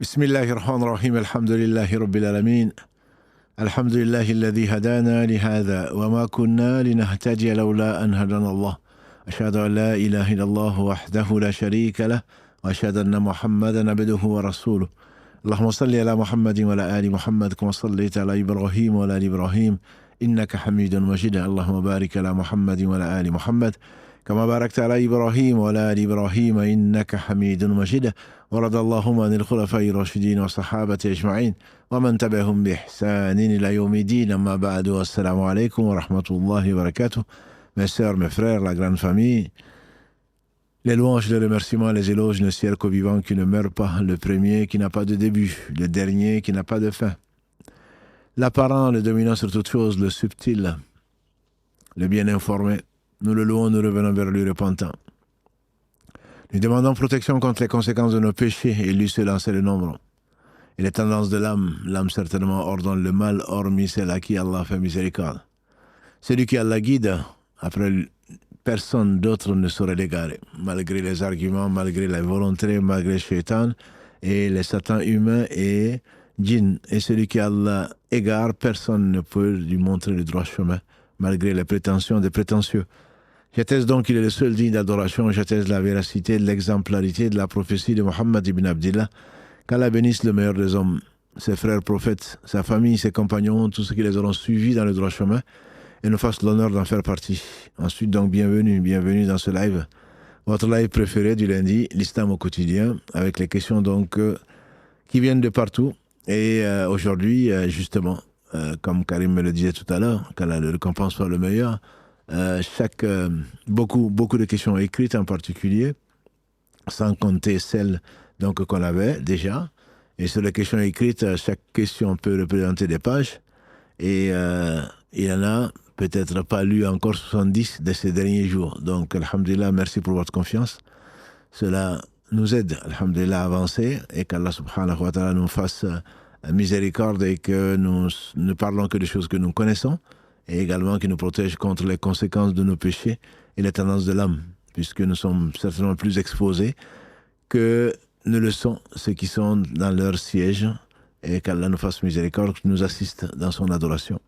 بسم الله الرحمن الرحيم الحمد لله رب العالمين الحمد لله الذي هدانا لهذا وما كنا لنهتدي لولا أن هدانا الله أشهد أن لا إله إلا الله وحده لا شريك له وأشهد أن محمدا عبده ورسوله اللهم صل على محمد وعلى آل محمد كما صليت على إبراهيم وعلى آل إبراهيم إنك حميد مجيد اللهم بارك على محمد وعلى آل محمد كما باركت على إبراهيم وعلى آل إبراهيم إنك حميد مجيد ورضى اللهم عن الخلفاء الراشدين والصحابة أجمعين ومن تبعهم بإحسان إلى يوم الدين أما بعد والسلام عليكم ورحمة الله وبركاته. Mes sœurs, mes frères, la grande famille, les louanges, les remerciements, les éloges ne ciel qu'au vivant qui ne meurt pas, le premier qui n'a pas de début, le dernier qui n'a pas de fin. L'apparent, le dominant sur toute chose, le subtil, le bien informé, nous le louons, nous revenons vers lui repentant. Nous demandons protection contre les conséquences de nos péchés et lui seul en sait le nombre. Et les tendances de l'âme, l'âme certainement ordonne le mal, hormis celle à qui Allah fait miséricorde. Celui qui Allah guide, après personne d'autre ne saurait l'égarer, malgré les arguments, malgré la volonté, malgré Shaitan et les satans humains et djinns. Et celui qui Allah égare, personne ne peut lui montrer le droit chemin, malgré les prétentions des prétentieux. J'atteste donc qu'il est le seul digne d'adoration, j'atteste la véracité, de l'exemplarité de la prophétie de Mohammed ibn Abdillah, qu'Allah bénisse le meilleur des hommes, ses frères prophètes, sa famille, ses compagnons, tous ceux qui les auront suivis dans le droit chemin, et nous fasse l'honneur d'en faire partie. Ensuite donc bienvenue dans ce live, votre live préféré du lundi, l'islam au quotidien, avec les questions donc qui viennent de partout. Et aujourd'hui, justement, comme Karim me le disait tout à l'heure, qu'Allah le récompense soit le meilleur, beaucoup de questions écrites en particulier, sans compter celles donc qu'on avait déjà. Et sur les questions écrites, chaque question peut représenter des pages. Et il y en a peut-être pas lu encore 70 de ces derniers jours. Donc, alhamdulillah, merci pour votre confiance. Cela nous aide, alhamdulillah, à avancer et qu'Allah subhanahu wa ta'ala nous fasse miséricorde et que nous ne parlons que des choses que nous connaissons et également qu'il nous protège contre les conséquences de nos péchés et les tendances de l'âme, puisque nous sommes certainement plus exposés que ne le sont ceux qui sont dans leur siège, et qu'Allah nous fasse miséricorde, qu'il nous assiste dans son adoration.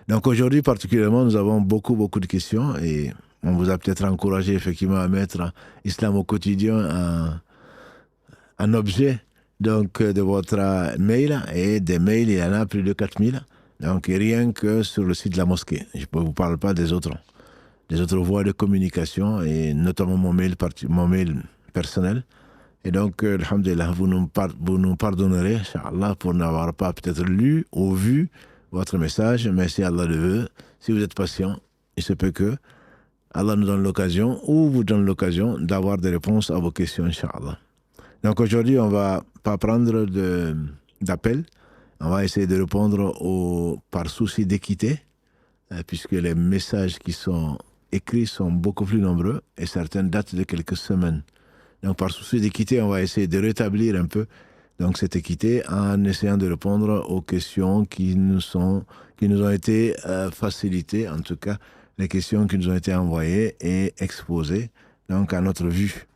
Donc aujourd'hui particulièrement, nous avons beaucoup de questions et on vous a peut-être encouragé effectivement à mettre Islam au quotidien en objet donc de votre mail, et des mails, il y en a plus de 4000. Donc rien que sur le site de la mosquée. Je ne vous parle pas des autres voies de communication, et notamment mon mail personnel. Et donc, alhamdulillah, vous nous pardonnerez, Inch'Allah, pour n'avoir pas peut-être lu ou vu votre message, mais si Allah le veut, si vous êtes patient, il se peut que Allah nous donne l'occasion, ou vous donne l'occasion, d'avoir des réponses à vos questions, Inch'Allah. Donc aujourd'hui, on ne va pas prendre d'appel. On va essayer de répondre par souci d'équité, puisque les messages qui sont écrits sont beaucoup plus nombreux et certains datent de quelques semaines. Donc par souci d'équité, on va essayer de rétablir un peu donc cette équité en essayant de répondre aux questions qui nous ont été facilitées, en tout cas les questions qui nous ont été envoyées et exposées donc à notre vue.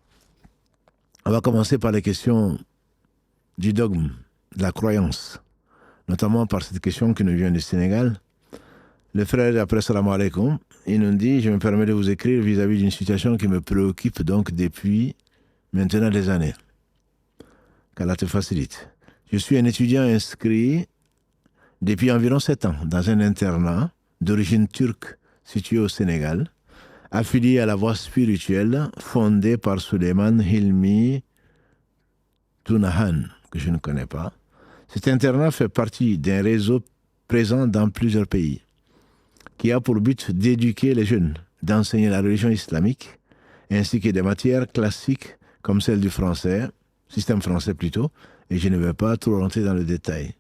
On va commencer par les questions du dogme, de la croyance, notamment par cette question qui nous vient du Sénégal. Le frère, après salam alaikum, il nous dit: je me permets de vous écrire vis-à-vis d'une situation qui me préoccupe donc depuis maintenant des années. Qu'Allah te facilite. Je suis un étudiant inscrit depuis environ 7 ans dans un internat d'origine turque situé au Sénégal, affilié à la voie spirituelle fondée par Suleiman Hilmi Tunahan, que je ne connais pas. Cet internat fait partie d'un réseau présent dans plusieurs pays, qui a pour but d'éduquer les jeunes, d'enseigner la religion islamique, ainsi que des matières classiques comme celle du français, système français plutôt, et je ne vais pas trop rentrer dans le détail,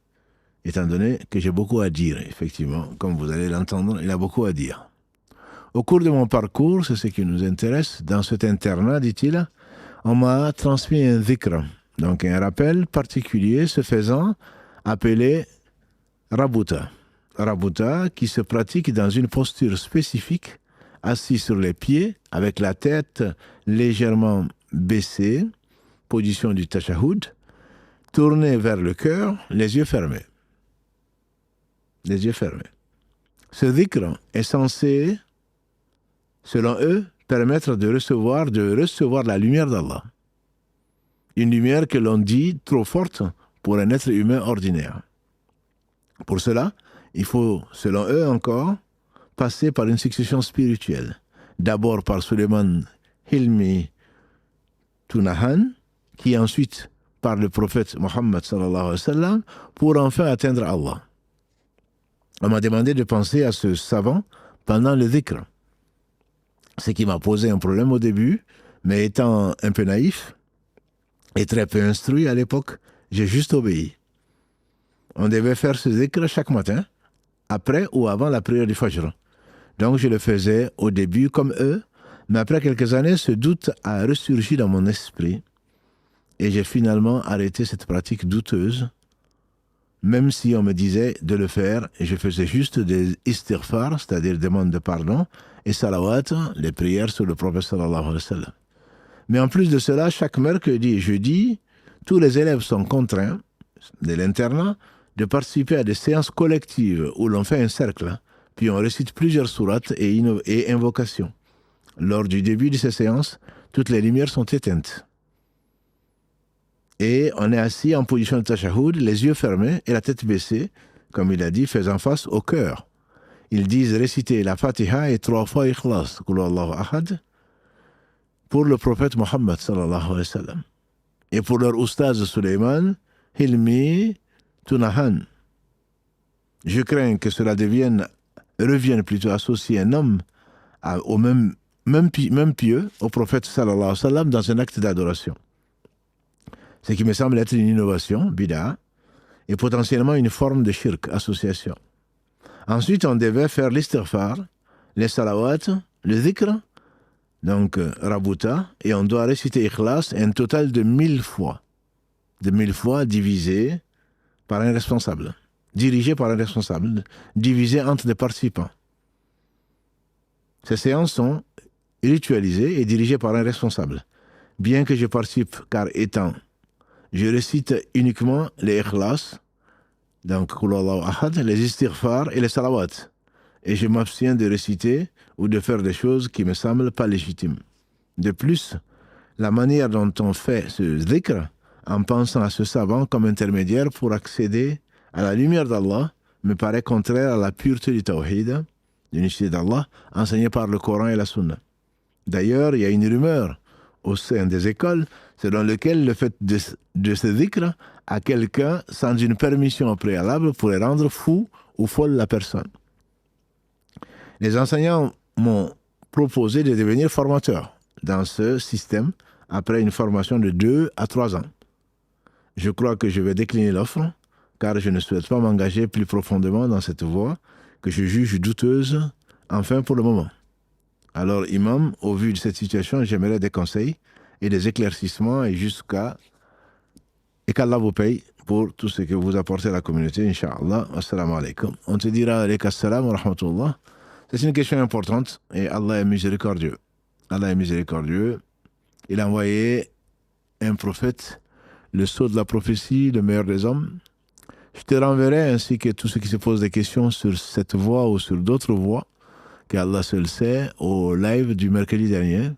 étant donné que j'ai beaucoup à dire, effectivement, comme vous allez l'entendre, il a beaucoup à dire. Au cours de mon parcours, c'est ce qui nous intéresse, dans cet internat, dit-il, on m'a transmis un dhikr, donc un rappel particulier se faisant appeler Rabouta. Rabouta qui se pratique dans une posture spécifique, assis sur les pieds, avec la tête légèrement baissée, position du tashahhud, tourné vers le cœur, les yeux fermés. Les yeux fermés. Ce dhikr est censé, selon eux, permettre de recevoir la lumière d'Allah. Une lumière que l'on dit trop forte pour un être humain ordinaire. Pour cela, il faut, selon eux encore, passer par une succession spirituelle. D'abord par Suleiman Hilmi Tunahan, qui ensuite par le prophète Mohammed sallallahu alayhi wa sallam, pour enfin atteindre Allah. On m'a demandé de penser à ce savant pendant le dhikr. Ce qui m'a posé un problème au début, mais étant un peu naïf et très peu instruit à l'époque, j'ai juste obéi. On devait faire ce dhikr chaque matin, après ou avant la prière du Fajr. Donc je le faisais au début comme eux, mais après quelques années, ce doute a ressurgi dans mon esprit et j'ai finalement arrêté cette pratique douteuse. Même si on me disait de le faire, je faisais juste des istighfar, c'est-à-dire demandes de pardon, et salawat, les prières sur le prophète sallallahu alayhi wa sallam. Mais en plus de cela, chaque mercredi et jeudi, tous les élèves sont contraints de l'internat de participer à des séances collectives où l'on fait un cercle, puis on récite plusieurs sourates et invocations. Lors du début de ces séances, toutes les lumières sont éteintes. Et on est assis en position de tashahoud, les yeux fermés et la tête baissée, comme il a dit, faisant face au cœur. Ils disent réciter la Fatiha et 3 fois Ikhlas, Qul Allahu Ahad, pour le prophète Mohammed sallallahu alayhi wa sallam. Et pour leur oustaz Suleiman, Hilmi Tunahan. Je crains que cela revienne plutôt associer un homme au même pieux au prophète sallallahu alayhi wa sallam dans un acte d'adoration. Ce qui me semble être une innovation, bid'a, et potentiellement une forme de shirk, association. Ensuite, on devait faire l'istighfar, les salawats, le dhikr, donc rabouta, et on doit réciter ikhlas un total de 1000 fois. De 1000 fois divisé par un responsable, dirigé par un responsable, divisé entre les participants. Ces séances sont ritualisées et dirigées par un responsable. Bien que je participe, car je récite uniquement les ikhlas, donc Qul Allahu Ahad, les istighfar et les salawat. Et je m'abstiens de réciter ou de faire des choses qui me semblent pas légitimes. De plus, la manière dont on fait ce dhikr, en pensant à ce savant comme intermédiaire pour accéder à la lumière d'Allah, me paraît contraire à la pureté du tawhid, l'unicité d'Allah, enseignée par le Coran et la Sunna. D'ailleurs, il y a une rumeur au sein des écoles selon lequel le fait de ce dhikr à quelqu'un sans une permission préalable pourrait rendre fou ou folle la personne. Les enseignants m'ont proposé de devenir formateur dans ce système après une formation de 2 à 3 ans. Je crois que je vais décliner l'offre car je ne souhaite pas m'engager plus profondément dans cette voie que je juge douteuse, enfin pour le moment. Alors, imam, au vu de cette situation, j'aimerais des conseils et des éclaircissements et qu'Allah vous paye pour tout ce que vous apportez à la communauté, Inch'Allah. Assalamu alaikum. On te dira alaikum assalam wa rahmatullah. C'est une question importante et Allah est miséricordieux. Allah est miséricordieux. Il a envoyé un prophète, le sceau de la prophétie, le meilleur des hommes. Je te renverrai ainsi que tous ceux qui se posent des questions sur cette voie ou sur d'autres voies, qu'Allah seul sait, au live du mercredi dernier,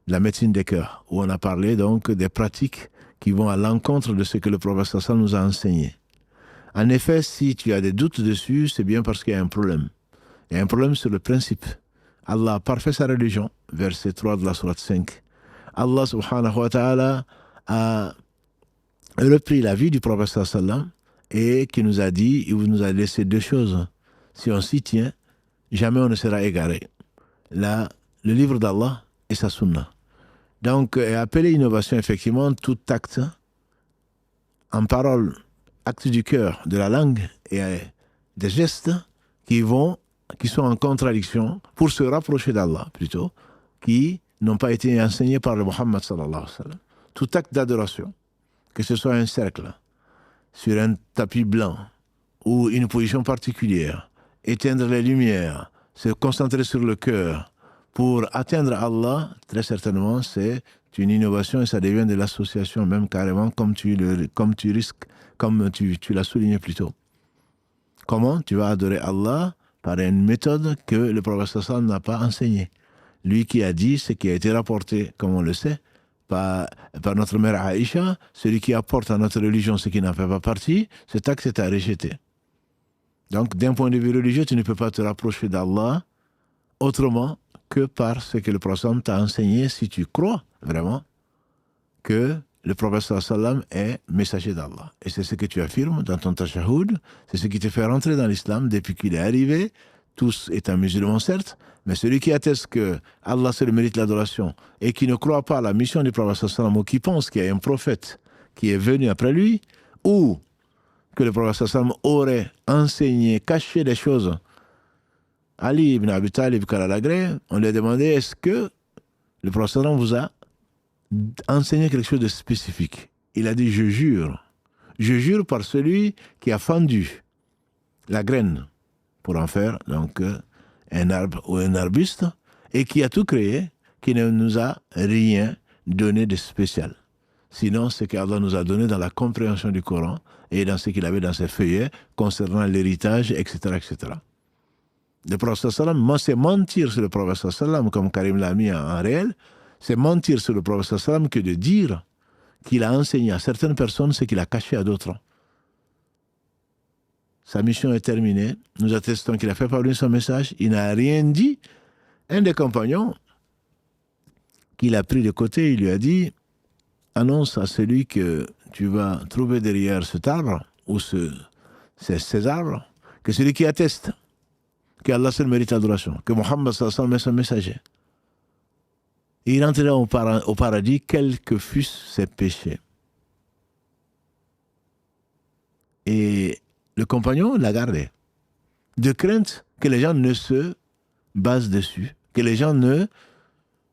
de la médecine des cœurs, où on a parlé donc des pratiques qui vont à l'encontre de ce que le prophète sallallahu nous a enseigné. En effet, si tu as des doutes dessus, c'est bien parce qu'il y a un problème. Il y a un problème sur le principe. Allah a parfait sa religion, verset 3 de la sourate 5. Allah subhanahu wa ta'ala a repris la vie du prophète sallallahu et qui nous a dit, il nous a laissé 2 choses. Si on s'y tient, jamais on ne sera égaré. Le livre d'Allah et sa sunna. Donc, appeler innovation, effectivement, tout acte en parole, acte du cœur, de la langue et des gestes qui sont en contradiction pour se rapprocher d'Allah, plutôt, qui n'ont pas été enseignés par le Muhammad sallallahu alayhi wa sallam. Tout acte d'adoration, que ce soit un cercle, sur un tapis blanc ou une position particulière, éteindre les lumières, se concentrer sur le cœur pour atteindre Allah, très certainement, c'est C'est une innovation et ça devient de l'association même carrément comme tu risques, comme tu l'as souligné plus tôt. Comment tu vas adorer Allah par une méthode que le prophète sallam n'a pas enseignée. Lui qui a dit ce qui a été rapporté, comme on le sait, par notre mère Aïcha, celui qui apporte à notre religion ce qui n'en fait pas partie, cet acte est à rejeter. Donc, d'un point de vue religieux, tu ne peux pas te rapprocher d'Allah autrement que par ce que le prophète t'a enseigné si tu crois vraiment que le prophète sallam est messager d'Allah. Et c'est ce que tu affirmes dans ton tashahhud, c'est ce qui te fait rentrer dans l'islam depuis qu'il est arrivé. Tous étant musulmans, certes, mais celui qui atteste que Allah seul mérite l'adoration et qui ne croit pas à la mission du prophète sallam ou qui pense qu'il y a un prophète qui est venu après lui, ou que le prophète sallam aurait enseigné, caché des choses. Ali ibn Abi Talib, on lui a demandé, est-ce que le prophète sallam vous a enseigné quelque chose de spécifique? Il a dit, je jure par celui qui a fendu la graine pour en faire donc un arbre ou un arbuste, et qui a tout créé, qui ne nous a rien donné de spécial. Sinon, ce qu'Allah nous a donné dans la compréhension du Coran et dans ce qu'il avait dans ses feuillets concernant l'héritage, etc., etc. Le prophète sallam, c'est mentir sur le prophète sallam, comme Karim l'a mis en réel, c'est mentir sur le prophète sallam que de dire qu'il a enseigné à certaines personnes ce qu'il a caché à d'autres. Sa mission est terminée. Nous attestons qu'il a fait parvenir son message. Il n'a rien dit. Un des compagnons, qu'il a pris de côté, il lui a dit, annonce à celui que tu vas trouver derrière cet arbre, ou ces arbres, que celui qui atteste qu'Allah seul mérite l'adoration, que Mohammed sallallahu alayhi wa sallam est son messager. Et il entrera au paradis, quels que fussent ses péchés. Et le compagnon l'a gardé, de crainte que les gens ne se basent dessus, que les gens ne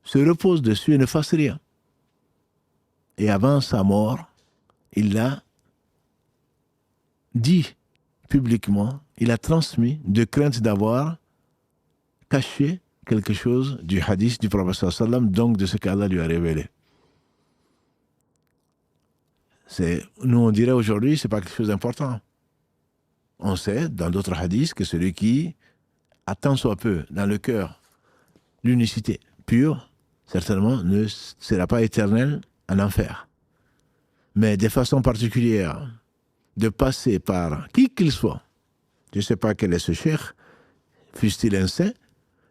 se reposent dessus et ne fassent rien. Et avant sa mort, il l'a dit publiquement, il a transmis, de crainte d'avoir caché quelque chose du hadith du prophète sallallahu alayhi wa sallam, donc de ce qu'Allah lui a révélé. Nous on dirait aujourd'hui, c'est pas quelque chose d'important. On sait, dans d'autres hadiths, que celui qui a tant soit peu dans le cœur l'unicité pure, certainement ne sera pas éternel en enfer. Mais de façon particulière, de passer par qui qu'il soit, je ne sais pas quel est ce cheikh, fût-il un saint,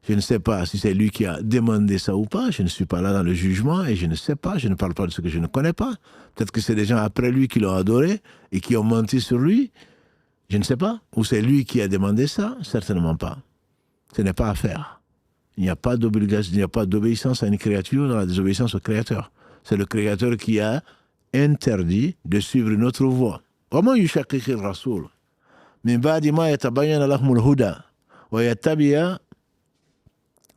je ne sais pas si c'est lui qui a demandé ça ou pas, je ne suis pas là dans le jugement et je ne sais pas, je ne parle pas de ce que je ne connais pas. Peut-être que c'est des gens après lui qui l'ont adoré et qui ont menti sur lui. Je ne sais pas. Ou c'est lui qui a demandé ça? Certainement pas. Ce n'est pas à faire. Il n'y a pas d'obligation, il n'y a pas d'obéissance à une créature dans la désobéissance au Créateur. C'est le Créateur qui a interdit de suivre une autre voie. وَمَنْ يُشَقِّقِ الرَّسُولِ مِنْ بَعْدِ مَا يَتَبَيَّنَ لَهُمُ الْهُدَى وَيَتَّبِعَ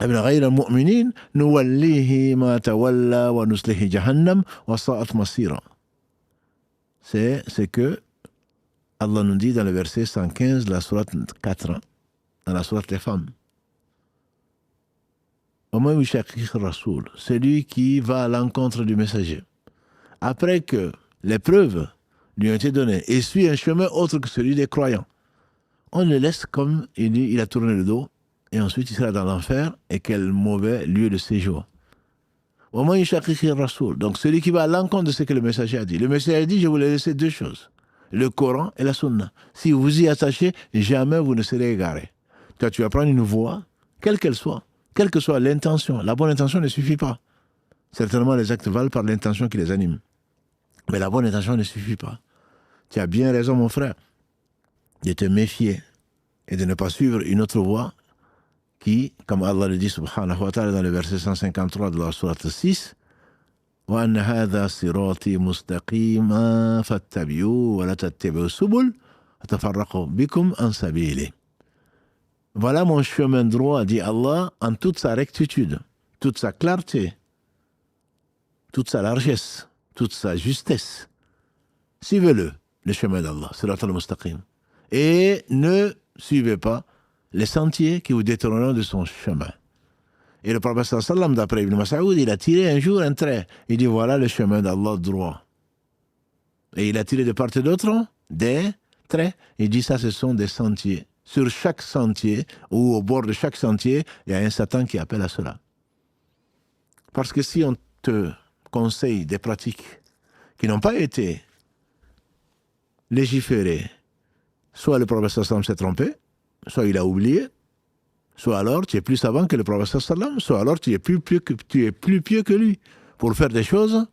غَيْرَ الْمُؤْمِنِينَ نُوَلِّهِ مَا تَوَلَّى وَنُصْلِهِ جَهَنَّمَ وَسَاءَتْ مَصِيرًا. C'est ce que Allah nous dit dans le verset 115 de la sourate 4, dans la sourate Les Femmes. Celui qui va à l'encontre du messager, après que les preuves lui ont été données, et suit un chemin autre que celui des croyants, on le laisse comme il dit, il a tourné le dos, et ensuite il sera dans l'enfer, et quel mauvais lieu de séjour. Donc celui qui va à l'encontre de ce que le messager a dit. Le messager a dit, je vous ai laissé deux choses, le Coran et la Sunna. Si vous y attachez, jamais vous ne serez égarés. Quand tu vas prendre une voie, quelle qu'elle soit, quelle que soit l'intention, la bonne intention ne suffit pas. Certainement, les actes valent par l'intention qui les anime. Mais la bonne intention ne suffit pas. Tu as bien raison, mon frère, de te méfier et de ne pas suivre une autre voie qui, comme Allah le dit subhanahu wa ta'ala dans le verset 153 de la sourate 6, وَأَنَّ هَذَا صِرَاطِي مُسْتَقِيمًا فَاتَّبِعُوهُ وَلَا تَتَّبِعُوا السُّبُلَ فَتَفَرَّقَ بِكُمْ عَنْ سَبِيلِهِ. Voilà mon chemin droit, dit Allah, en toute sa rectitude, toute sa clarté, toute sa largesse, toute sa justesse. Suivez-le chemin d'Allah, Sirat al-Mustaqim. Et ne suivez pas les sentiers qui vous détourneront de son chemin. Et le prophète sallallahu alayhi wa sallam, d'après Ibn Mas'ud, il a tiré un jour un trait. Il dit voilà le chemin d'Allah droit. Et il a tiré de part et d'autre des traits. Il dit ça, ce sont des sentiers. Sur chaque sentier, ou au bord de chaque sentier, il y a un Satan qui appelle à cela. Parce que si on te conseille des pratiques qui n'ont pas été légiférées, soit le prophète sallallahu alayhi wa sallam s'est trompé, soit il a oublié, soit alors tu es plus savant que le prophète sallallahu alayhi wa sallam, soit alors tu es plus pieux que lui pour faire des choses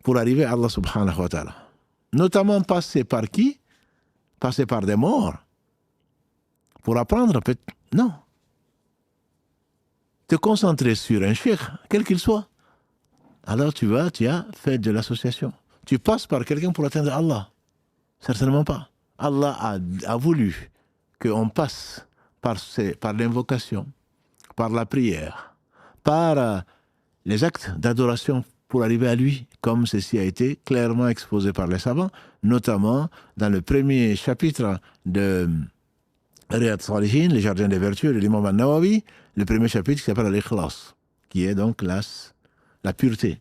pour arriver à Allah subhanahu wa ta'ala. Notamment passer par qui? Passer par des morts pour apprendre. Non. Te concentrer sur un cheikh, quel qu'il soit. Alors tu as fait de l'association. Tu passes par quelqu'un pour atteindre Allah. Certainement pas. Allah a voulu qu'on passe par l'invocation, par la prière, par les actes d'adoration pour arriver à lui, comme ceci a été clairement exposé par les savants, notamment dans le premier chapitre de Riyad Salihin, les jardins des vertus de l'imam al-Nawawi, le premier chapitre qui s'appelle Al-Ikhlas, qui est donc la pureté.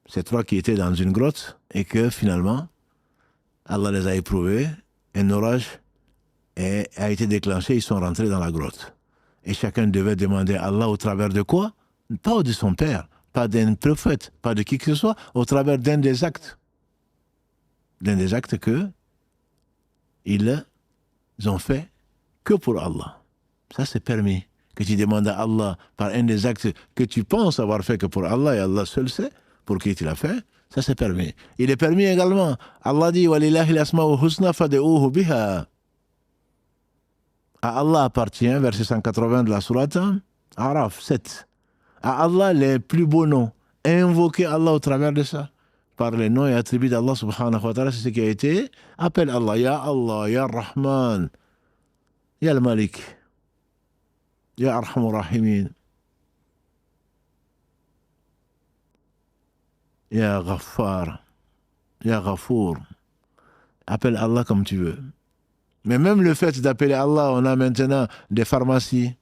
Ces trois qui étaient dans une grotte et que finalement, Allah les a éprouvés, un orage a été déclenché, ils sont rentrés dans la grotte. Et chacun devait demander à Allah au travers de quoi? Pas de son père, pas d'un prophète, pas de qui que ce soit, au travers d'un des actes. D'un des actes que ils ont fait que pour Allah. Ça, c'est permis. Que tu demandes à Allah par un des actes que tu penses avoir fait que pour Allah, et Allah seul sait pour qui tu l'as fait, ça c'est permis. Il est permis également. Allah dit وَلِلَّهِ الْأَسْمَاءُ الْحُسْنَى فَادْعُوهُ بِهَا. À Allah appartient, verset 180 de la sourate Araf 7. À Allah les plus beaux noms. Invoquer Allah au travers de ça. Par les noms et attributs d'Allah subhanahu wa ta'ala, c'est ce qui a été. Appelle Allah, Ya Rahman, Ya Al-Malik, Ya Arhamur Rahimin, Ya Ghaffar, Ya Ghafour. Appelle Allah comme tu veux. Mais même le fait d'appeler Allah, on a maintenant des pharmacies.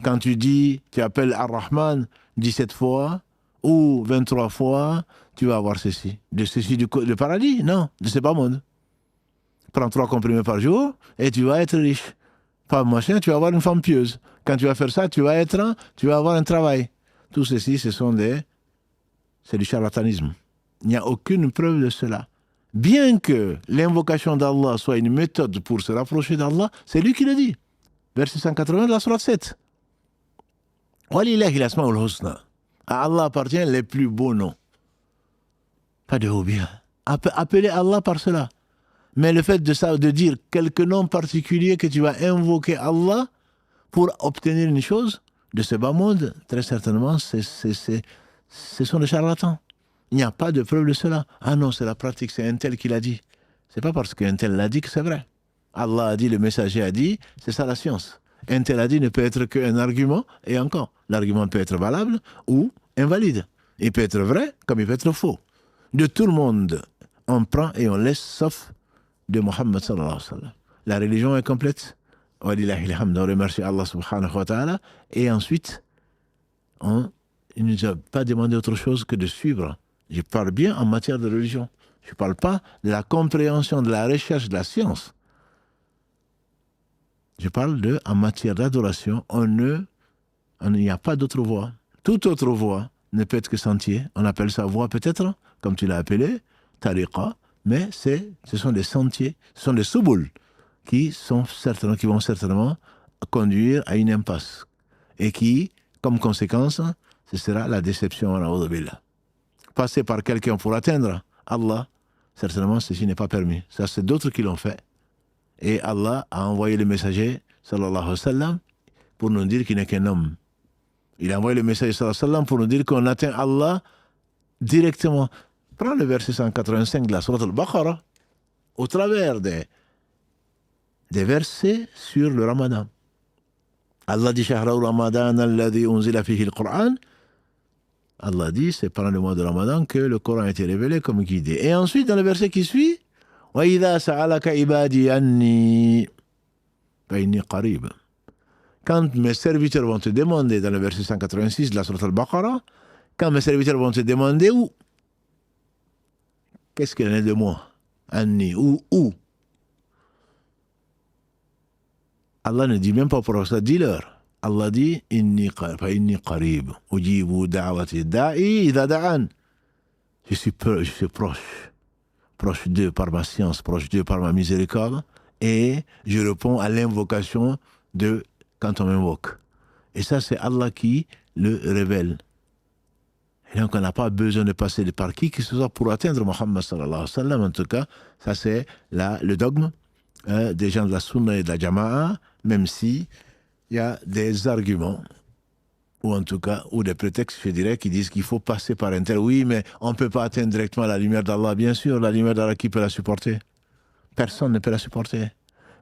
Quand tu appelles Ar-Rahman 17 fois ou 23 fois, tu vas avoir ceci. De ceci du paradis? Non, de ce bas monde. Prends 3 comprimés par jour et tu vas être riche. Pas machin, tu vas avoir une femme pieuse. Quand tu vas faire ça, tu vas avoir un travail. Tout ceci, c'est du charlatanisme. Il n'y a aucune preuve de cela. Bien que l'invocation d'Allah soit une méthode pour se rapprocher d'Allah, c'est lui qui le dit. Verset 180 de la sourate 7. وَلِلَّهِ الْأَسْمَاءُ الْحُسْنَى. À Allah appartient les plus beaux noms. Pas de bien. Appelez Allah par cela. Mais le fait de dire quelques noms particuliers que tu vas invoquer Allah pour obtenir une chose de ce bas monde, très certainement, ce sont des charlatans. Il n'y a pas de preuve de cela. Ah non, c'est la pratique, c'est un tel qui l'a dit. C'est pas parce qu'un tel l'a dit que c'est vrai. Allah a dit, le messager a dit, c'est ça la science. Un tel a dit ne peut être qu'un argument, et encore, l'argument peut être valable ou invalide. Il peut être vrai comme il peut être faux. De tout le monde, on prend et on laisse, sauf de Muhammad sallallahu alayhi wa sallam. La religion est complète. On remercie Allah subhanahu wa ta'ala. Et ensuite, il ne nous a pas demandé autre chose que de suivre. Je parle bien en matière de religion. Je ne parle pas de la compréhension, de la recherche, de la science. Je parle en matière d'adoration, il n'y a pas d'autre voie. Toute autre voie ne peut être que sentier. On appelle ça voie peut-être, comme tu l'as appelé, tariqa, mais ce sont des sentiers, ce sont des subul qui vont certainement conduire à une impasse. Et qui, comme conséquence, ce sera la déception. Passer par quelqu'un pour atteindre Allah, certainement ceci n'est pas permis. Ça, c'est d'autres qui l'ont fait. Et Allah a envoyé le messager, sallallahu alayhi wa sallam, pour nous dire qu'il n'est qu'un homme. Il a envoyé le messager, sallallahu alayhi wa sallam, pour nous dire qu'on atteint Allah directement. Prends le verset 185 de la sourate al-Baqarah, au travers des versets sur le Ramadan. Allah dit, Shahra Ramadan alladhi unzila fihi al-Qur'an. Allah dit, c'est pendant le mois de Ramadan que le Coran a été révélé comme guidé. Et ensuite, dans le verset qui suit, وَإِذَا سَأَلَكَ عِبَادِي أَنِّي فَإِنِّي قَرِيبٌ Quand mes serviteurs vont te demander, dans le verset 186 de la Sourate Al-Baqarah, quand mes serviteurs vont te demander qu'est-ce qu'il en est de moi? Anni, où? Allah ne dit même pas pour ça, dis-leur. Allah dit, inni qarib, ujibu da'wati da'i idha da'an. Je suis proche d'eux par ma science, proche d'eux par ma miséricorde, et je réponds à l'invocation de quand on m'invoque. Et ça, c'est Allah qui le révèle. Et donc, on n'a pas besoin de passer par qui que ce soit pour atteindre Muhammad sallallahu alayhi wa sallam. En tout cas, ça, c'est le dogme des gens de la Sunna et de la Jama'a, même si il y a des arguments, ou en tout cas, ou des prétextes, je dirais, qui disent qu'il faut passer par un tel. Oui, mais on ne peut pas atteindre directement la lumière d'Allah. Bien sûr, la lumière d'Allah, qui peut la supporter? Personne ne peut la supporter.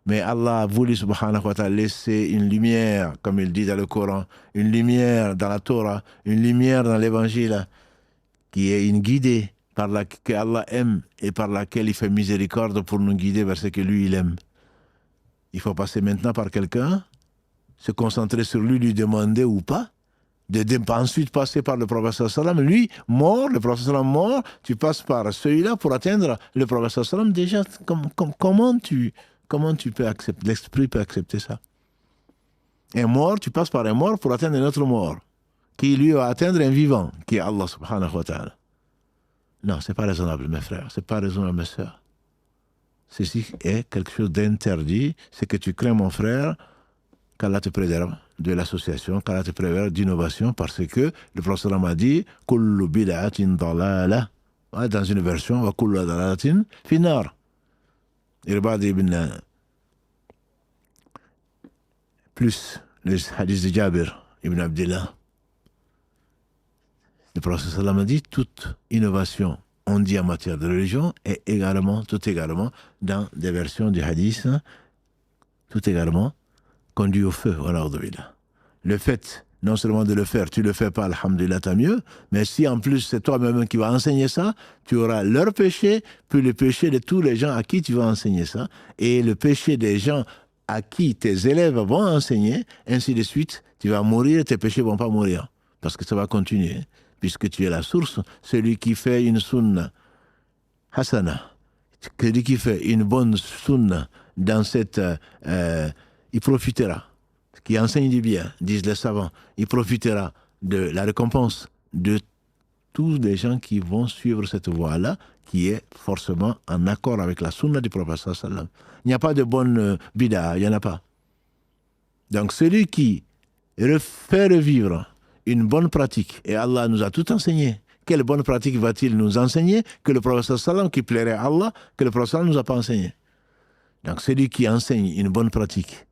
Mais Allah a voulu, subhanahu wa ta'ala, laisser une lumière, comme il dit dans le Coran, une lumière dans la Torah, une lumière dans l'Évangile, qui est une guidée que Allah aime et par laquelle il fait miséricorde pour nous guider vers ce que lui, il aime. Il faut passer maintenant par quelqu'un, se concentrer sur lui demander ou pas, ensuite passer par le prophète sallam, lui, mort, le prophète sallam mort, tu passes par celui-là pour atteindre le prophète sallam. Déjà, comment tu peux accepter, l'esprit peut accepter ça? Un mort, tu passes par un mort pour atteindre un autre mort, qui lui va atteindre un vivant, qui est Allah subhanahu wa ta'ala. Non, c'est pas raisonnable, mes frères, c'est pas raisonnable, mes sœurs. Ceci est quelque chose d'interdit, c'est que tu crains, mon frère, qu'Allah te préserve de l'association, qu'Allah te préserve d'innovation, parce que le prophète a dit « Kullu bid'atin dalala » dans une version « Wa kullu dalalatin finnar » Irbad ibn plus le hadith de Jabir ibn Abdullah. Le prophète a dit « Toute innovation, on dit en matière de religion, est également, tout également, dans des versions du hadith, tout également, conduit au feu, le fait, non seulement de le faire, tu ne le fais pas, alhamdulillah, tant mieux, mais si en plus c'est toi-même qui vas enseigner ça, tu auras leur péché, puis le péché de tous les gens à qui tu vas enseigner ça, et le péché des gens à qui tes élèves vont enseigner, ainsi de suite, tu vas mourir, tes péchés ne vont pas mourir, parce que ça va continuer, puisque tu es la source. Celui qui fait une sunna hasana, celui qui fait une bonne sunna dans cette... il profitera, qui enseigne du bien, disent les savants, il profitera de la récompense de tous les gens qui vont suivre cette voie-là, qui est forcément en accord avec la sunna du prophète sallam. Il n'y a pas de bonne bid'a, il n'y en a pas. Donc celui qui fait revivre une bonne pratique, et Allah nous a tout enseigné, quelle bonne pratique va-t-il nous enseigner que le prophète sallam, qui plairait à Allah, que le prophète sallam ne nous a pas enseigné? Donc celui qui enseigne une bonne pratique,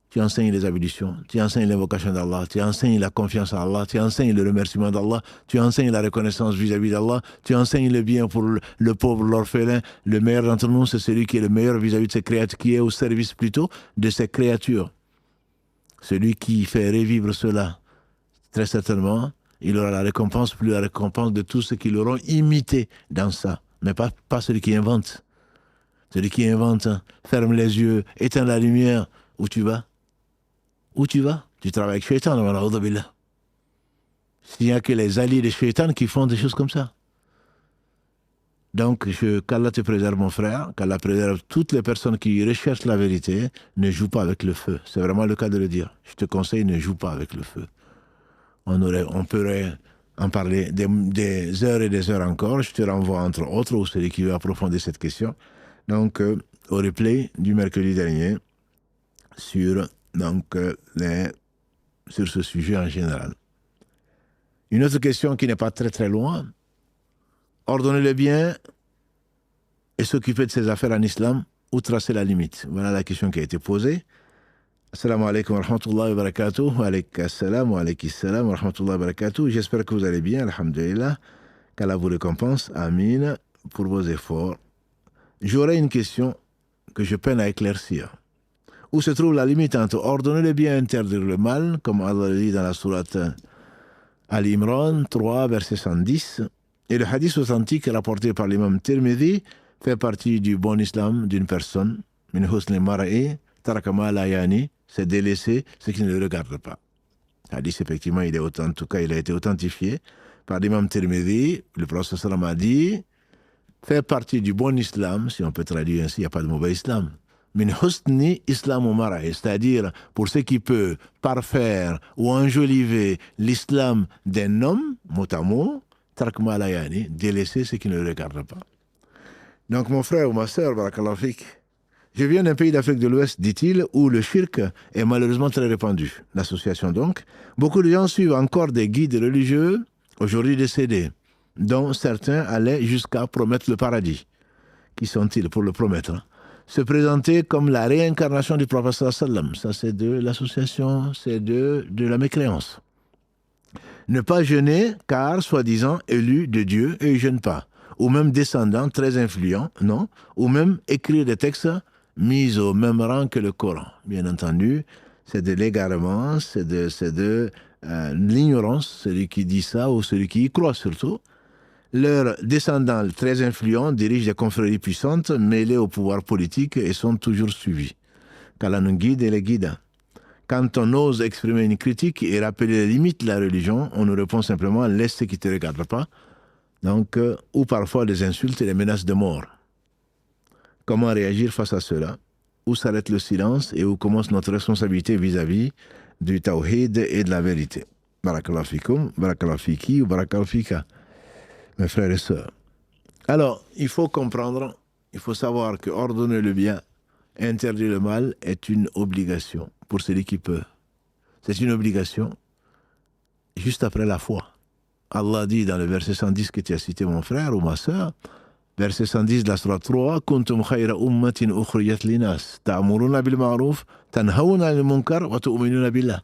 tu enseignes les ablutions, tu enseignes l'invocation d'Allah, tu enseignes la confiance à Allah, tu enseignes le remerciement d'Allah, tu enseignes la reconnaissance vis-à-vis d'Allah, tu enseignes le bien pour le pauvre, l'orphelin. Le meilleur d'entre nous, c'est celui qui est le meilleur vis-à-vis de ses créatures, qui est au service plutôt de ses créatures. Celui qui fait revivre cela, très certainement, il aura la récompense, plus la récompense de tous ceux qui l'auront imité dans ça, mais pas celui qui invente. Celui qui invente, ferme les yeux, éteint la lumière, où tu vas? Où tu vas? Tu travailles avec Shaitan, wala'udhu. S'il n'y a que les alliés de Shaitan qui font des choses comme ça. Donc, qu'Allah te préserve, mon frère, qu'Allah préserve toutes les personnes qui recherchent la vérité, ne joue pas avec le feu. C'est vraiment le cas de le dire. Je te conseille, ne joue pas avec le feu. On pourrait en parler des heures et des heures encore. Je te renvoie, entre autres, ou celui qui veut approfondir cette question. Donc, au replay du mercredi dernier, sur ce sujet en général. Une autre question qui n'est pas très très loin. Ordonner le bien et s'occuper de ses affaires en islam ou tracer la limite? Voilà la question qui a été posée. Assalamu alaikum wa rahmatullahi wa barakatuh. Wa alaikum assalam wa rahmatullahi wa barakatuh. J'espère que vous allez bien, alhamdulillah. Qu'Allah vous récompense. Amin pour vos efforts. J'aurais une question que je peine à éclaircir. Où se trouve la limite entre ordonner le bien et interdire le mal, comme Allah le dit dans la sourate Al-Imran 3, verset 110, et le hadith authentique rapporté par l'imam Tirmidhi fait partie du bon islam d'une personne, min husni mara'i, taraka ma la yani, c'est délaisser ce qui ne le regarde pas. Hadith, effectivement, en tout cas, il a été authentifié par l'imam Tirmidhi. Le prophète sallam a dit, fait partie du bon islam, si on peut traduire ainsi, il n'y a pas de mauvais islam. Min husni islam mara'i, c'est-à-dire pour ce qui peut parfaire ou enjoliver l'islam d'un homme, mot à mot, tark ma la yani, délaisser ce qui ne le regarde pas. Donc mon frère ou ma sœur, barakallahu fik, je viens d'un pays d'Afrique de l'Ouest, dit-il, où le shirk est malheureusement très répandu. L'association donc. Beaucoup de gens suivent encore des guides religieux, aujourd'hui décédés, dont certains allaient jusqu'à promettre le paradis. Qui sont-ils pour le promettre? Se présenter comme la réincarnation du prophète sallam. Ça, c'est de l'association, c'est de la mécréance. Ne pas jeûner, car, soi-disant, élu de Dieu, et ils ne jeûnent pas. Ou même descendants très influents, non? Ou même écrire des textes mis au même rang que le Coran. Bien entendu, c'est de l'égarement, c'est de l'ignorance, celui qui dit ça ou celui qui y croit surtout. Leurs descendants très influents dirigent des confréries puissantes mêlées au pouvoir politique et sont toujours suivis. Qu'Allah nous guide et les guide. Quand on ose exprimer une critique et rappeler les limites de la religion, on nous répond simplement « laisse ce qui ne te regarde pas ». Donc, ou parfois des insultes et des menaces de mort. Comment réagir face à cela? Où s'arrête le silence et où commence notre responsabilité vis-à-vis du tawhid et de la vérité? Barakallahu fikum, barakallahu fiki ou barakallahu fika, mes frères et sœurs. Alors, il faut comprendre, il faut savoir que ordonner le bien, interdire le mal est une obligation pour celui qui peut. C'est une obligation juste après la foi. Allah dit dans le verset 110 que tu as cité, mon frère ou ma sœur, verset 110 de la Surah 3, Kuntum khayra ummatin ukhriyat linas, ta'muruna bil ma'ruf, tanhawna anil munkar, wa tu'minuna billah.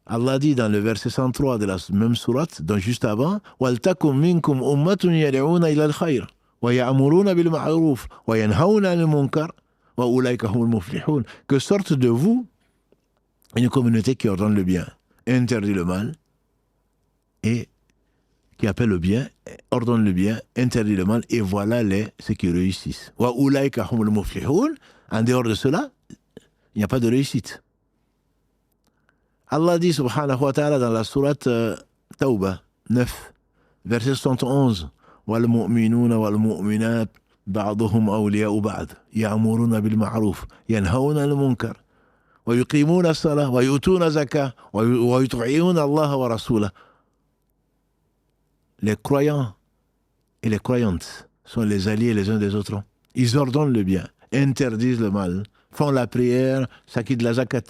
Allah dit dans le verset 103 de la même sourate, donc juste avant, Wal takum minkum ummatun yad'una ila al-khayr, wa ya'muruna bil ma'ruf, wa yanhawna anil munkar, wa ulaika humul muflihun. Que sorte de vous une communauté qui ordonne le bien, interdit le mal, et qui appelle le bien, ordonne le bien, interdit le mal, et voilà ceux qui réussissent. Wa ulaika humul muflihun. En dehors de cela, il n'y a pas de réussite. Allah dit subhanahu wa ta'ala dans la sourate Tawbah 9, verset 71, Wal mu'minuna wal mu'minat ba'duhum awliya'u ba'd, ya'muruna bil ma'ruf, yanhawna al munkar, wa yuqimuna as-salah, wa yutuna zakah, wa yuti'una Allah wa rasulah. Les croyants et les croyantes sont les alliés les uns des autres. Ils ordonnent le bien, interdisent le mal, font la prière, s'acquittent de la zakat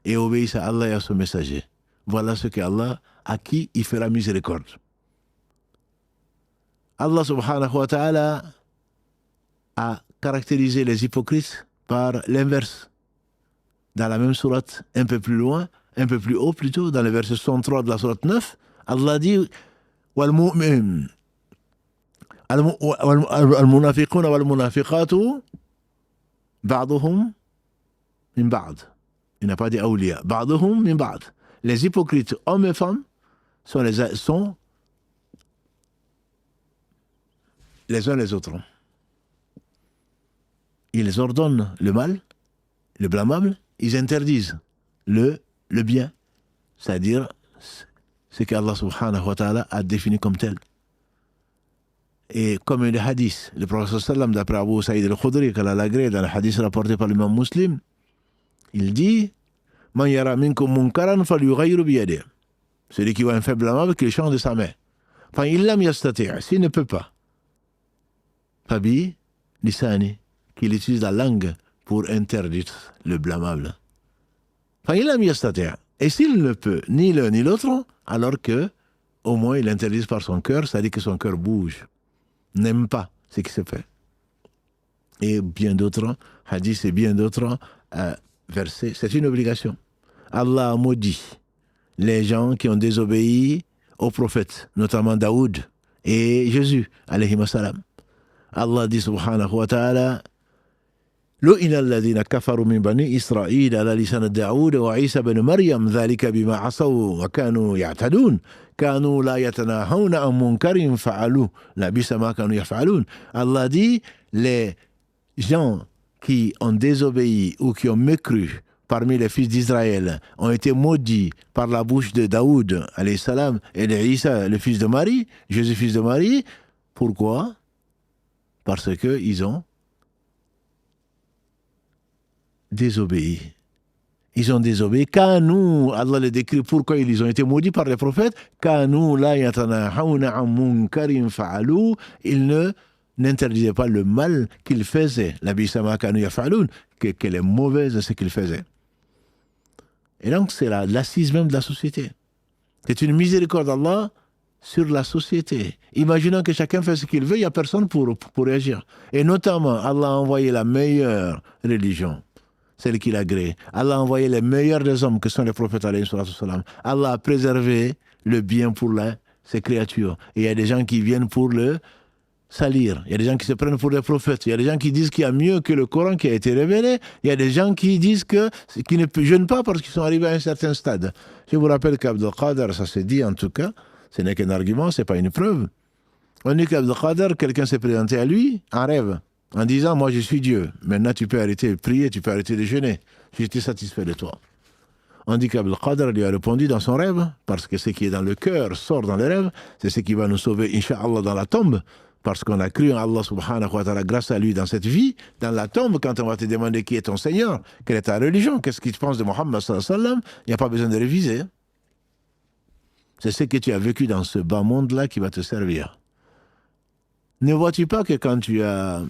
et obéissent à Allah et à son messager. Voilà ce qu'Allah, à qui il fera miséricorde. Allah subhanahu wa ta'ala a caractérisé les hypocrites par l'inverse. Dans la même sourate, un peu plus loin, un peu plus haut plutôt, dans le verset 63 de la sourate 9, Allah dit والمؤمن المنافقون والمنافقات بعضهم من بعض. Il n'a pas dit awliya. بعضهم من بعض. Les hypocrites, hommes et femmes, sont les uns les autres. Ils ordonnent le mal, le blâmable, ils interdisent le bien, c'est-à-dire ce qu'Allah subhanahu wa ta'ala a défini comme tel. Et comme le hadith, le prophète sallam, d'après Abu Saïd al-Khudri, qu'Allah l'agrée, dans le hadith rapporté par l'imam Muslim, il dit Man yara minkum munkaran falyughayyiru biyadihi. Celui qui voit un fait blâmable, qu'il change de sa main. Fa in lam yastati', s'il ne peut pas, fabi lisani, qu'il utilise la langue pour interdire le blâmable. Fa in lam yastati'. Et s'il ne peut ni l'un ni l'autre, alors que au moins il interdise par son cœur, c'est-à-dire que son cœur bouge, n'aime pas ce qui se fait. Et bien d'autres hadiths et bien d'autres versets, c'est une obligation. Allah a maudit les gens qui ont désobéi aux prophètes, notamment Daoud et Jésus, alayhi wa salam. Allah dit subhanahu wa ta'ala لئن الذين كفروا من بني إسرائيل على لسان داود وعيسى بن مريم ذلك بما عصوا وكانوا يعتدون كانوا لا يتناهون عن منكر فعلوه لبئس ما كانوا يفعلون. Allah dit les gens qui ont désobéi ou qui ont mécru parmi les fils d'Israël ont été maudits par la bouche de Daoud, alayhi salam, et de Isa, le fils de Marie, Jésus, fils de Marie. Pourquoi? Parce qu'ils ont désobéi. Ils ont désobéi. Kanu, Allah le décrit pourquoi ils ont été maudits par les prophètes. Kanu la yatanahawna an munkarin fa'alu. Ils ne n'interdisaient pas le mal qu'ils faisaient. La bisama kanu yaf'alun, que les mauvaises ce qu'ils faisaient. Et donc c'est l'assise même de la société. C'est une miséricorde d'Allah sur la société. Imaginons que chacun fait ce qu'il veut, il n'y a personne pour réagir. Et notamment, Allah a envoyé la meilleure religion, celle qu'il a créée. Allah a envoyé les meilleurs des hommes, que sont les prophètes, alayhi salam. Allah a préservé le bien pour ces créatures. Et il y a des gens qui viennent pour le salir. Il y a des gens qui se prennent pour des prophètes. Il y a des gens qui disent qu'il y a mieux que le Coran qui a été révélé. Il y a des gens qui disent qu'ils ne jeûnent pas parce qu'ils sont arrivés à un certain stade. Je vous rappelle qu'Abdul Qadir, ça s'est dit en tout cas, ce n'est qu'un argument, ce n'est pas une preuve. On dit qu'Abdul Qadir, quelqu'un s'est présenté à lui en rêve, en disant, moi je suis Dieu, maintenant tu peux arrêter de prier, tu peux arrêter de jeûner, j'étais satisfait de toi. On dit qu'Abdul Qadir lui a répondu dans son rêve, parce que ce qui est dans le cœur sort dans les rêves, c'est ce qui va nous sauver, Inch'Allah, dans la tombe, parce qu'on a cru en Allah subhanahu wa ta'ala grâce à lui dans cette vie, dans la tombe, quand on va te demander qui est ton Seigneur, quelle est ta religion, qu'est-ce que tu penses de Mohammed sallallahu alayhi wa sallam, il n'y a pas besoin de réviser. C'est ce que tu as vécu dans ce bas monde-là qui va te servir. Ne vois-tu pas que quand tu as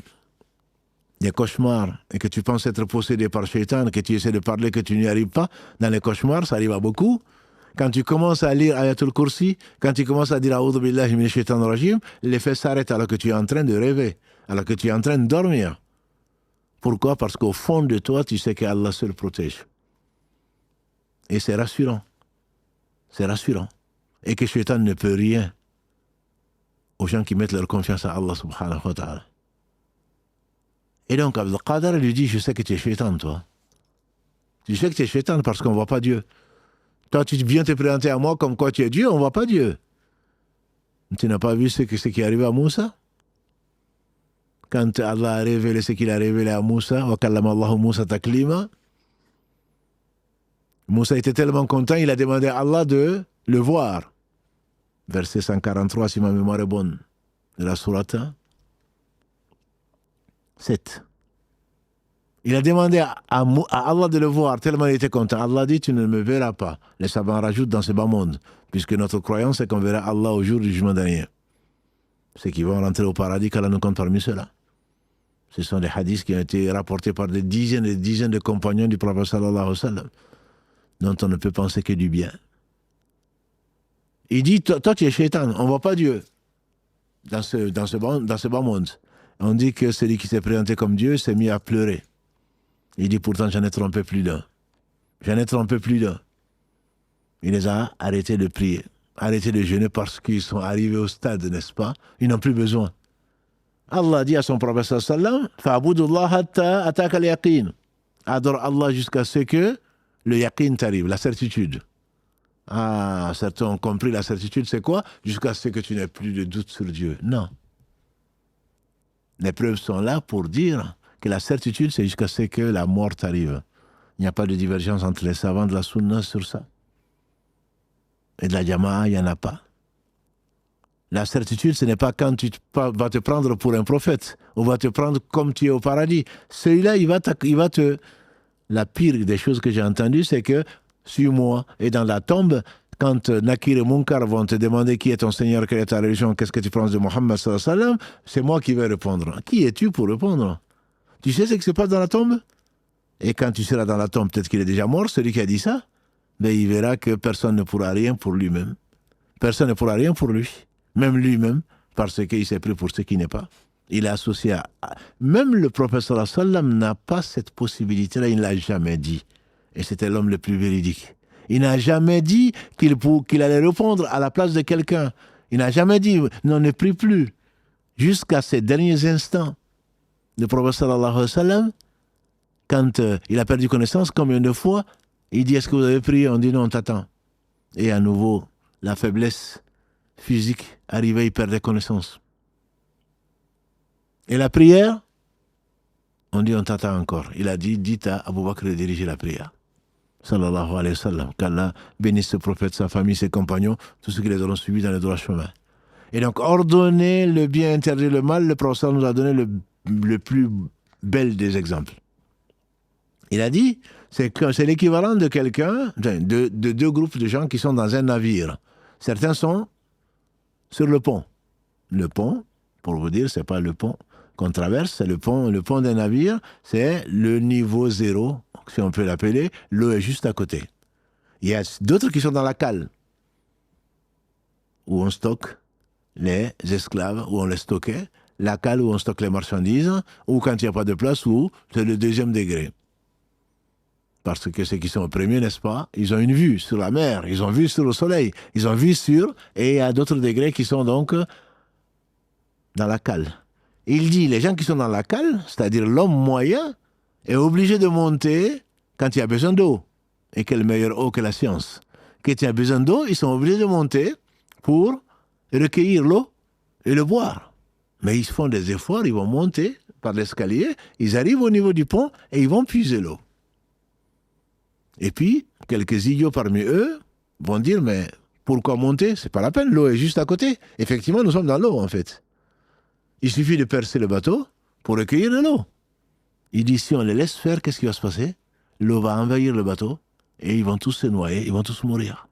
des cauchemars et que tu penses être possédé par Shaitan, que tu essaies de parler, que tu n'y arrives pas, dans les cauchemars, ça arrive à beaucoup. Quand tu commences à lire Ayatul Kursi, quand tu commences à dire A'udhu billahi minash shaitanir rajim, l'effet s'arrête alors que tu es en train de rêver, alors que tu es en train de dormir. Pourquoi? Parce qu'au fond de toi, tu sais qu'Allah seul protège. Et c'est rassurant. C'est rassurant. Et que Shaitan ne peut rien aux gens qui mettent leur confiance à Allah subhanahu wa ta'ala. Et donc Abdul Qadir lui dit, je sais que tu es Shaitan, toi. Tu sais que tu es Shaitan parce qu'on ne voit pas Dieu. Toi, tu viens te présenter à moi comme quoi tu es Dieu, on ne voit pas Dieu. Tu n'as pas vu ce qui est arrivé à Moussa? Quand Allah a révélé ce qu'il a révélé à Moussa, wa kallama Allahu Moussa taklima, Moussa était tellement content, il a demandé à Allah de le voir. Verset 143, si ma mémoire est bonne, de la sourate 7. Il a demandé à Allah de le voir, tellement il était content. Allah dit, tu ne me verras pas. Les savants rajoutent dans ce bas monde, puisque notre croyance, c'est qu'on verra Allah au jour du jugement dernier. Ceux qui vont rentrer au paradis, qu'Allah nous compte parmi ceux-là. Ce sont des hadiths qui ont été rapportés par des dizaines et des dizaines de compagnons du prophète sallallahu alayhi wa sallam, dont on ne peut penser que du bien. Il dit, toi tu es Shaitan, on ne voit pas Dieu dans ce bas monde. On dit que celui qui s'est présenté comme Dieu s'est mis à pleurer. Il dit, pourtant j'en ai trompé plus d'un. J'en ai trompé plus d'un. Il les a arrêtés de prier, arrêtés de jeûner parce qu'ils sont arrivés au stade, n'est-ce pas? Ils n'ont plus besoin. Allah dit à son prophète sallallahu fa'budullah hatta ataka al-yaqin. Adore Allah jusqu'à ce que le yaqin t'arrive, la certitude. Ah, certains ont compris la certitude, c'est quoi? Jusqu'à ce que tu n'aies plus de doute sur Dieu. Non. Les preuves sont là pour dire que la certitude, c'est jusqu'à ce que la mort t'arrive. Il n'y a pas de divergence entre les savants de la sunna sur ça. Et de la jama'a, il n'y en a pas. La certitude, ce n'est pas quand tu vas te prendre pour un prophète, ou va te prendre comme tu es au paradis. Celui-là, il va te... La pire des choses que j'ai entendues, c'est que, suis-moi, et dans la tombe, quand Nakir et Munkar vont te demander qui est ton Seigneur, quelle est ta religion, qu'est-ce que tu penses de Mohammed sallallahu alayhi wa sallam, c'est moi qui vais répondre. Qui es-tu pour répondre? Tu sais ce qui se passe dans la tombe? Et quand tu seras dans la tombe, peut-être qu'il est déjà mort, celui qui a dit ça, mais il verra que personne ne pourra rien pour lui-même. Personne ne pourra rien pour lui. Même lui-même, parce qu'il s'est pris pour ce qui n'est pas. Il est associé à... Même le prophète sallallahu alayhi wa sallam n'a pas cette possibilité-là, il ne l'a jamais dit. Et c'était l'homme le plus véridique. Il n'a jamais dit qu'il allait répondre à la place de quelqu'un. Il n'a jamais dit, non, ne prie plus. Jusqu'à ces derniers instants. Le prophète sallallahu alayhi wa sallam, quand il a perdu connaissance, combien de fois, il dit, est-ce que vous avez prié? On dit, non, on t'attend. Et à nouveau, la faiblesse physique arrivait, il perdait connaissance. Et la prière, on dit, on t'attend encore. Il a dit, dites à Abou Bakr de diriger la prière. sallallahu alayhi wa sallam. Qu'Allah bénisse ce prophète, sa famille, ses compagnons, tous ceux qui les auront suivis dans le droit chemin. Et donc, ordonner le bien, interdire le mal, le prophète nous a donné le plus bel des exemples. Il a dit, c'est l'équivalent de quelqu'un, de deux groupes de gens qui sont dans un navire. Certains sont sur le pont. Le pont, pour vous dire, c'est pas le pont qu'on traverse, c'est le pont d'un navire, c'est le niveau zéro, si on peut l'appeler, l'eau est juste à côté. Il y a d'autres qui sont dans la cale, où on stocke les esclaves, où on les stockait, la cale où on stocke les marchandises, ou quand il n'y a pas de place, où c'est le deuxième degré. Parce que ceux qui sont au premier, n'est-ce pas, ils ont une vue sur la mer, ils ont vue sur le soleil, ils ont vue sur, et il y a d'autres degrés qui sont donc dans la cale. Il dit, les gens qui sont dans la cale, c'est-à-dire l'homme moyen, est obligé de monter quand il y a besoin d'eau. Et quelle meilleure eau que la science. Quand il y a besoin d'eau, ils sont obligés de monter pour recueillir l'eau et le boire. Mais ils font des efforts, ils vont monter par l'escalier, ils arrivent au niveau du pont et ils vont puiser l'eau. Et puis, quelques idiots parmi eux vont dire, mais pourquoi monter? C'est pas la peine, l'eau est juste à côté. Effectivement, nous sommes dans l'eau, en fait. Il suffit de percer le bateau pour recueillir de l'eau. Il dit, si on les laisse faire, qu'est-ce qui va se passer? L'eau va envahir le bateau et ils vont tous se noyer, ils vont tous mourir.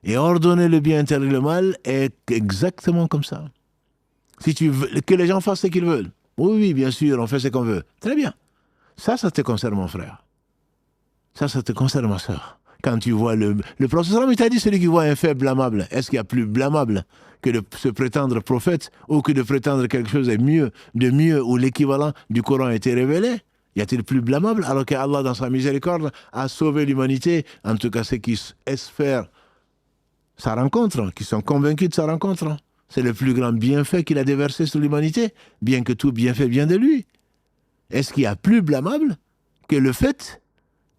Et ordonner le bien, interdire le mal est exactement comme ça. Si tu veux que les gens fassent ce qu'ils veulent, oui, bien sûr, on fait ce qu'on veut. Très bien. Ça te concerne, mon frère. Ça te concerne, ma soeur. Quand tu vois le prophète, il t'a dit, celui qui voit un fait blâmable, est-ce qu'il y a plus blâmable que de se prétendre prophète ou que de prétendre quelque chose de mieux ou l'équivalent du Coran a été révélé? Y a-t-il plus blâmable alors qu'Allah, dans sa miséricorde, a sauvé l'humanité, en tout cas ceux qui espèrent sa rencontre, qui sont convaincus de sa rencontre? C'est le plus grand bienfait qu'il a déversé sur l'humanité, bien que tout bienfait vient de lui. Est-ce qu'il y a plus blâmable que le fait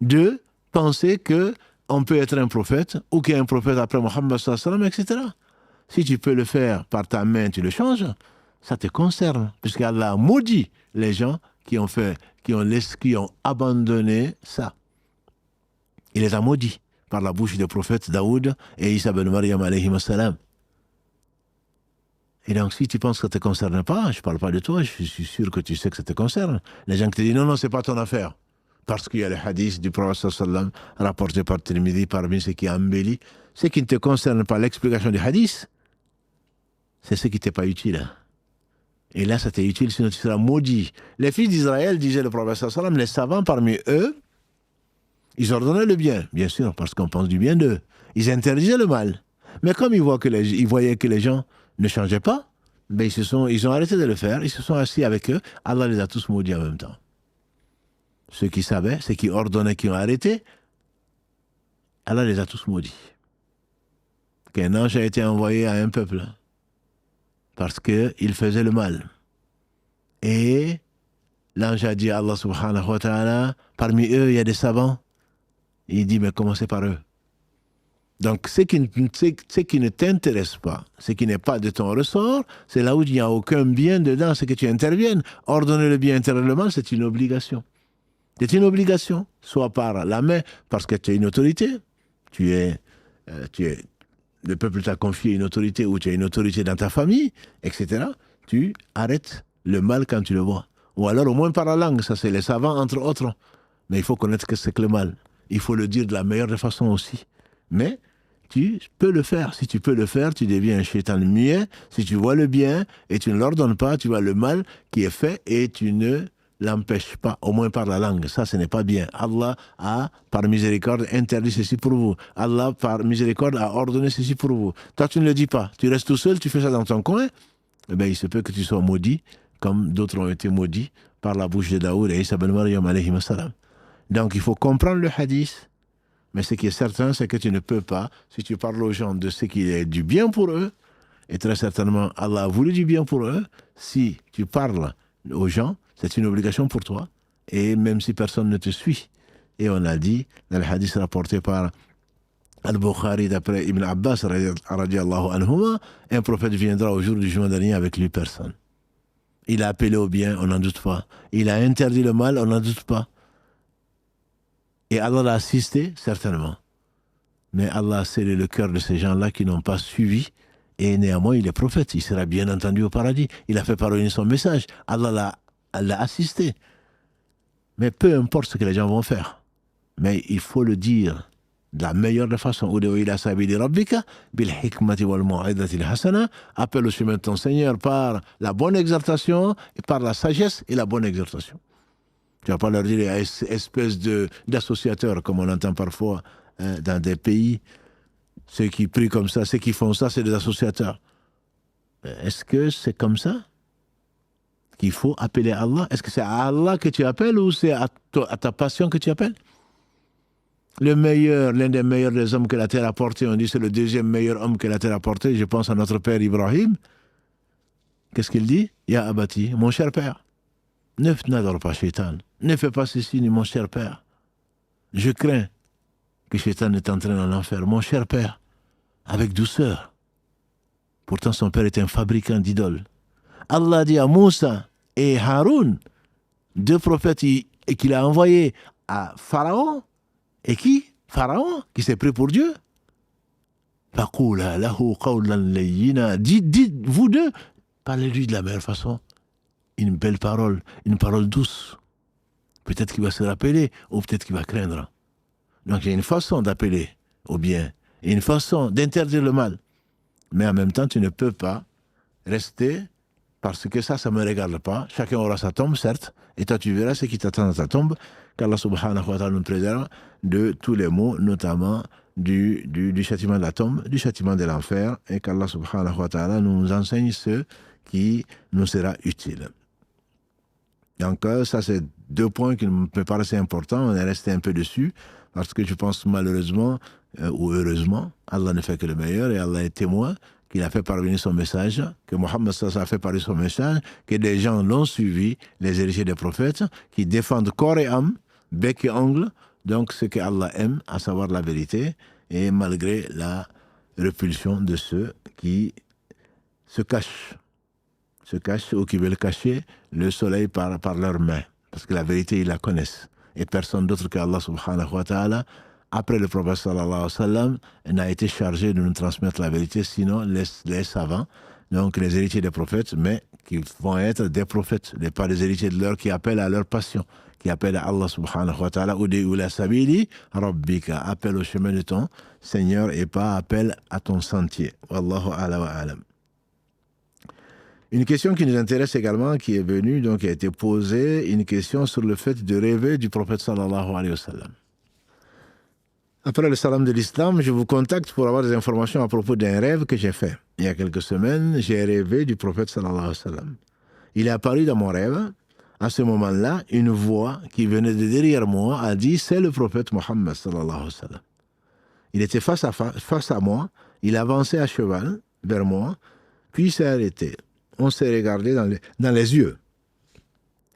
de penser qu'on peut être un prophète ou qu'il y a un prophète après Mohammed sallallahu alayhi wa sallam, etc. Si tu peux le faire par ta main, tu le changes, ça te concerne, puisqu'Allah a maudit les gens qui ont abandonné ça. Il les a maudits par la bouche des prophètes Daoud et Isa ben Maryam alayhi salam. Et donc, si tu penses que ça ne te concerne pas, je ne parle pas de toi, je suis sûr que tu sais que ça te concerne. Les gens qui te disent non, c'est pas ton affaire. Parce qu'il y a le hadith du prophète sallam rapporté par Tirmidhi parmi ceux qui embellit. Ce qui ne te concerne pas, l'explication du hadith, c'est ce qui t'est pas utile. Et là, ça t'est utile, sinon tu seras maudit. Les fils d'Israël, disait le prophète sallam, les savants parmi eux, ils ordonnaient le bien, bien sûr, parce qu'on pense du bien d'eux. Ils interdisaient le mal. Mais comme ils voyaient que les gens ne changeaient pas, ben ils ont arrêté de le faire, ils se sont assis avec eux, Allah les a tous maudits en même temps. Ceux qui savaient, ceux qui ordonnaient, qui ont arrêté, Allah les a tous maudits. Qu'un ange a été envoyé à un peuple parce qu'il faisait le mal. Et l'ange a dit à Allah subhanahu wa ta'ala, parmi eux, il y a des savants. Il dit, mais commencez par eux. Donc, ce qui ne t'intéresse pas, ce qui n'est pas de ton ressort, c'est là où il n'y a aucun bien dedans, c'est que tu interviennes. Ordonner le bien, interdire le mal, c'est une obligation. C'est une obligation, soit par la main, parce que tu es une autorité, le peuple t'a confié une autorité, ou tu as une autorité dans ta famille, etc. Tu arrêtes le mal quand tu le vois. Ou alors au moins par la langue, ça c'est les savants entre autres. Mais il faut connaître ce que c'est que le mal. Il faut le dire de la meilleure des façons aussi. Mais tu peux le faire. Si tu peux le faire, tu deviens un shaitan muet. Si tu vois le bien et tu ne l'ordonnes pas, tu vois le mal qui est fait et tu ne l'empêches pas, au moins par la langue. Ça, ce n'est pas bien. Allah a, par miséricorde, interdit ceci pour vous. Allah, par miséricorde, a ordonné ceci pour vous. Toi, tu ne le dis pas. Tu restes tout seul, tu fais ça dans ton coin. Eh bien, il se peut que tu sois maudit, comme d'autres ont été maudits par la bouche de Daoud et Isa ben Maryam alayhi salam. Donc, il faut comprendre le hadith. Mais ce qui est certain, c'est que tu ne peux pas, si tu parles aux gens de ce qui est du bien pour eux, et très certainement Allah a voulu du bien pour eux, si tu parles aux gens, c'est une obligation pour toi, et même si personne ne te suit. Et on a dit, dans le hadith rapporté par Al-Bukhari, d'après Ibn Abbas, radiallahu anhuma, un prophète viendra au jour du jugement dernier avec lui personne. Il a appelé au bien, on n'en doute pas. Il a interdit le mal, on n'en doute pas. Et Allah l'a assisté, certainement. Mais Allah a scellé le cœur de ces gens-là qui n'ont pas suivi. Et néanmoins, il est prophète. Il sera bien entendu au paradis. Il a fait parvenir son message. Allah l'a assisté. Mais peu importe ce que les gens vont faire. Mais il faut le dire de la meilleure des façons. Appelle au chemin de ton Seigneur par la bonne exhortation, et par la sagesse et la bonne exhortation. Tu ne vas pas leur dire espèce d'associateurs, comme on entend parfois dans des pays. Ceux qui prient comme ça, ceux qui font ça, c'est des associateurs. Est-ce que c'est comme ça qu'il faut appeler Allah? Est-ce que c'est à Allah que tu appelles ou c'est à ta passion que tu appelles? Le meilleur, l'un des meilleurs des hommes que la terre a porté, on dit c'est le deuxième meilleur homme que la terre a porté, je pense à notre père Ibrahim. Qu'est-ce qu'il dit? Ya Abati, mon cher père, ne n'adore pas Shaitan, ne fais pas ceci, ni mon cher père. Je crains que Shaitan ne t'entraîne en enfer, mon cher père, avec douceur. Pourtant son père était un fabricant d'idoles. Allah dit à Moussa et Haroun, deux prophètes qu'il a envoyés à Pharaon. Et qui? Pharaon, qui s'est pris pour Dieu. Dites, vous deux, parlez-lui de la meilleure façon. Une belle parole, une parole douce. Peut-être qu'il va se rappeler, ou peut-être qu'il va craindre. Donc il y a une façon d'appeler au bien, et une façon d'interdire le mal. Mais en même temps, tu ne peux pas rester, parce que ça ne me regarde pas. Chacun aura sa tombe, certes, et toi tu verras ce qui t'attend dans ta tombe, qu'Allah subhanahu wa ta'ala nous préserve de tous les maux, notamment du châtiment de la tombe, du châtiment de l'enfer, et qu'Allah subhanahu wa ta'ala nous enseigne ce qui nous sera utile. Donc ça c'est deux points qui me paraissaient importants, on est resté un peu dessus, parce que je pense malheureusement, ou heureusement, Allah ne fait que le meilleur, et Allah est témoin qu'il a fait parvenir son message, que Mohammed a fait parvenir son message, que des gens l'ont suivi, les héritiers des prophètes, qui défendent corps et âme, bec et ongle, donc ce que Allah aime, à savoir la vérité, et malgré la répulsion de ceux qui se cachent ou qui veulent cacher le soleil par leurs mains, parce que la vérité, ils la connaissent. Et personne d'autre qu'Allah subhanahu wa ta'ala, après le prophète sallallahu alayhi wa sallam, n'a été chargé de nous transmettre la vérité, sinon les savants, donc les héritiers des prophètes, mais qui vont être des prophètes, pas des héritiers de leur, qui appellent à leur passion, qui appellent à Allah subhanahu wa ta'ala, ou la sabili rabbika, appelle au chemin de ton Seigneur et pas appelle à ton sentier. Wallahu ala wa alam. Une question qui nous intéresse également, qui est venue, donc qui a été posée, une question sur le fait de rêver du prophète sallallahu alayhi wa sallam. Après le salam de l'islam, je vous contacte pour avoir des informations à propos d'un rêve que j'ai fait. Il y a quelques semaines, j'ai rêvé du prophète sallallahu alayhi wa sallam. Il est apparu dans mon rêve, à ce moment-là, une voix qui venait de derrière moi a dit « C'est le prophète Mohammed sallallahu alayhi wa sallam ». Il était face à moi, il avançait à cheval vers moi, puis il s'est arrêté. On s'est regardé dans les yeux,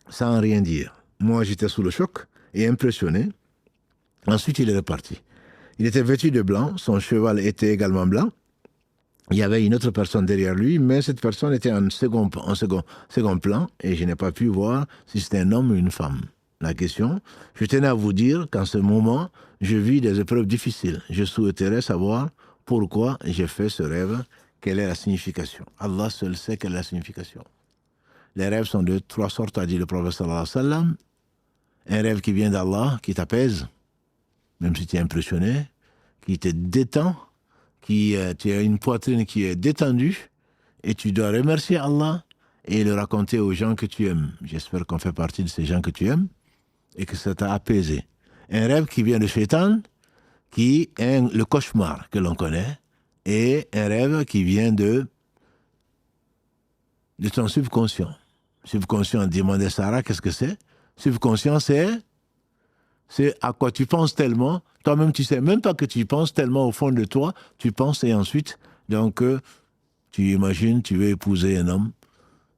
sans rien dire. Moi, j'étais sous le choc et impressionné. Ensuite, il est reparti. Il était vêtu de blanc, son cheval était également blanc. Il y avait une autre personne derrière lui, mais cette personne était en second plan et je n'ai pas pu voir si c'était un homme ou une femme. La question, je tenais à vous dire qu'en ce moment, je vis des épreuves difficiles. Je souhaiterais savoir pourquoi j'ai fait ce rêve, quelle est la signification. Allah seul sait quelle est la signification. Les rêves sont de trois sortes, a dit le prophète sallallahu alayhi wa sallam. Un rêve qui vient d'Allah, qui t'apaise, même si tu es impressionné, qui te détend, tu as une poitrine qui est détendue, et tu dois remercier Allah et le raconter aux gens que tu aimes. J'espère qu'on fait partie de ces gens que tu aimes, et que ça t'a apaisé. Un rêve qui vient de Shaitan, qui est le cauchemar que l'on connaît, et un rêve qui vient de ton subconscient. Subconscient, demandez Sarah, qu'est-ce que c'est? Subconscient, c'est à quoi tu penses tellement, toi-même tu sais même pas que tu penses tellement au fond de toi, tu penses et ensuite, donc tu imagines, tu veux épouser un homme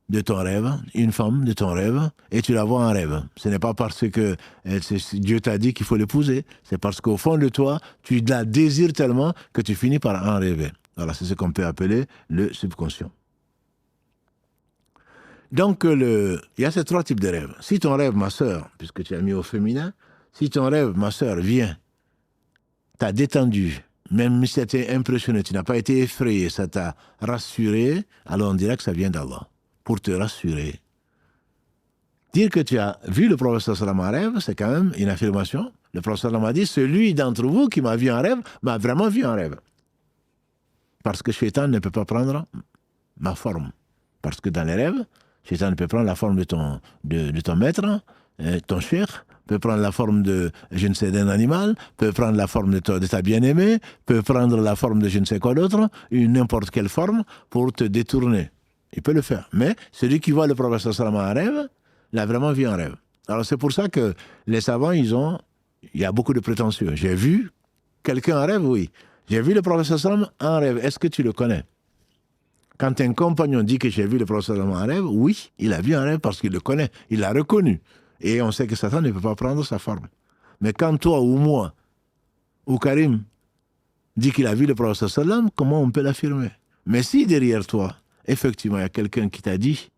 de ton rêve, une femme de ton rêve, et tu la vois en rêve. Ce n'est pas parce que Dieu t'a dit qu'il faut l'épouser, c'est parce qu'au fond de toi, tu la désires tellement que tu finis par en rêver. Voilà, c'est ce qu'on peut appeler le subconscient. Donc, il y a ces trois types de rêves. Si ton rêve, ma sœur, puisque tu as mis au féminin, Si ton rêve, ma sœur, vient, t'a détendu, même si t'es impressionné, tu n'as pas été effrayé, ça t'a rassuré, alors on dirait que ça vient d'Allah, pour te rassurer. Dire que tu as vu le prophète sallam en rêve, c'est quand même une affirmation. Le prophète sallam a dit, celui d'entre vous qui m'a vu en rêve, m'a vraiment vu en rêve. Parce que Shaitan ne peut pas prendre ma forme. Parce que dans les rêves, Shaitan peut prendre la forme de ton maître, ton cheikh, peut prendre la forme de, je ne sais, d'un animal, peut prendre la forme de ta bien-aimée, peut prendre la forme de je ne sais quoi d'autre, n'importe quelle forme, pour te détourner. Il peut le faire. Mais celui qui voit le prophète sallam en rêve, l'a vraiment vu en rêve. Alors c'est pour ça que les savants, il y a beaucoup de prétentieux. J'ai vu quelqu'un en rêve, oui. J'ai vu le prophète sallam en rêve. Est-ce que tu le connais? Quand un compagnon dit que j'ai vu le prophète sallam en rêve, oui, il a vu en rêve parce qu'il le connaît, il l'a reconnu. Et on sait que Satan ne peut pas prendre sa forme. Mais quand toi ou moi, ou Karim, dit qu'il a vu le prophète sallam, comment on peut l'affirmer? Mais si derrière toi, effectivement, il y a quelqu'un qui t'a dit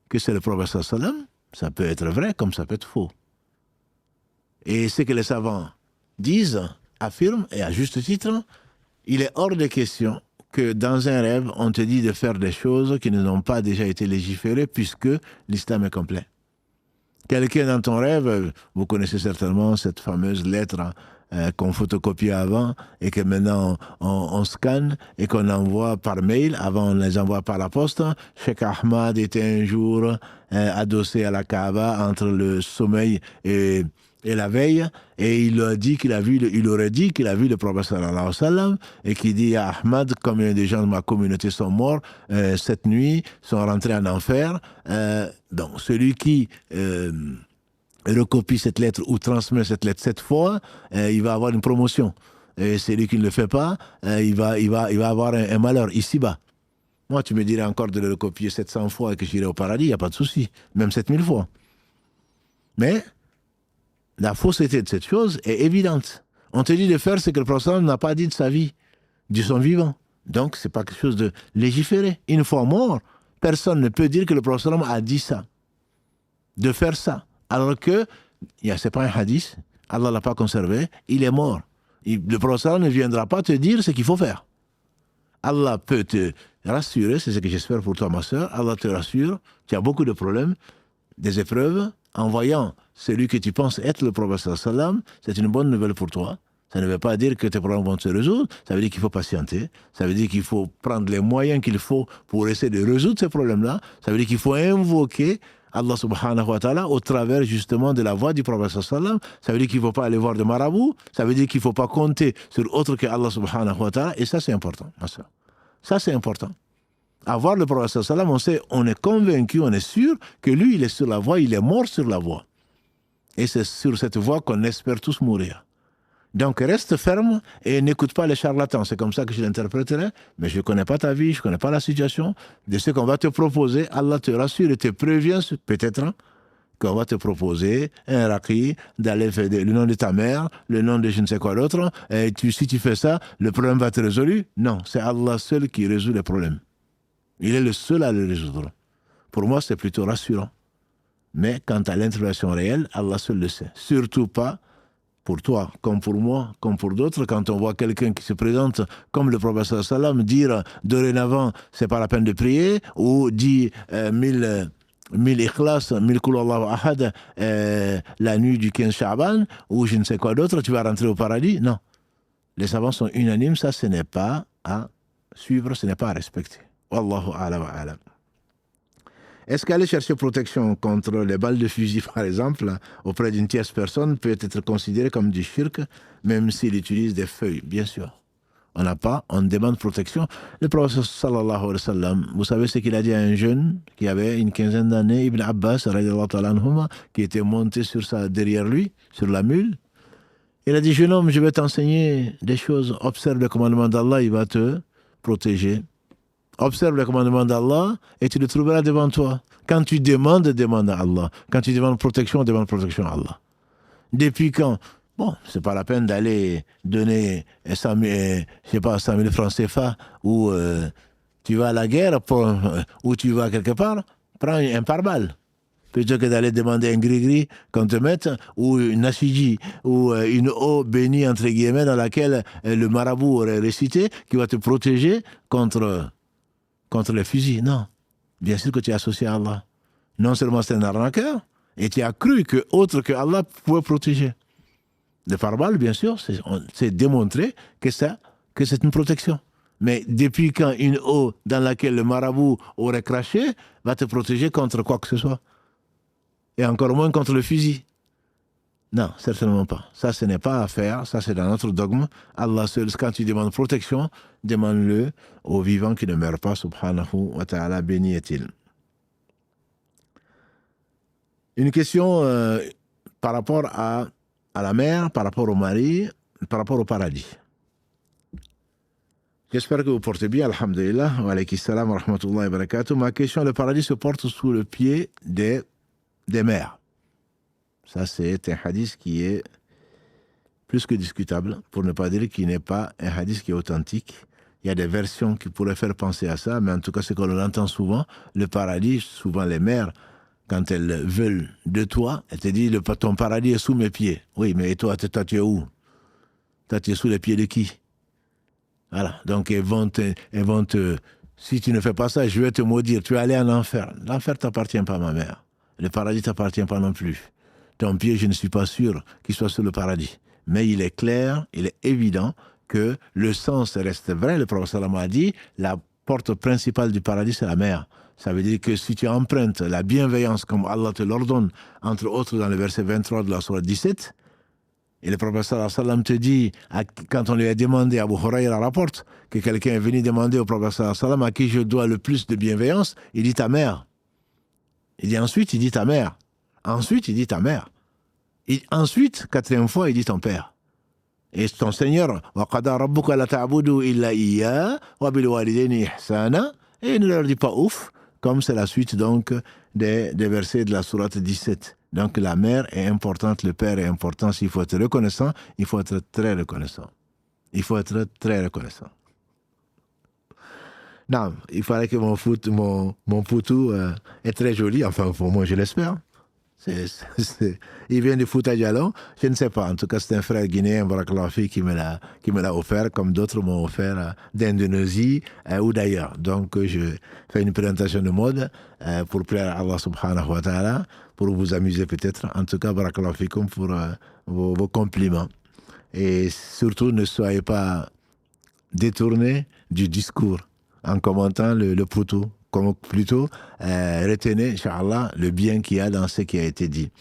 que c'est le prophète sallam, ça peut être vrai comme ça peut être faux. Et ce que les savants disent, affirment, et à juste titre, il est hors de question que dans un rêve, on te dit de faire des choses qui n'ont pas déjà été légiférées puisque l'islam est complet. Quelqu'un dans ton rêve, vous connaissez certainement cette fameuse lettre qu'on photocopiait avant et que maintenant on scanne et qu'on envoie par mail. Avant, on les envoie par la poste. Cheikh Ahmad était un jour adossé à la Kaaba entre le sommeil et la veille, et il aurait dit qu'il a vu le prophète sallallahu alayhi wa sallam, et qu'il dit à Ahmad, combien de gens de ma communauté sont morts cette nuit, sont rentrés en enfer. Donc celui qui recopie cette lettre ou transmet cette lettre 7 fois, il va avoir une promotion. Et celui qui ne le fait pas, il va avoir un malheur ici-bas. Moi, tu me dirais encore de le recopier 700 fois et que j'irai au paradis, il n'y a pas de souci, même 7000 fois. Mais la fausseté de cette chose est évidente. On te dit de faire ce que le prophète n'a pas dit de sa vie, de son vivant. Donc, ce n'est pas quelque chose de légiféré. Une fois mort, personne ne peut dire que le prophète a dit ça, de faire ça. Alors que, ce n'est pas un hadith, Allah ne l'a pas conservé, il est mort. Le prophète ne viendra pas te dire ce qu'il faut faire. Allah peut te rassurer, c'est ce que j'espère pour toi, ma sœur. Allah te rassure, tu as beaucoup de problèmes, des épreuves. En voyant celui que tu penses être le prophète sallam, c'est une bonne nouvelle pour toi. Ça ne veut pas dire que tes problèmes vont se résoudre, ça veut dire qu'il faut patienter, ça veut dire qu'il faut prendre les moyens qu'il faut pour essayer de résoudre ces problèmes-là, ça veut dire qu'il faut invoquer Allah subhanahu wa ta'ala au travers justement de la voix du prophète sallam, ça veut dire qu'il ne faut pas aller voir de marabout, ça veut dire qu'il ne faut pas compter sur autre que Allah subhanahu wa ta'ala, et ça c'est important, ma soeur. Ça c'est important. Avoir le prophète sallam, on est convaincu, on est sûr que lui, il est sur la voie, il est mort sur la voie. Et c'est sur cette voie qu'on espère tous mourir. Donc reste ferme et n'écoute pas les charlatans. C'est comme ça que je l'interpréterai, mais je ne connais pas ta vie, je ne connais pas la situation. De ce qu'on va te proposer, Allah te rassure et te prévient peut-être qu'on va te proposer un raqi, d'aller faire le nom de ta mère, le nom de je ne sais quoi d'autre, et si tu fais ça, le problème va être résolu. Non, c'est Allah seul qui résout les problèmes. Il est le seul à le résoudre. Pour moi, c'est plutôt rassurant. Mais quant à l'intervention réelle, Allah seul le sait. Surtout pas pour toi, comme pour moi, comme pour d'autres. Quand on voit quelqu'un qui se présente comme le prophète sallam, dire dorénavant, c'est pas la peine de prier, ou dit 1000 ikhlas, 1000 kul Allahu ahad, la nuit du 15 Sha'ban, ou je ne sais quoi d'autre, tu vas rentrer au paradis. Non. Les savants sont unanimes, ça, ce n'est pas à suivre, ce n'est pas à respecter. Wallahu a'lam wa a'lam. Est-ce qu'aller chercher protection contre les balles de fusil, par exemple, auprès d'une tierce personne, peut être considéré comme du shirk, même s'il utilise des feuilles? Bien sûr. On demande protection. Le prophète sallallahu alayhi wa sallam, vous savez ce qu'il a dit à un jeune qui avait une quinzaine d'années, Ibn Abbas, radiallahu ta'ala anhuma, qui était monté derrière lui, sur la mule. Il a dit, jeune homme, je vais t'enseigner des choses. Observe le commandement d'Allah, il va te protéger. Observe le commandement d'Allah et tu le trouveras devant toi. Quand tu demandes, demande à Allah. Quand tu demandes protection, demande protection à Allah. Depuis quand? Bon, c'est pas la peine d'aller donner 100 000 francs CFA ou tu vas à la guerre ou tu vas quelque part, prends un pare-balles. plutôt que d'aller demander un gris-gris qu'on te mette, ou une achiji, ou une eau bénie, entre guillemets, dans laquelle le marabout aurait récité, qui va te protéger contre les fusils. Non. Bien sûr que tu es associé à Allah. Non seulement c'est un arnaqueur, et tu as cru que autre que Allah pouvait protéger. Le pare-balles, bien sûr, c'est démontré que c'est une protection. Mais depuis quand une eau dans laquelle le marabout aurait craché va te protéger contre quoi que ce soit? Et encore moins contre le fusil. Non, certainement pas. Ça, ce n'est pas à faire. Ça, c'est dans notre dogme. Allah seul, quand tu demandes protection, demande-le aux vivants qui ne meurent pas, subhanahu wa ta'ala, béni est-il. Une question par rapport à la mère, par rapport au mari, par rapport au paradis. J'espère que vous portez bien, alhamdulillah, wa alaykum salam wa rahmatullahi wa barakatuh. Ma question, le paradis se porte sous le pied des mères. Ça, c'est un hadith qui est plus que discutable, pour ne pas dire qu'il n'est pas un hadith qui est authentique. Il y a des versions qui pourraient faire penser à ça, mais en tout cas, c'est qu'on l'entend souvent. Le paradis, souvent les mères, quand elles veulent de toi, elles te disent, ton paradis est sous mes pieds. Oui, mais toi, tu es où? Toi, tu es sous les pieds de qui? Voilà, donc elles vont te... Si tu ne fais pas ça, je vais te maudire. Tu es allé en enfer. L'enfer ne t'appartient pas, ma mère. Le paradis ne t'appartient pas non plus. Ton pied, je ne suis pas sûr qu'il soit sur le paradis. Mais il est clair, il est évident que le sens reste vrai. Le prophète sallam a dit, la porte principale du paradis, c'est la mer. Ça veut dire que si tu empruntes la bienveillance comme Allah te l'ordonne, entre autres dans le verset 23 de la sourate 17, et le prophète sallam te dit, quand on lui a demandé, Abu Hurayra rapporte, que quelqu'un est venu demander au prophète sallam à qui je dois le plus de bienveillance, il dit ta mère. Ensuite, il dit ta mère. Ensuite, il dit ta mère. Ensuite, quatrième fois, il dit ton père. Et ton Seigneur, وَقَدَى رَبُّكَ لَا تَعْبُدُوا إِلَّا إِيَّاهُ وَبِالْوَالِدَيْنِ إِحْسَانًا. Et il ne leur dit pas ouf, comme c'est la suite donc des versets de la sourate 17. Donc la mère est importante, le père est important. S'il faut être reconnaissant, il faut être très reconnaissant. Il faut être très reconnaissant. Non, il fallait que mon poutou est très joli, enfin pour moi je l'espère. Il vient de Fouta Djallon, je ne sais pas. En tout cas, c'est un frère guinéen, Barakallahu Fi, qui me l'a offert, comme d'autres m'ont offert d'Indonésie ou d'ailleurs. Donc, je fais une présentation de mode pour plaire à Allah subhanahu wa ta'ala, pour vous amuser peut-être. En tout cas, Barakallahu Fikum pour vos compliments. Et surtout, ne soyez pas détournés du discours en commentant le poutou. Comme plutôt, retenez, Inch'Allah, le bien qu'il y a dans ce qui a été dit.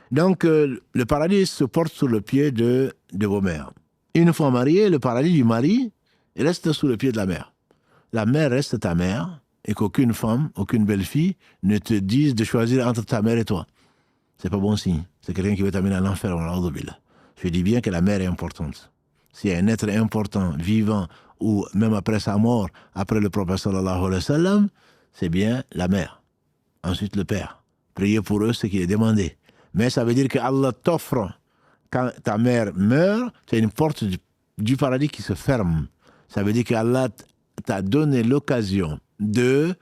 Donc, le paradis se porte sous le pied de vos mères. Une fois marié, le paradis du mari reste sous le pied de la mère. La mère reste ta mère, et qu'aucune femme, aucune belle-fille ne te dise de choisir entre ta mère et toi. C'est pas bon signe. C'est quelqu'un qui veut t'amener à l'enfer. Je dis bien que la mère est importante. Si un être important, vivant, ou même après sa mort, après le prophète sallallahu alayhi wa sallam, c'est bien la mère. Ensuite le père. Priez pour eux, ce qui est demandé. Mais ça veut dire que Allah t'offre, quand ta mère meurt, c'est une porte du paradis qui se ferme. Ça veut dire qu'Allah t'a donné l'occasion de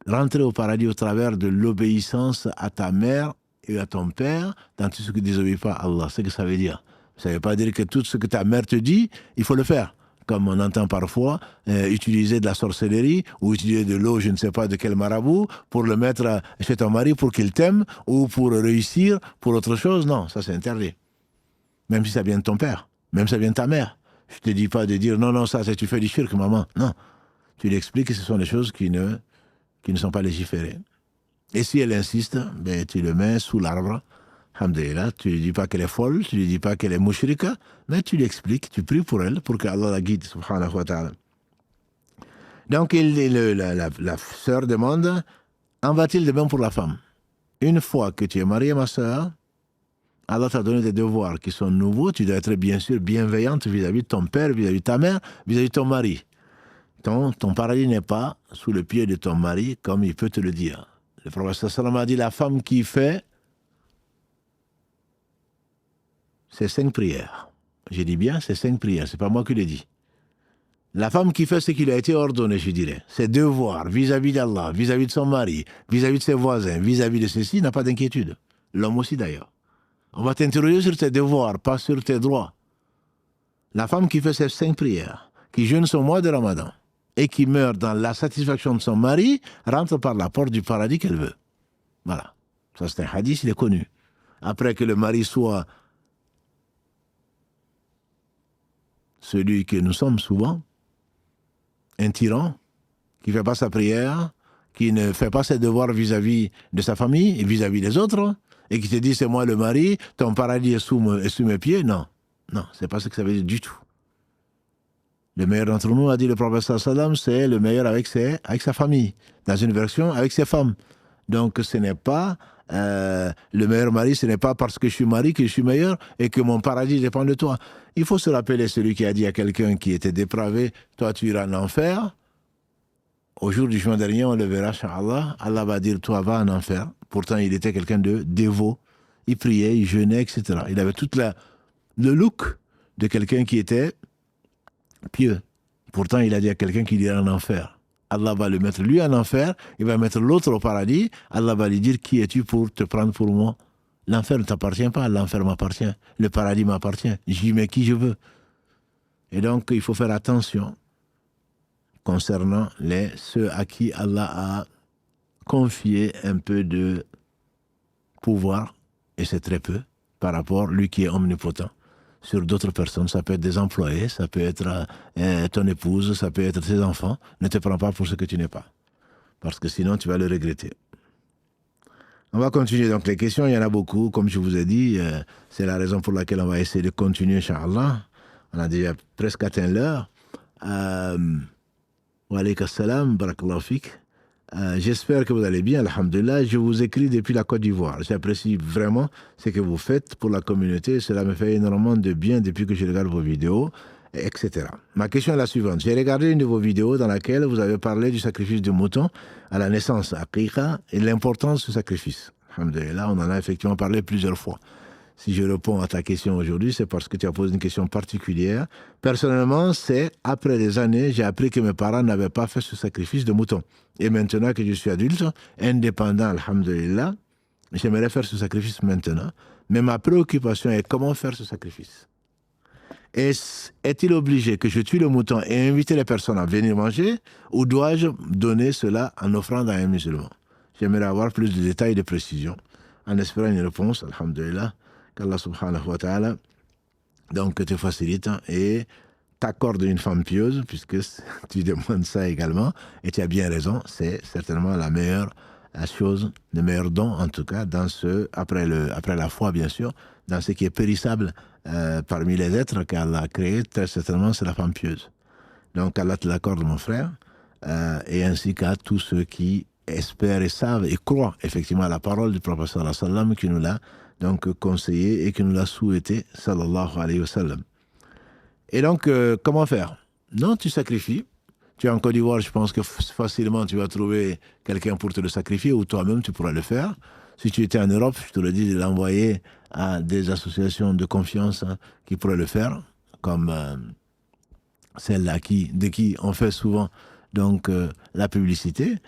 rentrer au paradis au travers de l'obéissance à ta mère et à ton père dans tout ce qui ne désobéit pas à Allah. C'est ce que ça veut dire. Ça ne veut pas dire que tout ce que ta mère te dit, il faut le faire. Comme on entend parfois, utiliser de la sorcellerie ou utiliser de l'eau, je ne sais pas de quel marabout, pour le mettre chez ton mari pour qu'il t'aime ou pour réussir, pour autre chose. Non, ça c'est interdit. Même si ça vient de ton père, même si ça vient de ta mère. Je ne te dis pas de dire non, ça c'est tu fais du shirk, maman. Non. Tu lui expliques que ce sont des choses qui ne sont pas légiférées. Et si elle insiste, ben, tu le mets sous l'arbre. Alhamdulillah, tu ne lui dis pas qu'elle est folle, tu ne lui dis pas qu'elle est mushrika, mais tu lui expliques, tu pries pour elle, pour qu'Allah la guide, subhanahu wa ta'ala. Donc, la sœur demande, en va-t-il de même pour la femme? Une fois que tu es mariée, ma sœur, Allah t'a donné des devoirs qui sont nouveaux, tu dois être bien sûr bienveillante vis-à-vis de ton père, vis-à-vis de ta mère, vis-à-vis de ton mari. Ton paradis n'est pas sous le pied de ton mari, comme il peut te le dire. Le prophète sallam a dit, la femme qui fait c'est 5 prières. Je dis bien, c'est 5 prières, c'est pas moi qui le dis. La femme qui fait ce qui lui a été ordonné, je dirais, ses devoirs vis-à-vis d'Allah, vis-à-vis de son mari, vis-à-vis de ses voisins, vis-à-vis de ceci, n'a pas d'inquiétude. L'homme aussi d'ailleurs. On va t'interroger sur tes devoirs, pas sur tes droits. La femme qui fait ses 5 prières, qui jeûne son mois de Ramadan, et qui meurt dans la satisfaction de son mari, rentre par la porte du paradis qu'elle veut. Voilà. Ça c'est un hadith, il est connu. Après que le mari soit celui que nous sommes souvent, un tyran, qui ne fait pas sa prière, qui ne fait pas ses devoirs vis-à-vis de sa famille et vis-à-vis des autres, et qui te dit c'est moi le mari, ton paradis est sous mes pieds, non. Non, c'est pas ce que ça veut dire du tout. Le meilleur d'entre nous, a dit le prophète sallam, c'est le meilleur avec sa famille. Dans une version, avec ses femmes. Donc ce n'est pas le meilleur mari, ce n'est pas parce que je suis mari que je suis meilleur et que mon paradis dépend de toi. Il faut se rappeler celui qui a dit à quelqu'un qui était dépravé, toi tu iras en enfer. Au jour du jugement dernier, on le verra, Inch'Allah. Allah va dire, toi va en enfer. Pourtant, il était quelqu'un de dévot. Il priait, il jeûnait, etc. Il avait tout le look de quelqu'un qui était pieux. Pourtant, il a dit à quelqu'un qu'il irait en enfer. Allah va le mettre lui en enfer, il va mettre l'autre au paradis. Allah va lui dire, qui es-tu pour te prendre pour moi? L'enfer ne t'appartient pas, l'enfer m'appartient. Le paradis m'appartient. J'y mets qui je veux. Et donc, il faut faire attention concernant ceux à qui Allah a confié un peu de pouvoir, et c'est très peu, par rapport à lui qui est omnipotent, sur d'autres personnes. Ça peut être des employés, ça peut être ton épouse, ça peut être tes enfants. Ne te prends pas pour ce que tu n'es pas, parce que sinon tu vas le regretter. On va continuer donc les questions, il y en a beaucoup, comme je vous ai dit, c'est la raison pour laquelle on va essayer de continuer, Inch'Allah. On a déjà presque atteint l'heure. Wa alayka salam, barakallahu fik. J'espère que vous allez bien, alhamdulillah. Je vous écris depuis la Côte d'Ivoire. J'apprécie vraiment ce que vous faites pour la communauté. Cela me fait énormément de bien depuis que je regarde vos vidéos, etc. Ma question est la suivante. J'ai regardé une de vos vidéos dans laquelle vous avez parlé du sacrifice du mouton à la naissance, à Aqiqa, et l'importance de ce sacrifice. Alhamdulillah, on en a effectivement parlé plusieurs fois. Si je réponds à ta question aujourd'hui, c'est parce que tu as posé une question particulière. Personnellement, c'est après des années, j'ai appris que mes parents n'avaient pas fait ce sacrifice de mouton. Et maintenant que je suis adulte, indépendant, alhamdulillah, j'aimerais faire ce sacrifice maintenant. Mais ma préoccupation est comment faire ce sacrifice. Est-il obligé que je tue le mouton et inviter les personnes à venir manger, ou dois-je donner cela en offrande à un musulman? J'aimerais avoir plus de détails et de précisions. En espérant une réponse, alhamdulillah, qu'Allah subhanahu wa ta'ala donc te facilite et t'accorde une femme pieuse, puisque tu demandes ça également, et tu as bien raison, c'est certainement la meilleure chose, le meilleur don en tout cas, après la foi bien sûr, dans ce qui est périssable parmi les êtres qu'Allah a créés, très certainement c'est la femme pieuse. Donc Allah te l'accorde mon frère, et ainsi qu'à tous ceux qui espèrent et savent et croient effectivement à la parole du prophète sallallahu alayhi wa sallam qui nous l'a donc conseillé et qui nous l'a souhaité sallallahu alayhi wa sallam. Et donc, comment faire? Non, tu sacrifies. Tu es en Côte d'Ivoire, je pense que facilement tu vas trouver quelqu'un pour te le sacrifier, ou toi-même tu pourras le faire. Si tu étais en Europe, je te le dis de l'envoyer à des associations de confiance qui pourraient le faire, comme celle de qui on fait souvent donc, la publicité.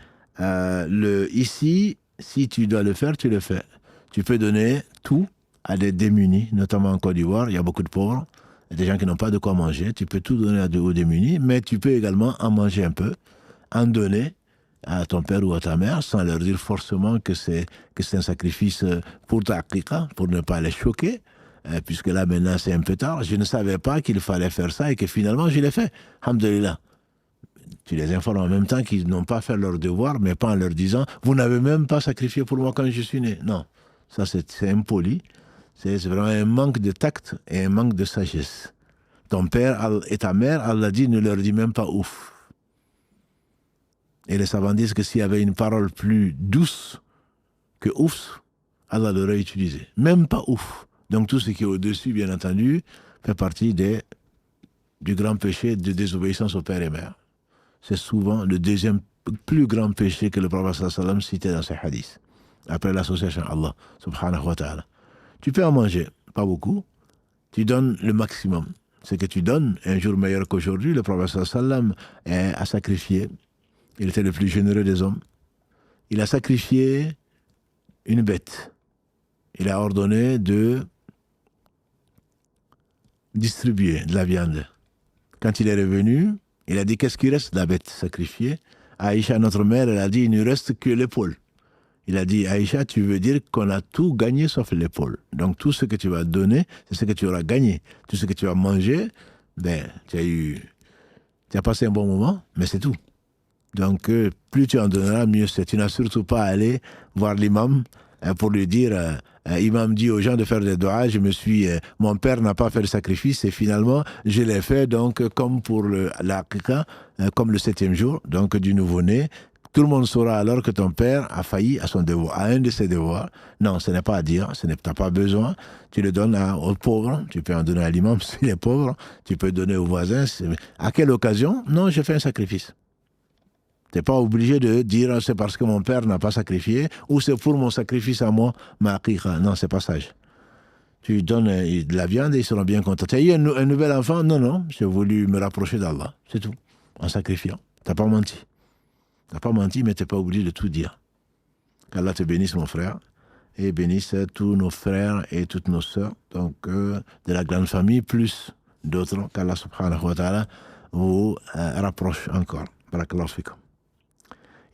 Ici, si tu dois le faire, tu le fais. Tu peux donner tout à des démunis, notamment en Côte d'Ivoire, il y a beaucoup de pauvres, des gens qui n'ont pas de quoi manger. Tu peux tout donner aux démunis, mais tu peux également en manger un peu, en donner à ton père ou à ta mère, sans leur dire forcément que c'est un sacrifice pour ta aqiqa, pour ne pas les choquer, puisque là maintenant c'est un peu tard. Je ne savais pas qu'il fallait faire ça et que finalement je l'ai fait. Alhamdulillah. Tu les informes en même temps qu'ils n'ont pas fait leur devoir, mais pas en leur disant « Vous n'avez même pas sacrifié pour moi quand je suis né ». Non, ça c'est impoli. C'est vraiment un manque de tact et un manque de sagesse. Ton père et ta mère, Allah dit, ne leur dit même pas ouf. Et les savants disent que s'il y avait une parole plus douce que ouf, Allah l'aurait utilisé. Même pas ouf. Donc tout ce qui est au-dessus, bien entendu, fait partie du grand péché de désobéissance au père et mère. C'est souvent le deuxième plus grand péché que le prophète sallallahu alayhi wa sallam citait dans ses hadiths. Après l'association Allah, subhanahu wa ta'ala. Tu peux en manger, pas beaucoup. Tu donnes le maximum. Ce que tu donnes, un jour meilleur qu'aujourd'hui, le prophète sallam a sacrifié. Il était le plus généreux des hommes. Il a sacrifié une bête. Il a ordonné de distribuer de la viande. Quand il est revenu, il a dit, qu'est-ce qui reste de la bête sacrifiée? Aïcha, notre mère, elle a dit, il ne reste que l'épaule. Il a dit, Aïcha, tu veux dire qu'on a tout gagné sauf l'épaule. Donc tout ce que tu vas donner, c'est ce que tu auras gagné. Tout ce que tu vas manger, ben, tu as passé un bon moment, mais c'est tout. Donc plus tu en donneras, mieux c'est. Tu n'as surtout pas à aller voir l'imam pour lui dire, imam dit aux gens de faire des doigts, mon père n'a pas fait le sacrifice et finalement je l'ai fait, donc comme pour l'Aqiqa, comme le 7e jour, donc du nouveau-né. Tout le monde saura alors que ton père a failli à son devoir, à un de ses devoirs. Non, ce n'est pas à dire, tu n'as pas besoin. Tu le donnes aux pauvres, tu peux en donner à l'imam s'il est pauvre, tu peux donner aux voisins. À quelle occasion? Non, j'ai fait un sacrifice. Tu n'es pas obligé de dire c'est parce que mon père n'a pas sacrifié ou c'est pour mon sacrifice à moi, ma aqiqa. Non, c'est pas sage. Tu donnes de la viande et ils seront bien contents. Tu as eu un nouvel enfant? Non, non, j'ai voulu me rapprocher d'Allah. C'est tout, en sacrifiant. Tu n'as pas menti. Tu n'as pas menti, mais tu n'es pas obligé de tout dire. Qu'Allah te bénisse, mon frère, et bénisse tous nos frères et toutes nos sœurs, donc de la grande famille, plus d'autres, qu'Allah subhanahu wa ta'ala vous rapproche encore. Barakallahu fikum.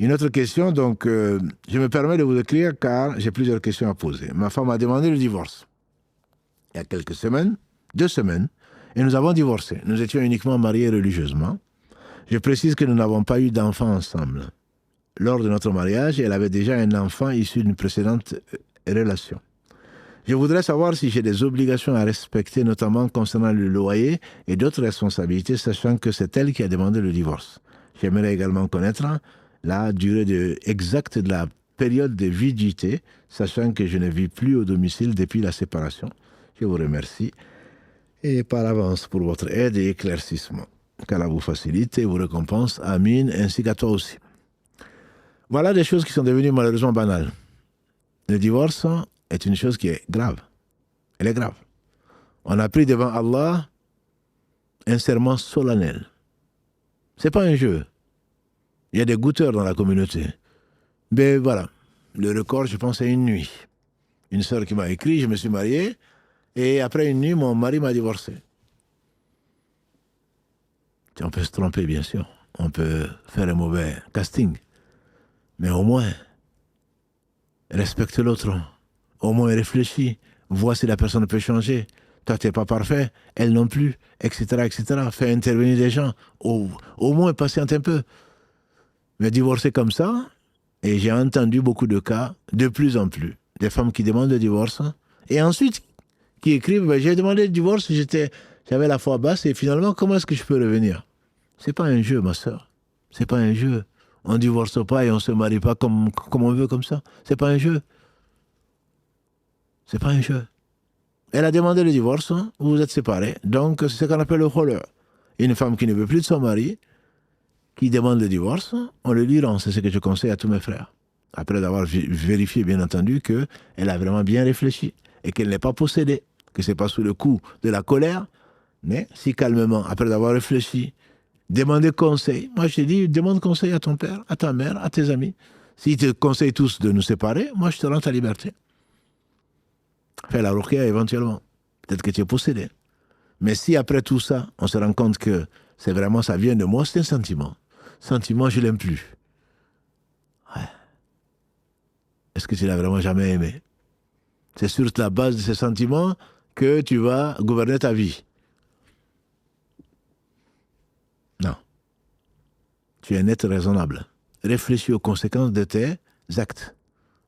Une autre question, donc, je me permets de vous écrire car j'ai plusieurs questions à poser. Ma femme a demandé le divorce. Il y a quelques semaines, 2 semaines, et nous avons divorcé. Nous étions uniquement mariés religieusement. Je précise que nous n'avons pas eu d'enfant ensemble. Lors de notre mariage, elle avait déjà un enfant issu d'une précédente relation. Je voudrais savoir si j'ai des obligations à respecter, notamment concernant le loyer et d'autres responsabilités, sachant que c'est elle qui a demandé le divorce. J'aimerais également connaître la durée exacte de la période de viduité, sachant que je ne vis plus au domicile depuis la séparation. Je vous remercie et par avance pour votre aide et éclaircissement. Qu'Allah vous facilite et vous récompense. Amin, ainsi qu'à toi aussi. Voilà des choses qui sont devenues malheureusement banales. Le divorce est une chose qui est grave. Elle est grave. On a pris devant Allah un serment solennel. C'est pas un jeu. Il y a des goûteurs dans la communauté. Mais voilà, le record, je pense, c'est une nuit. Une sœur qui m'a écrit, je me suis marié, et après une nuit, mon mari m'a divorcé. On peut se tromper, bien sûr. On peut faire un mauvais casting. Mais au moins, respecte l'autre. Au moins, réfléchis. Vois si la personne peut changer. Toi, tu n'es pas parfait. Elle non plus. Etc., etc. Fais intervenir des gens. Au moins, patiente un peu. Mais divorcer comme ça, et j'ai entendu beaucoup de cas, de plus en plus, des femmes qui demandent le divorce, et ensuite, qui écrivent, ben, j'ai demandé le divorce, j'avais la foi basse, et finalement, comment est-ce que je peux revenir? C'est pas un jeu, ma sœur. C'est pas un jeu. On ne divorce pas et on ne se marie pas comme on veut, comme ça. C'est pas un jeu. C'est pas un jeu. Elle a demandé le divorce, vous vous êtes séparés. Donc, c'est ce qu'on appelle le kholeur. Une femme qui ne veut plus de son mari, qui demande le divorce, on le lui rend. C'est ce que je conseille à tous mes frères. Après d'avoir vérifié, bien entendu, qu'elle a vraiment bien réfléchi et qu'elle n'est pas possédée, que ce n'est pas sous le coup de la colère, mais si calmement, après d'avoir réfléchi, demander conseil. Moi, je te dis, demande conseil à ton père, à ta mère, à tes amis. S'ils te conseillent tous de nous séparer, moi, je te rends ta liberté. Fais la ruqya éventuellement. Peut-être que tu es possédé. Mais si après tout ça, on se rend compte que c'est vraiment, ça vient de moi, c'est un sentiment. Sentiment, je ne l'aime plus. Ouais. Est-ce que tu l'as vraiment jamais aimé? C'est sur la base de ces sentiments que tu vas gouverner ta vie. Non. Tu es un être raisonnable. Réfléchis aux conséquences de tes actes.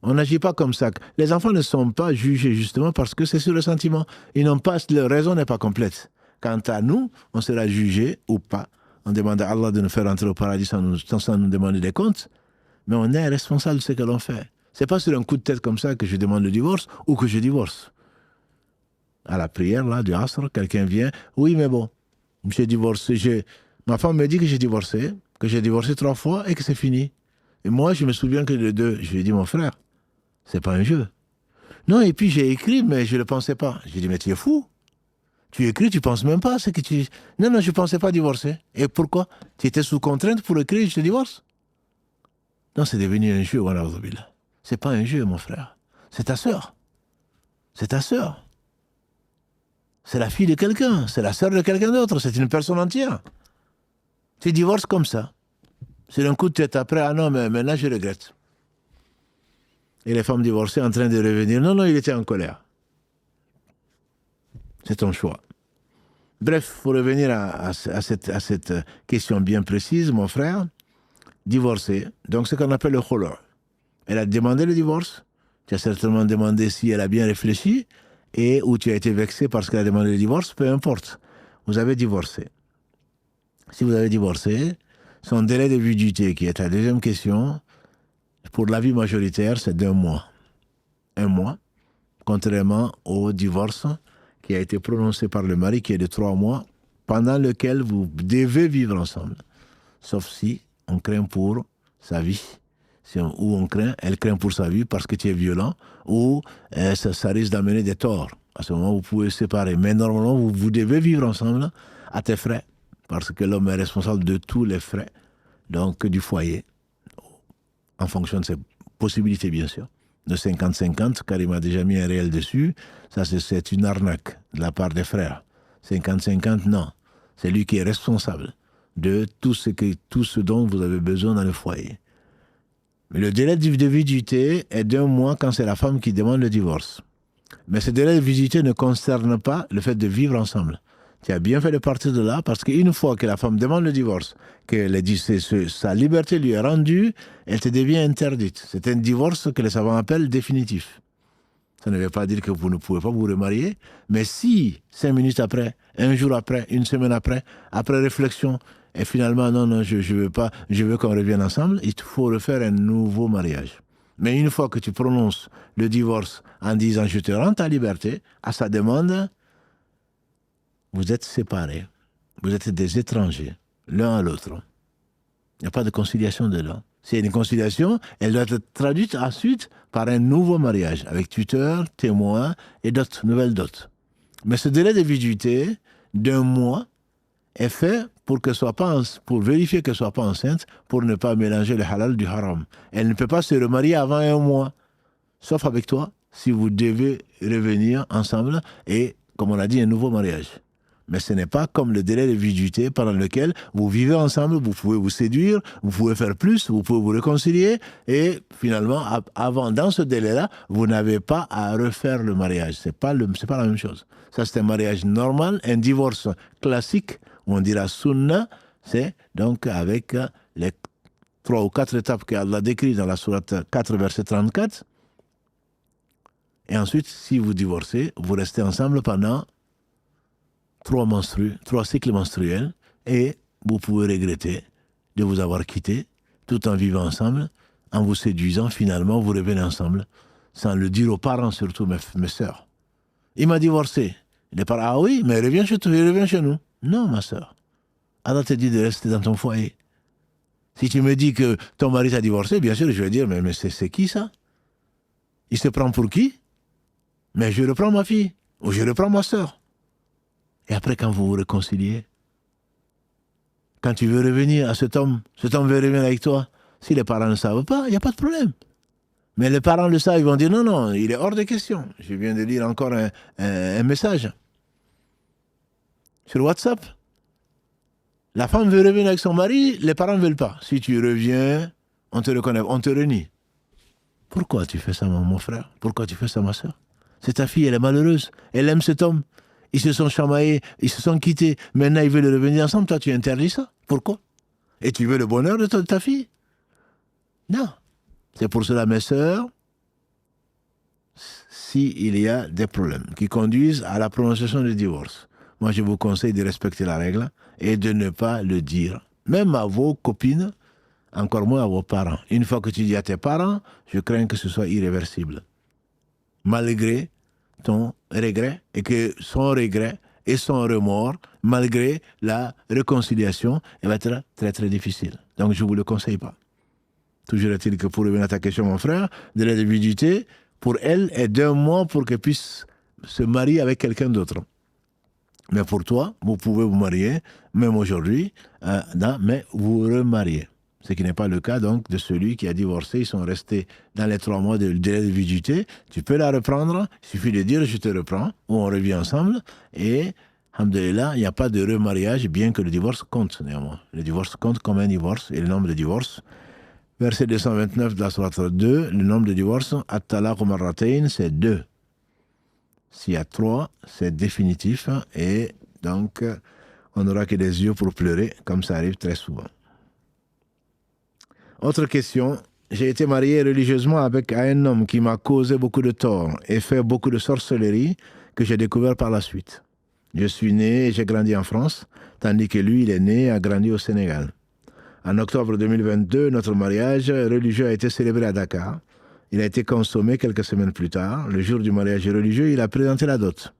On n'agit pas comme ça. Les enfants ne sont pas jugés justement parce que c'est sur le sentiment. Ils n'ont pas, leur raison n'est pas complète. Quant à nous, on sera jugé ou pas. On demande à Allah de nous faire entrer au paradis sans nous demander des comptes. Mais on est responsable de ce que l'on fait. C'est pas sur un coup de tête comme ça que je demande le divorce ou que je divorce. À la prière, là, du Asr, quelqu'un vient. Oui, mais bon, j'ai divorcé. Ma femme me dit que j'ai divorcé 3 fois et que c'est fini. Et moi, je me souviens que de 2. Je lui ai dit, mon frère, c'est pas un jeu. Non, et puis j'ai écrit, mais je ne le pensais pas. J'ai dit, mais tu es fou. Tu écris, tu ne penses même pas à ce que tu... Non, non, je ne pensais pas divorcer. Et pourquoi? Tu étais sous contrainte pour écrire, je te divorce. Non, c'est devenu un jeu, voilà, c'est pas un jeu, mon frère. C'est ta sœur. C'est ta sœur. C'est la fille de quelqu'un. C'est la sœur de quelqu'un d'autre. C'est une personne entière. Tu divorces comme ça. C'est un coup de tête après. Ah non, mais maintenant je regrette. Et les femmes divorcées en train de revenir. Non, non, il était en colère. C'est ton choix. Bref, pour revenir à cette question bien précise, mon frère, divorcé, donc ce qu'on appelle le kholo'. Elle a demandé le divorce. Tu as certainement demandé si elle a bien réfléchi et ou tu as été vexé parce qu'elle a demandé le divorce, peu importe. Vous avez divorcé. Si vous avez divorcé, son délai de viduité, qui est la deuxième question, pour l'avis majoritaire, c'est d'1 mois. 1 mois, contrairement au divorce qui a été prononcé par le mari, qui est de 3 mois, pendant lequel vous devez vivre ensemble. Sauf si on craint pour sa vie. Ou elle craint pour sa vie parce que tu es violent, ou ça risque d'amener des torts. À ce moment, vous pouvez séparer. Mais normalement, vous devez vivre ensemble à tes frais, parce que l'homme est responsable de tous les frais, donc du foyer, en fonction de ses possibilités, bien sûr. De 50-50, car il m'a déjà mis un réel dessus. Ça, c'est une arnaque de la part des frères. 50-50, non. C'est lui qui est responsable de tout ce dont vous avez besoin dans le foyer. Mais le délai de viduité est d'1 mois quand c'est la femme qui demande le divorce. Mais ce délai de viduité ne concerne pas le fait de vivre ensemble. Tu as bien fait de partir de là, parce qu'une fois que la femme demande le divorce, que sa liberté lui est rendue, elle te devient interdite. C'est un divorce que les savants appellent définitif. Ça ne veut pas dire que vous ne pouvez pas vous remarier, mais si 5 minutes après, 1 jour après, 1 semaine après réflexion, et finalement, non, je veux pas, je veux qu'on revienne ensemble, il faut refaire un nouveau mariage. Mais une fois que tu prononces le divorce en disant je te rends ta liberté, à sa demande, vous êtes séparés. Vous êtes des étrangers, l'un à l'autre. Il n'y a pas de conciliation dedans. S'il y a une conciliation, elle doit être traduite ensuite par un nouveau mariage, avec tuteur, témoin et d'autres nouvelles dots. Mais ce délai de viduité d'1 mois est fait pour vérifier qu'elle ne soit pas enceinte, pour ne pas mélanger le halal du haram. Elle ne peut pas se remarier avant 1 mois, sauf avec toi, si vous devez revenir ensemble et, comme on a dit, un nouveau mariage. Mais ce n'est pas comme le délai de viduité pendant lequel vous vivez ensemble, vous pouvez vous séduire, vous pouvez faire plus, vous pouvez vous réconcilier, et finalement, dans ce délai-là, vous n'avez pas à refaire le mariage. C'est pas la même chose. Ça, c'est un mariage normal, un divorce classique, on dira sunna, c'est donc avec les 3 ou 4 étapes qu'Allah décrit dans la sourate 4, verset 34. Et ensuite, si vous divorcez, vous restez ensemble pendant 3 cycles menstruels, et vous pouvez regretter de vous avoir quitté tout en vivant ensemble, en vous séduisant. Finalement, vous revenez ensemble, sans le dire aux parents, surtout mes sœurs. Il m'a divorcé. Les parents, ah oui, mais reviens chez toi, reviens chez nous. Non, ma sœur. Allah te dit de rester dans ton foyer. Si tu me dis que ton mari t'a divorcé, bien sûr, je vais dire, mais c'est qui ça? Il se prend pour qui? Mais je reprends ma fille, ou je reprends ma sœur. Et après, quand vous vous réconciliez, quand tu veux revenir à cet homme veut revenir avec toi. Si les parents ne savent pas, il n'y a pas de problème. Mais les parents le savent, ils vont dire non, non, il est hors de question. Je viens de lire encore un message sur WhatsApp. La femme veut revenir avec son mari, les parents ne veulent pas. Si tu reviens, on te reconnaît, on te renie. Pourquoi tu fais ça, mon frère? Pourquoi tu fais ça, ma soeur? C'est ta fille, elle est malheureuse. Elle aime cet homme. Ils se sont chamaillés, ils se sont quittés. Maintenant, ils veulent revenir ensemble. Toi, tu interdis ça. Pourquoi? Et tu veux le bonheur de ta fille? Non. C'est pour cela, mes sœurs, s'il y a des problèmes qui conduisent à la prononciation du divorce, moi, je vous conseille de respecter la règle et de ne pas le dire. Même à vos copines, encore moins à vos parents. Une fois que tu dis à tes parents, je crains que ce soit irréversible. Malgré ton regret, et que son regret et son remords, malgré la réconciliation, elle va être très très difficile. Donc je ne vous le conseille pas. Toujours est-il que pour revenir à ta question, mon frère, de la viduité, pour elle, est d'1 mois pour qu'elle puisse se marier avec quelqu'un d'autre. Mais pour toi, vous pouvez vous marier, même aujourd'hui, mais vous remariez. Ce qui n'est pas le cas donc de celui qui a divorcé. Ils sont restés dans les 3 mois de délai de vigilité. Tu peux la reprendre, il suffit de dire je te reprends, ou on revient ensemble. Et, alhamdoulilah, il n'y a pas de remariage, bien que le divorce compte néanmoins. Le divorce compte comme un divorce, et le nombre de divorces. Verset 229 de la sourate 2, le nombre de divorces, at-talaq marratayn, c'est 2. S'il y a 3, c'est définitif, et donc on n'aura que des yeux pour pleurer, comme ça arrive très souvent. Autre question. J'ai été marié religieusement avec un homme qui m'a causé beaucoup de tort et fait beaucoup de sorcellerie que j'ai découvert par la suite. Je suis né et j'ai grandi en France, tandis que lui, il est né et a grandi au Sénégal. En octobre 2022, notre mariage religieux a été célébré à Dakar. Il a été consommé quelques semaines plus tard. Le jour du mariage religieux, il a présenté la dot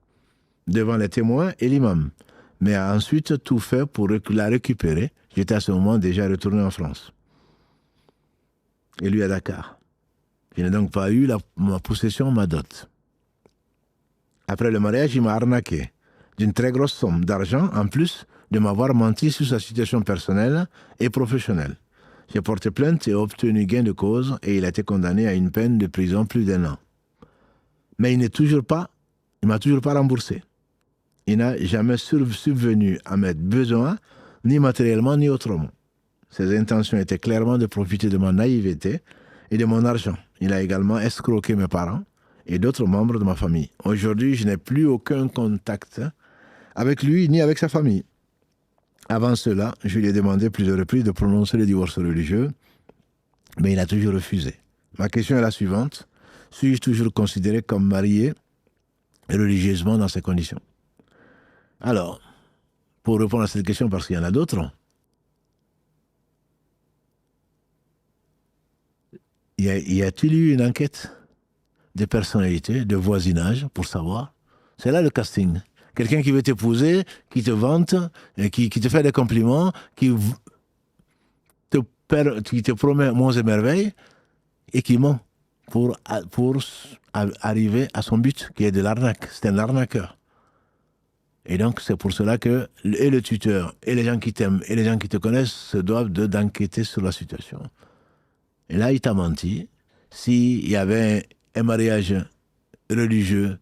devant les témoins et l'imam, mais a ensuite tout fait pour la récupérer. J'étais à ce moment déjà retourné en France. Et lui à Dakar. Je n'ai donc pas eu ma possession, ma dot. Après le mariage, il m'a arnaqué d'une très grosse somme d'argent, en plus de m'avoir menti sur sa situation personnelle et professionnelle. J'ai porté plainte et obtenu gain de cause et il a été condamné à une peine de prison plus d'1 an. Mais il m'a toujours pas remboursé. Il n'a jamais subvenu à mes besoins, ni matériellement, ni autrement. Ses intentions étaient clairement de profiter de ma naïveté et de mon argent. Il a également escroqué mes parents et d'autres membres de ma famille. Aujourd'hui, je n'ai plus aucun contact avec lui ni avec sa famille. Avant cela, je lui ai demandé plusieurs reprises de prononcer le divorce religieux, mais il a toujours refusé. Ma question est la suivante. Suis-je toujours considéré comme marié religieusement dans ces conditions? Alors, pour répondre à cette question, parce qu'il y en a d'autres, y a-t-il eu une enquête de personnalité, de voisinage, pour savoir? C'est là le casting. Quelqu'un qui veut t'épouser, qui te vante, qui te fait des compliments, qui te promet monts et merveilles, et qui ment pour arriver à son but, qui est de l'arnaque. C'est un arnaqueur. Et donc, c'est pour cela que et le tuteur, et les gens qui t'aiment, et les gens qui te connaissent se doivent d'enquêter sur la situation. Et là, il t'a menti. S'il y avait un mariage religieux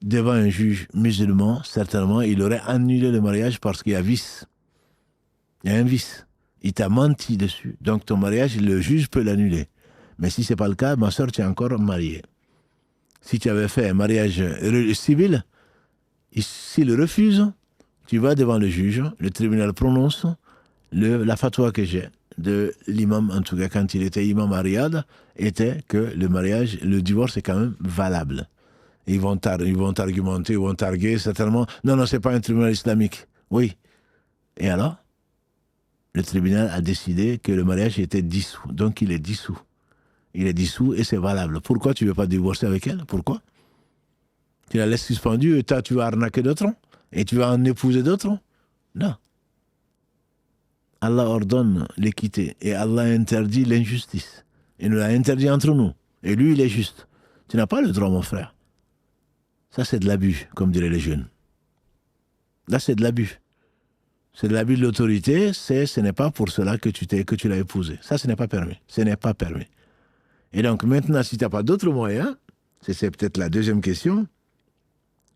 devant un juge musulman, certainement, il aurait annulé le mariage parce qu'il y a vice. Il y a un vice. Il t'a menti dessus. Donc, ton mariage, le juge peut l'annuler. Mais si ce n'est pas le cas, ma soeur, tu es encore mariée. Si tu avais fait un mariage civil, s'il refuse, tu vas devant le juge, le tribunal prononce la fatwa que j'ai de l'imam, en tout cas quand il était imam à Riyad, était que le divorce est quand même valable. Ils vont t'argumenter, ils vont targuer certainement. Non, c'est pas un tribunal islamique. Oui. Et alors, le tribunal a décidé que le mariage était dissous. Donc il est dissous. Il est dissous et c'est valable. Pourquoi tu ne veux pas divorcer avec elle? Pourquoi? Tu la laisses suspendue et tu vas arnaquer d'autres? Et tu vas en épouser d'autres? Non. Allah ordonne l'équité et Allah interdit l'injustice. Il nous l'a interdit entre nous. Et lui, il est juste. Tu n'as pas le droit, mon frère. Ça, c'est de l'abus, comme diraient les jeunes. Là, c'est de l'abus. C'est de l'abus de l'autorité. Ce n'est pas pour cela que tu l'as épousé. Ça, ce n'est pas permis. Ce n'est pas permis. Et donc, maintenant, si tu n'as pas d'autres moyens, c'est peut-être la deuxième question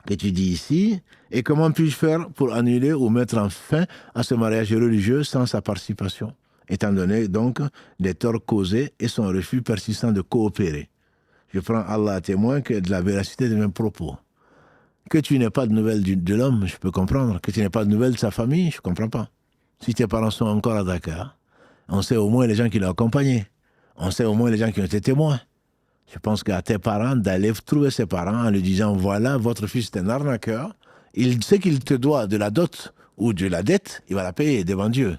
que tu dis ici, et comment puis-je faire pour annuler ou mettre en fin à ce mariage religieux sans sa participation, étant donné donc des torts causés et son refus persistant de coopérer. Je prends Allah à témoin que de la véracité de mes propos. Que tu n'aies pas de nouvelles de l'homme, je peux comprendre. Que tu n'aies pas de nouvelles de sa famille, je ne comprends pas. Si tes parents sont encore à Dakar, on sait au moins les gens qui l'ont accompagné. On sait au moins les gens qui ont été témoins. Je pense qu'à tes parents, d'aller trouver ses parents en lui disant, voilà, votre fils est un arnaqueur. Il sait qu'il te doit de la dot ou de la dette, il va la payer devant Dieu.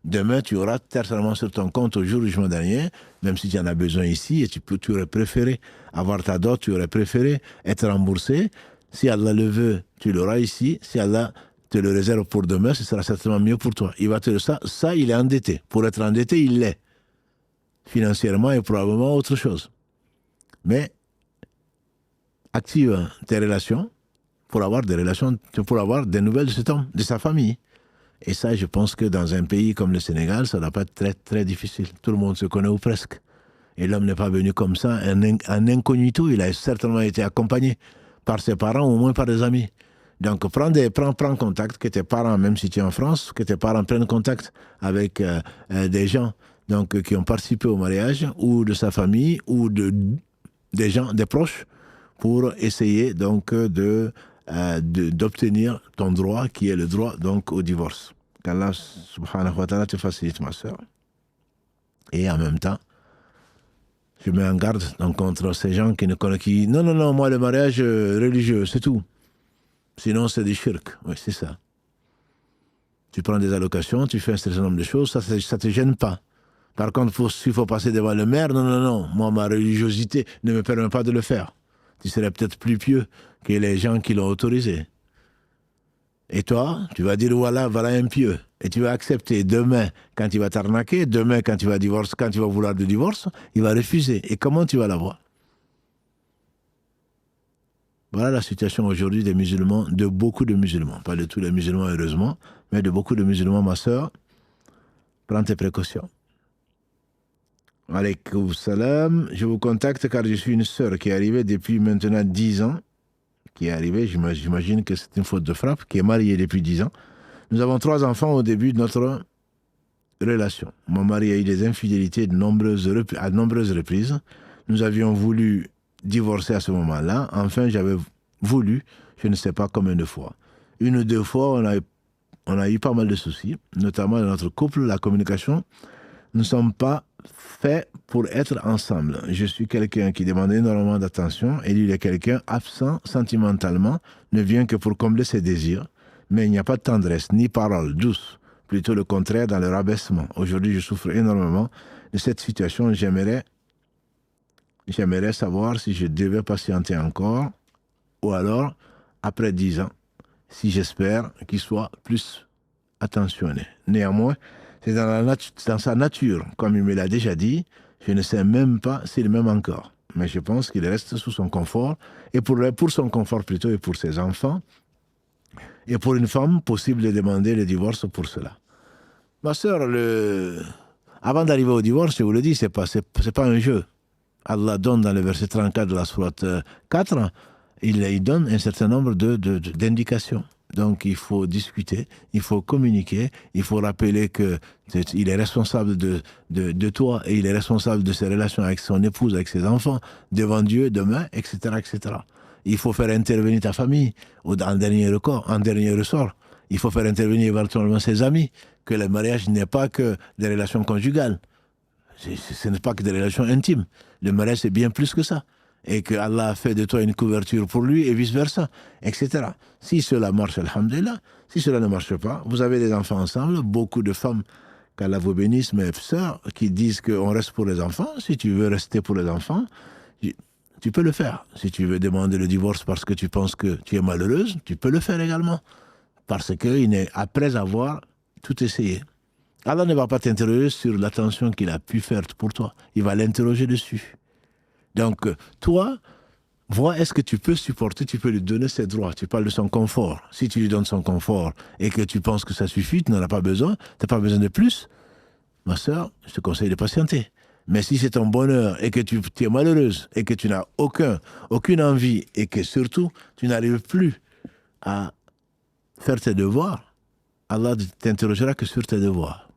Demain, tu auras certainement sur ton compte au jour du jugement dernier, même si tu en as besoin ici, et tu aurais préféré avoir ta dot, tu aurais préféré être remboursé. Si Allah le veut, tu l'auras ici. Si Allah te le réserve pour demain, ce sera certainement mieux pour toi. Il va te ça, il est endetté. Pour être endetté, il l'est. Financièrement et probablement autre chose. Mais active tes relations pour avoir des relations, pour avoir des nouvelles de cet homme, de sa famille. Et ça, je pense que dans un pays comme le Sénégal, ça ne doit pas être très, très difficile. Tout le monde se connaît ou presque. Et l'homme n'est pas venu comme ça, en incognito. Il a certainement été accompagné par ses parents, au moins par des amis. Donc, prends contact, que tes parents, même si tu es en France, que tes parents prennent contact avec des gens donc, qui ont participé au mariage, ou de sa famille, ou des gens, des proches, pour essayer donc d'obtenir ton droit, qui est le droit donc au divorce. Qu'Allah subhanahu wa ta'ala te facilite, ma soeur. Et en même temps, je mets en garde donc, contre ces gens qui ne connaissent non, moi le mariage religieux, c'est tout. Sinon c'est du shirk, oui c'est ça. Tu prends des allocations, tu fais un certain nombre de choses, ça ne te gêne pas. Par contre, s'il faut passer devant le maire, non, moi ma religiosité ne me permet pas de le faire. Tu serais peut-être plus pieux que les gens qui l'ont autorisé. Et toi, tu vas dire voilà un pieux. Et tu vas accepter. Demain, quand il va t'arnaquer, demain, quand il va vouloir le divorce, il va refuser. Et comment tu vas l'avoir? Voilà la situation aujourd'hui des musulmans, de beaucoup de musulmans. Pas de tous les musulmans, heureusement, mais de beaucoup de musulmans, ma soeur. Prends tes précautions. Alaykoum salam. Je vous contacte car je suis une sœur qui est arrivée depuis maintenant 10 ans. Qui est arrivée, j'imagine que c'est une faute de frappe, qui est mariée depuis 10 ans. Nous avons 3 enfants au début de notre relation. Mon mari a eu des infidélités à de nombreuses reprises. Nous avions voulu divorcer à ce moment-là. Enfin, j'avais voulu, je ne sais pas combien de fois. 1 ou 2 fois, on a eu pas mal de soucis, notamment dans notre couple, la communication. Nous ne sommes pas faits pour être ensemble. Je suis quelqu'un qui demande énormément d'attention et lui, il est quelqu'un absent sentimentalement, ne vient que pour combler ses désirs. Mais il n'y a pas de tendresse, ni parole douce, plutôt le contraire dans le rabaissement. Aujourd'hui, je souffre énormément de cette situation. J'aimerais savoir si je devais patienter encore ou alors, après 10 ans, si j'espère qu'il soit plus attentionné. Néanmoins, c'est dans sa nature, comme il me l'a déjà dit, je ne sais même pas s'il m'aime encore. Mais je pense qu'il reste sous son confort, et pour son confort plutôt, et pour ses enfants, et pour une femme, possible de demander le divorce pour cela. Ma sœur, avant d'arriver au divorce, je vous le dis, c'est pas un jeu. Allah donne dans le verset 34 de la sourate 4, il donne un certain nombre d'indications. Donc il faut discuter, il faut communiquer, il faut rappeler qu'il est responsable de toi et il est responsable de ses relations avec son épouse, avec ses enfants, devant Dieu, demain, etc., etc. Il faut faire intervenir ta famille en dernier ressort. Il faut faire intervenir éventuellement ses amis, que le mariage n'est pas que des relations conjugales. Ce n'est pas que des relations intimes. Le mariage, c'est bien plus que ça. Et que Allah a fait de toi une couverture pour lui et vice-versa, etc. Si cela marche, alhamdulillah. Si cela ne marche pas, vous avez des enfants ensemble, beaucoup de femmes, qu'Allah vous bénisse, mes sœurs, qui disent qu'on reste pour les enfants. Si tu veux rester pour les enfants, tu peux le faire. Si tu veux demander le divorce parce que tu penses que tu es malheureuse, tu peux le faire également. Parce que après avoir tout essayé. Allah ne va pas t'interroger sur l'attention qu'il a pu faire pour toi. Il va l'interroger dessus. Donc, toi, vois est-ce que tu peux supporter, tu peux lui donner ses droits. Tu parles de son confort. Si tu lui donnes son confort et que tu penses que ça suffit, tu n'en as pas besoin, tu n'as pas besoin de plus, ma sœur, je te conseille de patienter. Mais si c'est ton bonheur et que tu es malheureuse et que tu n'as aucune envie et que surtout, tu n'arrives plus à faire tes devoirs, Allah ne t'interrogera que sur tes devoirs.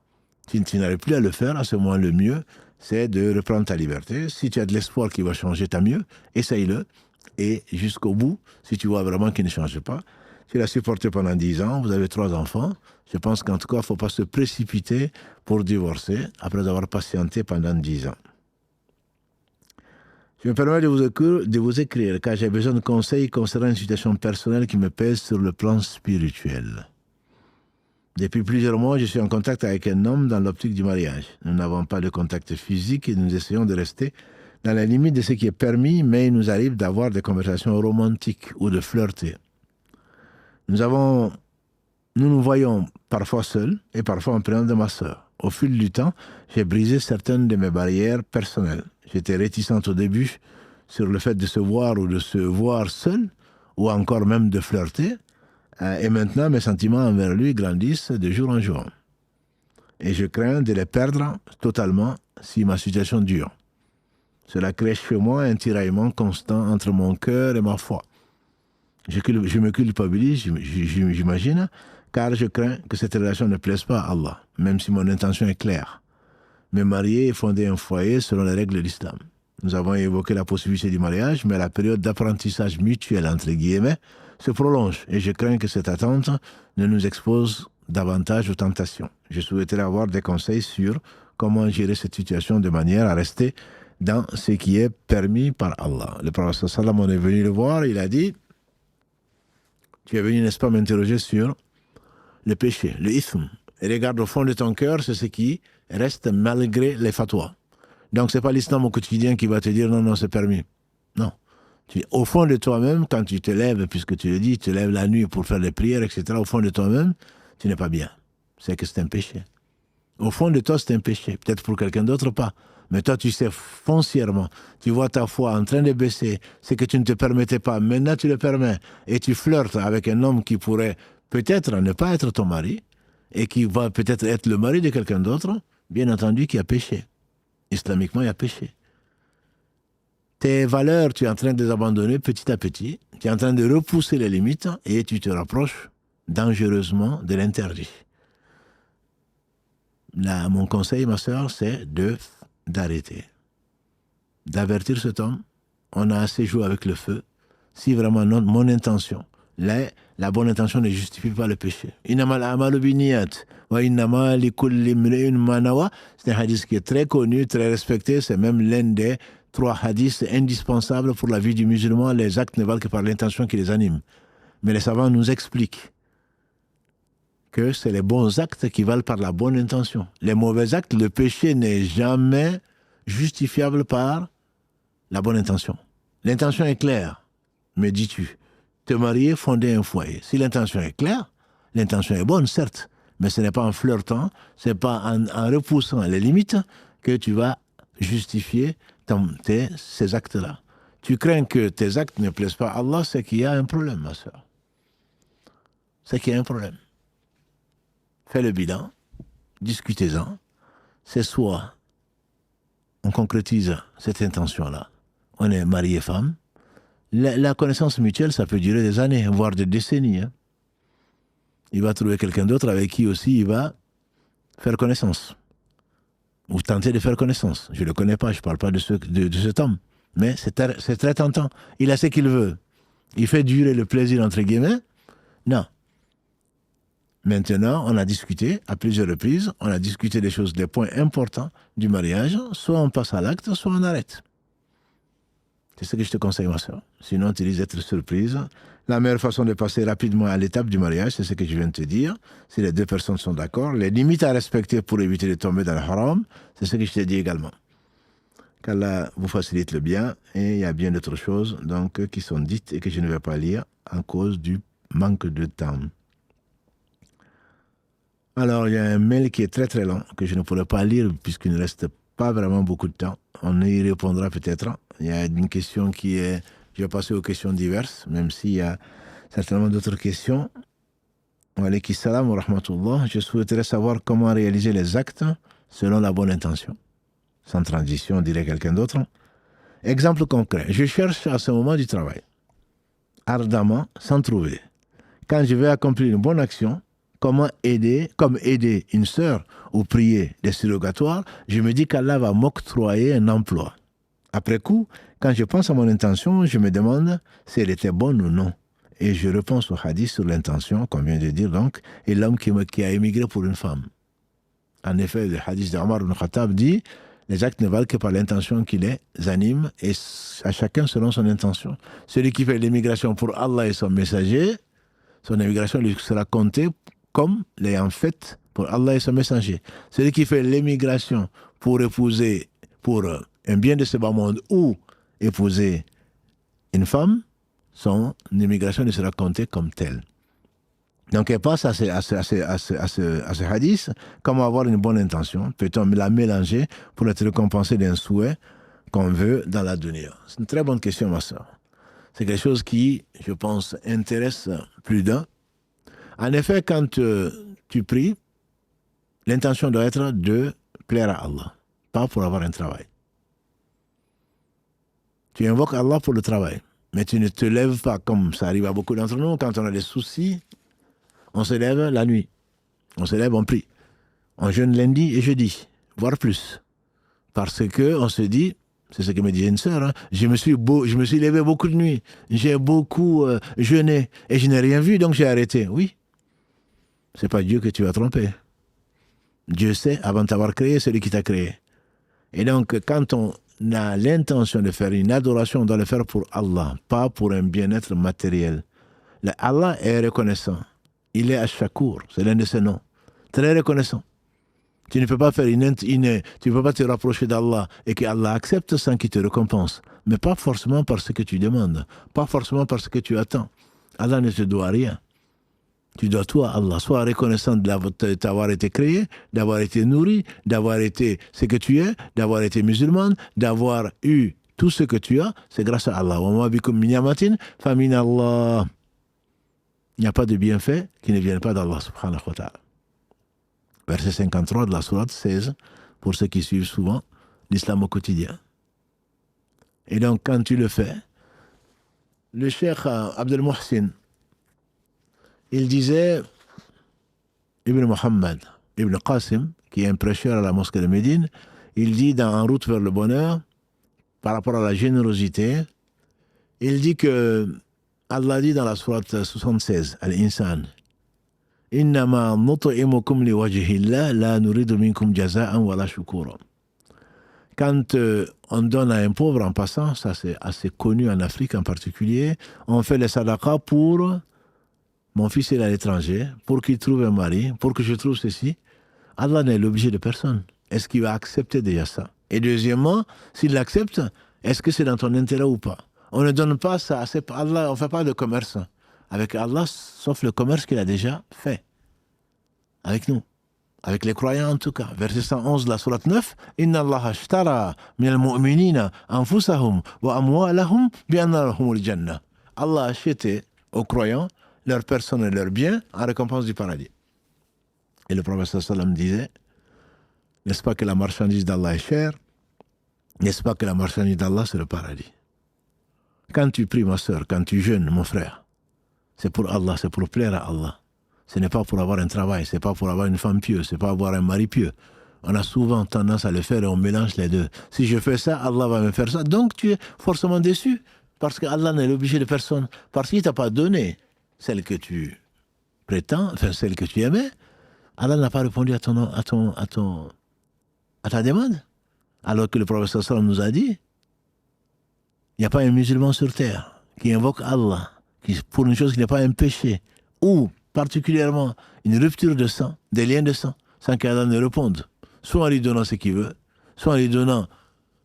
Si tu n'arrives plus à le faire, à ce moment, le mieux, c'est de reprendre ta liberté. Si tu as de l'espoir qu'il va changer, tant mieux. Essaye-le. Et jusqu'au bout, si tu vois vraiment qu'il ne change pas, tu l'as supporté pendant 10 ans, vous avez 3 enfants. Je pense qu'en tout cas, il ne faut pas se précipiter pour divorcer après avoir patienté pendant 10 ans. Je me permets de vous écrire car j'ai besoin de conseils concernant une situation personnelle qui me pèse sur le plan spirituel. Depuis plusieurs mois, je suis en contact avec un homme dans l'optique du mariage. Nous n'avons pas de contact physique et nous essayons de rester dans la limite de ce qui est permis, mais il nous arrive d'avoir des conversations romantiques ou de flirter. Nous nous voyons parfois seuls et parfois en présence de ma sœur. Au fil du temps, j'ai brisé certaines de mes barrières personnelles. J'étais réticente au début sur le fait de se voir ou de se voir seul ou encore même de flirter. Et maintenant, mes sentiments envers lui grandissent de jour en jour. Et je crains de les perdre totalement si ma situation dure. Cela crée chez moi un tiraillement constant entre mon cœur et ma foi. Je me culpabilise, j'imagine, car je crains que cette relation ne plaise pas à Allah, même si mon intention est claire. Me marier et fonder un foyer selon les règles de l'islam. Nous avons évoqué la possibilité du mariage, mais la période d'apprentissage mutuel, entre guillemets, se prolonge et je crains que cette attente ne nous expose davantage aux tentations. Je souhaiterais avoir des conseils sur comment gérer cette situation de manière à rester dans ce qui est permis par Allah. Le prophète sallam, on est venu le voir, il a dit, tu es venu, n'est-ce pas, m'interroger sur le péché, le ithm. Et regarde au fond de ton cœur, c'est ce qui reste malgré les fatwas. Donc, ce n'est pas l'islam au quotidien qui va te dire non, c'est permis. Non. Au fond de toi-même, quand tu te lèves, puisque tu le dis, tu te lèves la nuit pour faire des prières, etc., au fond de toi-même, tu n'es pas bien. C'est que c'est un péché. Au fond de toi, c'est un péché. Peut-être pour quelqu'un d'autre, pas. Mais toi, tu sais foncièrement, tu vois ta foi en train de baisser, c'est que tu ne te permettais pas. Maintenant, tu le permets. Et tu flirtes avec un homme qui pourrait peut-être ne pas être ton mari, et qui va peut-être être le mari de quelqu'un d'autre, bien entendu qu'il y a péché. Islamiquement, il y a péché. Tes valeurs, tu es en train de les abandonner petit à petit, tu es en train de repousser les limites et tu te rapproches dangereusement de l'interdit. Là, mon conseil, ma sœur, c'est d'arrêter. D'avertir cet homme, on a assez joué avec le feu, si vraiment mon intention, la bonne intention ne justifie pas le péché. Innamal a'malu binniyat wa innama likulli imri'in ma nawa. C'est un hadith qui est très connu, très respecté. C'est même l'un des 3 hadiths indispensables pour la vie du musulman. Les actes ne valent que par l'intention qui les anime. Mais les savants nous expliquent que c'est les bons actes qui valent par la bonne intention. Les mauvais actes, le péché n'est jamais justifiable par la bonne intention. L'intention est claire, me dis-tu. Te marier, fonder un foyer. Si l'intention est claire, l'intention est bonne, certes, mais ce n'est pas en flirtant, ce n'est pas en repoussant les limites que tu vas justifier ces actes-là. Tu crains que tes actes ne plaisent pas à Allah, c'est qu'il y a un problème, ma soeur. C'est qu'il y a un problème. Fais le bilan, discutez-en. C'est soit on concrétise cette intention-là, on est mari et femme. La connaissance mutuelle, ça peut durer des années, voire des décennies. Hein. Il va trouver quelqu'un d'autre avec qui aussi il va faire connaissance. Ou tenter de faire connaissance. Je ne le connais pas, je ne parle pas de cet homme. Mais c'est très tentant. Il a ce qu'il veut. Il fait durer le plaisir, entre guillemets. Non. Maintenant, on a discuté à plusieurs reprises, on a discuté des choses, des points importants du mariage. Soit on passe à l'acte, soit on arrête. C'est ce que je te conseille, ma soeur. Sinon, tu risques d'être surprise. La meilleure façon de passer rapidement à l'étape du mariage, c'est ce que je viens de te dire. Si les 2 personnes sont d'accord, les limites à respecter pour éviter de tomber dans le haram, c'est ce que je t'ai dit également. Qu'Allah vous facilite le bien, et il y a bien d'autres choses donc, qui sont dites et que je ne vais pas lire en cause du manque de temps. Alors, il y a un mail qui est très très long, que je ne pourrai pas lire puisqu'il ne reste pas vraiment beaucoup de temps. On y répondra peut-être. Il y a une question qui est... Je vais passer aux questions diverses, même s'il y a certainement d'autres questions. Wa alaykum salam wa rahmatullah. Je souhaiterais savoir comment réaliser les actes selon la bonne intention. Sans transition, dirait quelqu'un d'autre. Exemple concret. Je cherche à ce moment du travail. Ardemment, sans trouver. Quand je vais accomplir une bonne action, comme aider une sœur ou prier des surrogatoires, je me dis qu'Allah va m'octroyer un emploi. Après coup, quand je pense à mon intention, je me demande si elle était bonne ou non. Et je repense au hadith sur l'intention, qu'on vient de dire donc, et l'homme qui a émigré pour une femme. En effet, le hadith d'Omar ibn Khattab dit « Les actes ne valent que par l'intention qui les anime, et à chacun selon son intention. Celui qui fait l'émigration pour Allah et son messager, son émigration lui sera comptée comme l'ayant faite pour Allah et son messager. Celui qui fait l'émigration pour épouser, pour un bien de ce bas monde ou épouser une femme, son immigration ne sera comptée comme telle. Donc elle passe à ce hadith, comment avoir une bonne intention, peut-on la mélanger pour être récompensé d'un souhait qu'on veut dans la dunya. C'est une très bonne question, ma soeur. C'est quelque chose qui, je pense, intéresse plus d'un. En effet, quand tu pries, l'intention doit être de plaire à Allah, pas pour avoir un travail. Tu invoques Allah pour le travail, mais tu ne te lèves pas comme ça arrive à beaucoup d'entre nous. Quand on a des soucis, on se lève la nuit. On se lève, on prie. On jeûne lundi et jeudi, voire plus. Parce qu'on se dit, c'est ce que me disait une sœur, hein, je me suis levé beaucoup de nuits, j'ai beaucoup jeûné et je n'ai rien vu, donc j'ai arrêté. Oui, c'est pas Dieu que tu vas tromper. Dieu sait, avant de t'avoir créé, celui qui t'a créé. Et donc, quand on a l'intention de faire une adoration, on doit le faire pour Allah, pas pour un bien-être matériel. Allah est reconnaissant. Il est Ash-Shakur, c'est l'un de ses noms. Très reconnaissant. Tu ne peux pas faire tu ne peux pas te rapprocher d'Allah et que Allah accepte sans qu'il te récompense. Mais pas forcément parce que tu demandes, pas forcément parce que tu attends. Allah ne te doit rien. Tu dois tout à Allah. Sois reconnaissant de t'avoir été créé, d'avoir été nourri, d'avoir été ce que tu es, d'avoir été musulman, d'avoir eu tout ce que tu as. C'est grâce à Allah. Wa ma bikum min ni'matin fa min Allah. Il n'y a pas de bienfait qui ne viennent pas d'Allah subhanahu wa ta'ala. Verset 53 de la sourate 16, pour ceux qui suivent souvent l'islam au quotidien. Et donc, quand tu le fais, le cheikh Abdel Muhsin, il disait, Ibn Muhammad, Ibn Qasim, qui est un prêcheur à la mosquée de Médine, il dit dans En route vers le bonheur, par rapport à la générosité, il dit que Allah dit dans la sourate 76, Al-Insan, Innama nut'imukum li wajhillah la nuridu minkum jaza'an wala shukura. Quand on donne à un pauvre en passant, ça c'est assez connu en Afrique en particulier, on fait les sadaqas pour mon fils est à l'étranger, pour qu'il trouve un mari, pour que je trouve ceci. Allah n'est l'objet de personne. Est-ce qu'il va accepter déjà ça? Et deuxièmement, s'il l'accepte, est-ce que c'est dans ton intérêt ou pas? On ne donne pas ça à Allah, on ne fait pas de commerce avec Allah, sauf le commerce qu'il a déjà fait avec nous, avec les croyants en tout cas. Verset 111 de la sourate 9, Inna Allah ashtara min al-mu'minina anfusahum wa amwalahum bi anna lahumul jannah. Allah a acheté aux croyants leur personne et leurs biens en récompense du paradis. Et le prophète sallam disait, n'est-ce pas que la marchandise d'Allah est chère? N'est-ce pas que la marchandise d'Allah c'est le paradis? Quand tu pries ma soeur, quand tu jeûnes mon frère, c'est pour Allah, c'est pour plaire à Allah. Ce n'est pas pour avoir un travail, ce n'est pas pour avoir une femme pieuse, ce n'est pas avoir un mari pieux. On a souvent tendance à le faire et on mélange les deux. Si je fais ça, Allah va me faire ça. Donc tu es forcément déçu, parce que Allah n'est l'objet de personne, parce qu'il ne t'a pas donné celle que tu prétends, enfin celle que tu aimais. Allah n'a pas répondu à ta demande. Alors que le prophète sallam nous a dit, il n'y a pas un musulman sur terre qui invoque Allah pour une chose qui n'est pas un péché, ou particulièrement une rupture de sang, des liens de sang, sans qu'Allah ne réponde, soit en lui donnant ce qu'il veut, soit en lui donnant,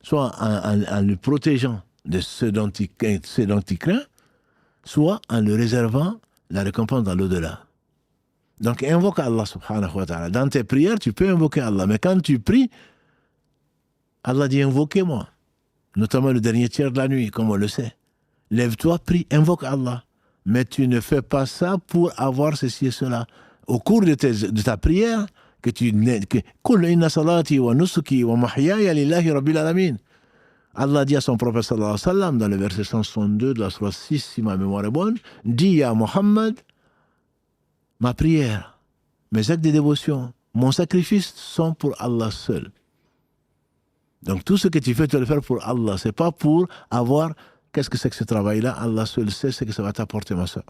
soit en le protégeant de ce dont il craint, soit en le réservant la récompense dans l'au-delà. Donc invoque Allah subhanahu wa ta'ala. Dans tes prières, tu peux invoquer Allah, mais quand tu pries, Allah dit invoquez-moi, notamment le dernier tiers de la nuit, comme on le sait. Lève-toi, prie, invoque Allah. Mais tu ne fais pas ça pour avoir ceci et cela. Au cours de ta prière, Qul inna salati wa nusuki wa mahyaya lillahi rabbil alamin. Allah dit à son prophète sallallahu alayhi wa sallam, dans le verset 162 de la sourate 6, si ma mémoire est bonne, dis à Mohammed, ma prière, mes actes de dévotion, mon sacrifice sont pour Allah seul. Donc tout ce que tu fais, tu vas le faire pour Allah. C'est pas pour avoir, qu'est-ce que c'est que ce travail-là? Allah seul sait ce que ça va t'apporter, ma soeur.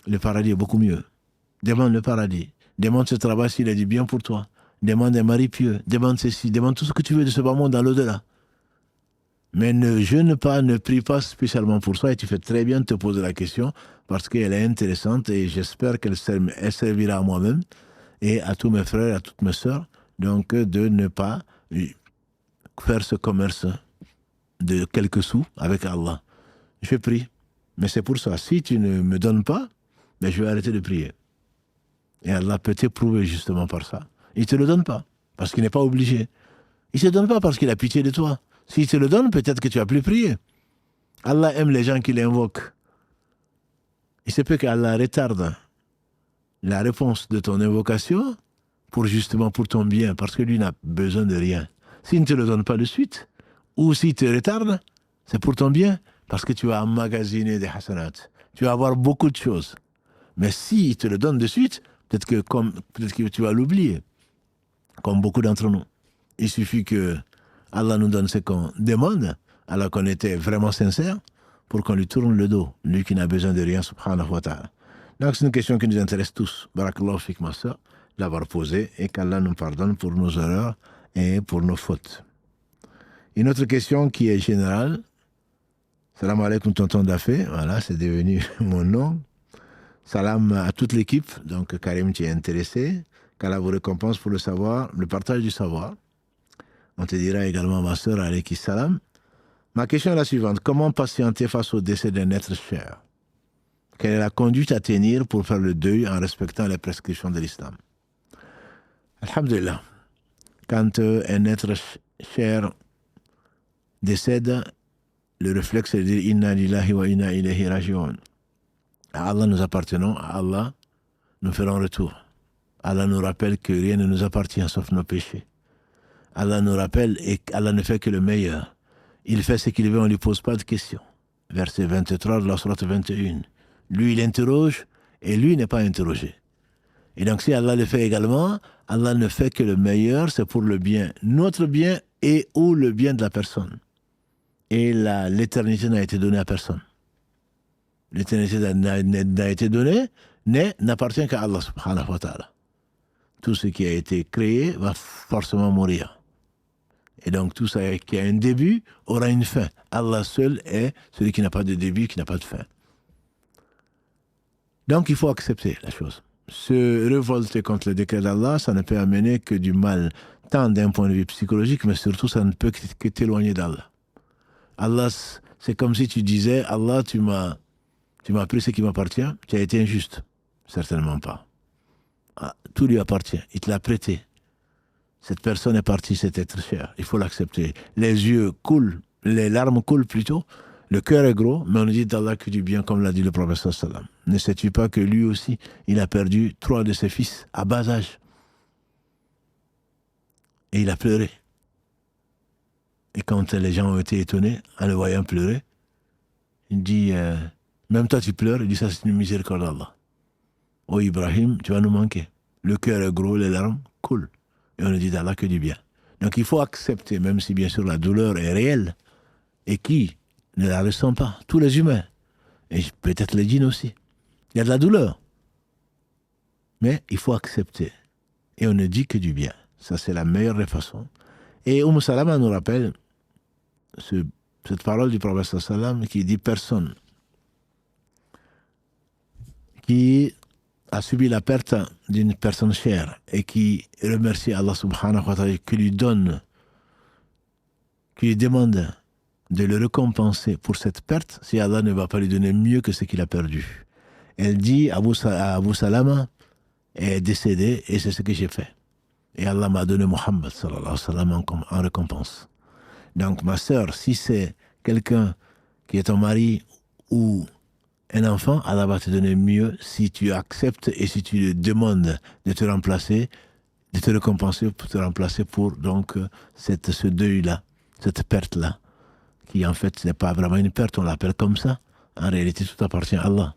Le paradis est beaucoup mieux. Demande le paradis. Demande ce travail s'il est du bien pour toi. Demande un mari pieux. Demande ceci. Demande tout ce que tu veux de ce bas monde dans l'au-delà. Mais ne jeûne pas, ne prie pas spécialement pour ça. Et tu fais très bien de te poser la question parce qu'elle est intéressante et j'espère qu'elle servira à moi-même et à tous mes frères et à toutes mes sœurs. Donc de ne pas faire ce commerce de quelques sous avec Allah. Je prie. Mais c'est pour ça. Si tu ne me donnes pas, ben je vais arrêter de prier. Et Allah peut t'éprouver justement par ça. Il ne te le donne pas, parce qu'il n'est pas obligé. Il ne te le donne pas parce qu'il a pitié de toi. S'il te le donne, peut-être que tu vas plus prier. Allah aime les gens qui l'invoquent. Il se peut qu'Allah retarde la réponse de ton invocation justement pour ton bien, parce que lui n'a besoin de rien. S'il ne te le donne pas de suite, ou s'il te retarde, c'est pour ton bien, parce que tu vas emmagasiner des hasanats. Tu vas avoir beaucoup de choses. Mais s'il te le donne de suite, peut-être que tu vas l'oublier, comme beaucoup d'entre nous. Il suffit que Allah nous donne ce qu'on demande, alors qu'on était vraiment sincère, pour qu'on lui tourne le dos, lui qui n'a besoin de rien, subhanahu wa ta'ala. Donc c'est une question qui nous intéresse tous. Barakallahu fik, ma soeur, d'avoir posé, et qu'Allah nous pardonne pour nos erreurs et pour nos fautes. Une autre question qui est générale. Salam alaikum, tonton Dafé. Voilà, c'est devenu mon nom. Salam à toute l'équipe. Donc, Karim, tu es intéressé. Qu'Allah vous récompense pour le savoir, le partage du savoir. On te dira également, ma soeur, alayki salam. Ma question est la suivante. Comment patienter face au décès d'un être cher? Quelle est la conduite à tenir pour faire le deuil en respectant les prescriptions de l'islam? Alhamdulillah. Quand un être cher décède, le réflexe est de dire Inna lillahi wa inna ilayhi raji'un. À Allah nous appartenons, à Allah nous ferons retour. Allah nous rappelle que rien ne nous appartient sauf nos péchés. Allah nous rappelle et Allah ne fait que le meilleur. Il fait ce qu'il veut, on ne lui pose pas de questions. Verset 23 de la sourate 21. Lui, il interroge et lui n'est pas interrogé. Et donc si Allah le fait également, Allah ne fait que le meilleur, c'est pour le bien, notre bien et ou le bien de la personne. Et l'éternité n'a été donnée à personne. L'éternité n'a été donnée, n'appartient qu'à Allah subhanahu wa ta'ala. Tout ce qui a été créé va forcément mourir. Et donc tout ça qui a un début aura une fin. Allah seul est celui qui n'a pas de début, qui n'a pas de fin. Donc il faut accepter la chose. Se révolter contre le décret d'Allah, ça ne peut amener que du mal, tant d'un point de vue psychologique, mais surtout ça ne peut que t'éloigner d'Allah. Allah, c'est comme si tu disais, Allah, tu m'as pris ce qui m'appartient, tu as été injuste. Certainement pas. Ah, tout lui appartient, il te l'a prêté. Cette personne est partie, cet être cher, il faut l'accepter. Les yeux coulent, les larmes coulent plutôt, le cœur est gros, mais on ne dit d'Allah que du bien, comme l'a dit le prophète sallam. Ne sais-tu pas que lui aussi, il a perdu 3 de ses fils à bas âge? Et il a pleuré. Et quand les gens ont été étonnés en le voyant pleurer, il dit, même toi tu pleures, il dit ça c'est une miséricorde d'Allah. Oh Ibrahim, tu vas nous manquer. Le cœur est gros, les larmes coulent. Et on ne dit d'Allah que du bien. Donc il faut accepter, même si bien sûr la douleur est réelle, et qui ne la ressent pas? Tous les humains. Et peut-être les djinns aussi. Il y a de la douleur. Mais il faut accepter. Et on ne dit que du bien. Ça c'est la meilleure des façons. Et Salama nous rappelle cette parole du prophète sallam qui dit personne qui a subi la perte d'une personne chère et qui remercie Allah subhanahu wa ta'ala, qui lui demande de le récompenser pour cette perte, si Allah ne va pas lui donner mieux que ce qu'il a perdu. Elle dit à Abu Salama est décédé et c'est ce que j'ai fait. Et Allah m'a donné Muhammad sallallahu alayhi wa sallam en récompense. Donc ma sœur, si c'est quelqu'un qui est ton mari ou un enfant, Allah va te donner mieux si tu acceptes et si tu lui demandes de te remplacer, de te récompenser pour te remplacer pour donc ce deuil-là, cette perte-là, qui en fait n'est pas vraiment une perte, on l'appelle comme ça. En réalité, tout appartient à Allah.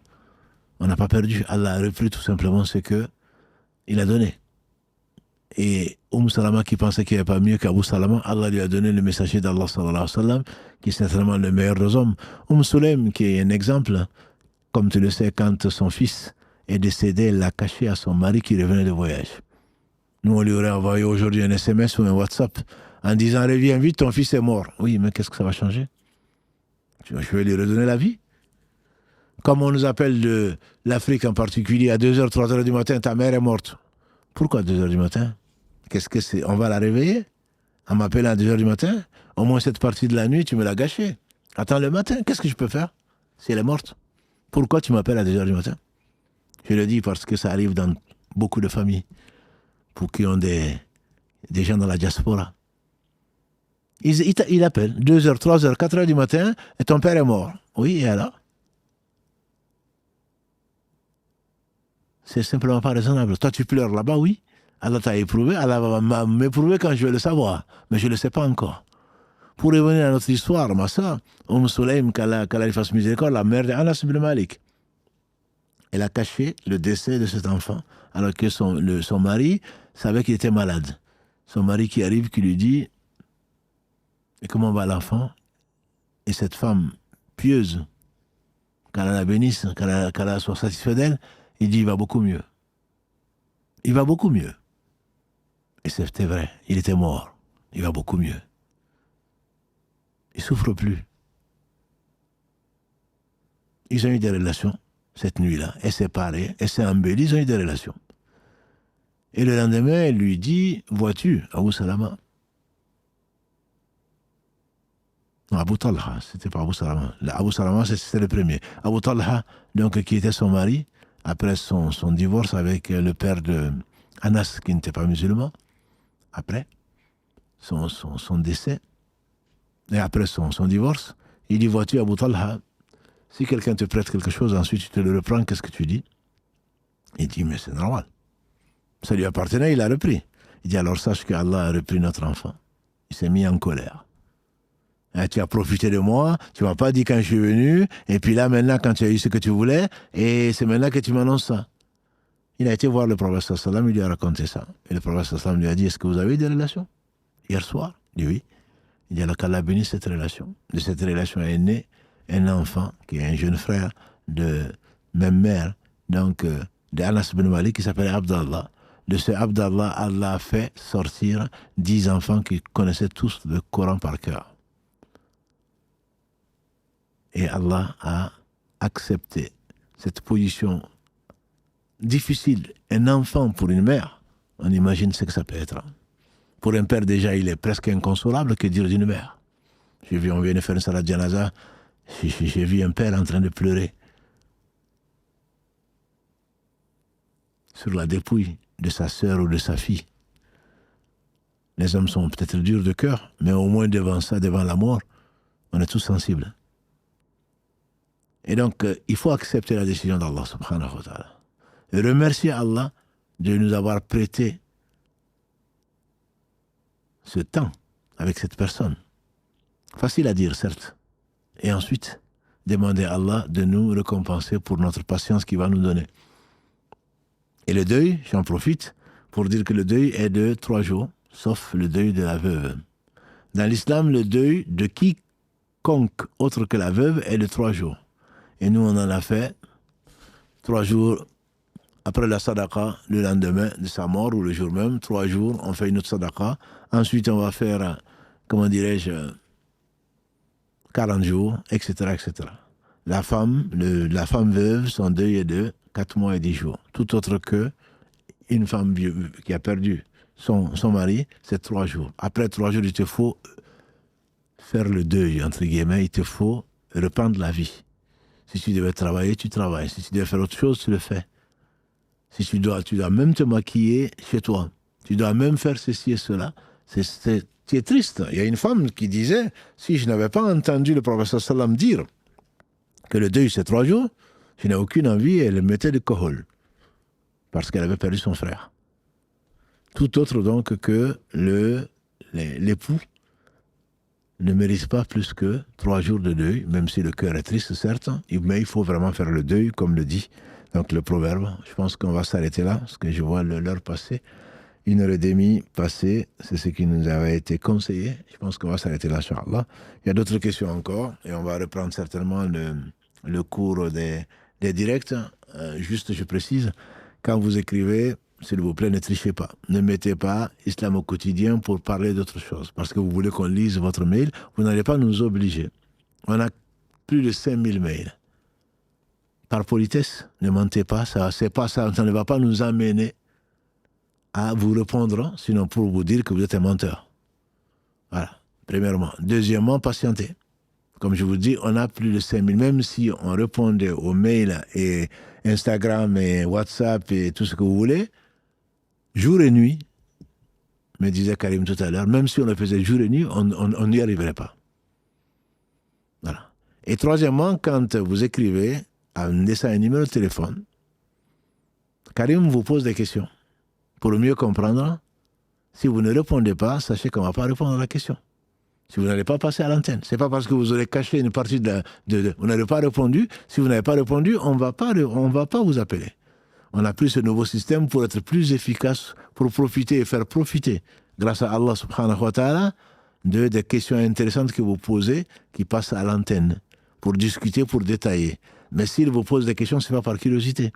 On n'a pas perdu. Allah a repris tout simplement ce qu'il a donné. Et Salama qui pensait qu'il n'y avait pas mieux qu'Abu Salama, Allah lui a donné le messager d'Allah sallallahu alayhi wa sallam, qui est certainement le meilleur des hommes. Sulaim, qui est un exemple, comme tu le sais, quand son fils est décédé, elle l'a caché à son mari qui revenait de voyage. Nous, on lui aurait envoyé aujourd'hui un SMS ou un WhatsApp en disant « Reviens vite, ton fils est mort ». Oui, mais qu'est-ce que ça va changer? Je vais lui redonner la vie. Comme on nous appelle de l'Afrique en particulier, à 2h, 3h du matin, ta mère est morte. Pourquoi 2h du matin? Qu'est-ce que c'est? On va la réveiller? En m'appelant à 2h du matin? Au moins cette partie de la nuit, tu me l'as gâchée. Attends le matin, qu'est-ce que je peux faire si elle est morte? Pourquoi tu m'appelles à 2h du matin? Je le dis parce que ça arrive dans beaucoup de familles, pour qui ont des gens dans la diaspora. Il appelle 2h, 3h, 4h du matin, et ton père est mort. Oui, et alors? C'est simplement pas raisonnable. Toi, tu pleures là-bas, oui. Allah t'a éprouvé, Allah va m'éprouver quand je vais le savoir. Mais je ne le sais pas encore. Pour revenir à notre histoire, ma soeur, Sulaim, qu'Allah lui fasse miséricorde, la mère d'Anas ibn Malik, elle a caché le décès de cet enfant, alors que son mari savait qu'il était malade. Son mari qui arrive, qui lui dit, et comment va l'enfant? Et cette femme pieuse, qu'Allah la bénisse, qu'Allah soit satisfait d'elle, il dit, il va beaucoup mieux. Il va beaucoup mieux. Et c'était vrai, il était mort. Il va beaucoup mieux. Il ne souffre plus. Ils ont eu des relations cette nuit-là. Elle s'est parée, elle s'est embellie, ils ont eu des relations. Et le lendemain, elle lui dit, vois-tu, Abu Salama? Non, Abu Talha, c'était pas Abu Salama. Abu Salama, c'était le premier. Abu Talha, donc, qui était son mari, après son divorce avec le père de Anas, qui n'était pas musulman, après son décès, et après son divorce, il dit, vois-tu, Abu Talha, si quelqu'un te prête quelque chose, ensuite tu te le reprends, qu'est-ce que tu dis? Il dit, mais c'est normal. Ça lui appartenait, il a repris. Il dit, alors sache qu'Allah a repris notre enfant. Il s'est mis en colère. Et tu as profité de moi, tu ne m'as pas dit quand je suis venu, et puis là, maintenant, quand tu as eu ce que tu voulais, et c'est maintenant que tu m'annonces ça. Il a été voir le prophète sallam, il lui a raconté ça. Et le prophète sallam lui a dit, est-ce que vous avez eu des relations? Hier soir? Il dit oui. Il dit, alors qu'Allah bénisse cette relation. De cette relation est né un enfant, qui est un jeune frère de même mère, donc de Anas ibn Malik, qui s'appelait Abdallah. De ce Abdallah, Allah a fait sortir 10 enfants qui connaissaient tous le Coran par cœur. Et Allah a accepté cette position difficile. Un enfant pour une mère, on imagine ce que ça peut être. Pour un père, déjà, il est presque inconsolable, que dire d'une mère. J'ai vu, on vient de faire une salade janaza, j'ai vu un père en train de pleurer sur la dépouille de sa sœur ou de sa fille. Les hommes sont peut-être durs de cœur, mais au moins devant ça, devant la mort, on est tous sensibles. Et donc, il faut accepter la décision d'Allah subhanahu wa ta'ala. Et remercier Allah de nous avoir prêté ce temps avec cette personne. Facile à dire, certes. Et ensuite, demander à Allah de nous récompenser pour notre patience qu'il va nous donner. Et le deuil, j'en profite pour dire que le deuil est de 3 jours, sauf le deuil de la veuve. Dans l'islam, le deuil de quiconque autre que la veuve est de 3 jours. Et nous, on en a fait 3 jours après la sadaqa, le lendemain de sa mort ou le jour même. 3 jours, on fait une autre sadaqa. Ensuite, on va faire, comment dirais-je, 40 jours, etc., etc. La femme veuve, son deuil est de 4 mois et 10 jours. Tout autre que une femme qui a perdu son mari, c'est 3 jours. Après 3 jours, il te faut faire le deuil, entre guillemets, il te faut reprendre la vie. Si tu devais travailler, tu travailles. Si tu devais faire autre chose, tu le fais. Si tu dois même te maquiller chez toi. Tu dois même faire ceci et cela. Tu es triste. Il y a une femme qui disait, si je n'avais pas entendu le prophète sallam dire que le deuil c'est 3 jours, je n'ai aucune envie, elle mettait du kohol. Parce qu'elle avait perdu son frère. Tout autre donc que l'époux ne mérite pas plus que 3 jours de deuil, même si le cœur est triste, certes, mais il faut vraiment faire le deuil, comme le dit donc le proverbe. Je pense qu'on va s'arrêter là, parce que je vois l'heure passer. 1h30 passée, c'est ce qui nous avait été conseillé. Je pense qu'on va s'arrêter là, Inch'Allah. Il y a d'autres questions encore, et on va reprendre certainement le cours des directs. Juste, je précise, quand vous écrivez, s'il vous plaît, ne trichez pas. Ne mettez pas Islam au quotidien pour parler d'autre chose. Parce que vous voulez qu'on lise votre mail, vous n'allez pas nous obliger. On a plus de 5000 mails. Par politesse, ne mentez pas, ça ne va pas nous amener à vous répondre, sinon pour vous dire que vous êtes un menteur. Voilà, premièrement. Deuxièmement, patientez. Comme je vous dis, on a plus de 5000. Même si on répondait aux mails et Instagram et WhatsApp et tout ce que vous voulez, jour et nuit, me disait Karim tout à l'heure, même si on le faisait jour et nuit, on n'y arriverait pas. Voilà. Et troisièmement, quand vous écrivez en laissant un numéro de téléphone, Karim vous pose des questions. Pour mieux comprendre, si vous ne répondez pas, sachez qu'on ne va pas répondre à la question. Si vous n'allez pas passer à l'antenne, ce n'est pas parce que vous aurez caché une partie vous n'avez pas répondu. Si vous n'avez pas répondu, on ne va pas vous appeler. On a pris ce nouveau système pour être plus efficace, pour profiter et faire profiter, grâce à Allah subhanahu wa ta'ala, des questions intéressantes que vous posez qui passent à l'antenne, pour discuter, pour détailler. Mais s'il vous pose des questions, ce n'est pas par curiosité.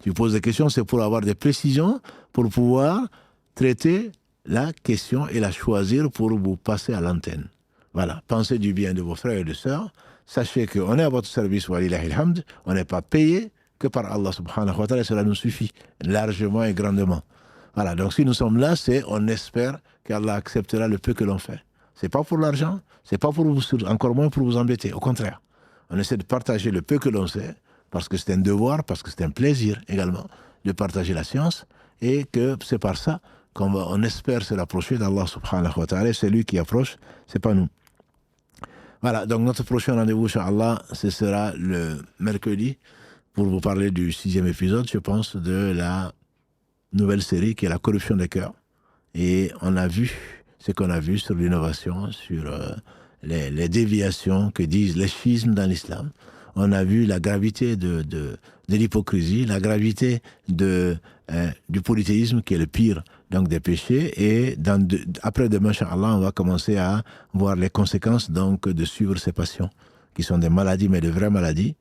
Si vous posez des questions, c'est pour avoir des précisions, pour pouvoir traiter la question et la choisir pour vous passer à l'antenne. Voilà, pensez du bien de vos frères et de sœurs. Sachez qu'on est à votre service, walillahi alhamd. On n'est pas payé que par Allah subhanahu wa ta'ala. Cela nous suffit largement et grandement. Voilà, donc si nous sommes là, on espère qu'Allah acceptera le peu que l'on fait. C'est pas pour l'argent, c'est pas pour vous, encore moins pour vous embêter. Au contraire, on essaie de partager le peu que l'on sait, parce que c'est un devoir, parce que c'est un plaisir également de partager la science, et que c'est par ça qu'on espère se rapprocher d'Allah subhanahu wa ta'ala. C'est lui qui approche, c'est pas nous. Voilà, donc notre prochain rendez-vous, Inch'Allah, ce sera le mercredi, pour vous parler du 6e épisode, je pense, de la nouvelle série qui est la corruption des cœurs. Et on a vu ce qu'on a vu sur l'innovation, sur les déviations que disent les schismes dans l'islam. On a vu la gravité de l'hypocrisie, la gravité du polythéisme qui est le pire donc des péchés. Et après demain, Inch'Allah, on va commencer à voir les conséquences donc de suivre ces passions, qui sont des maladies, mais de vraies maladies.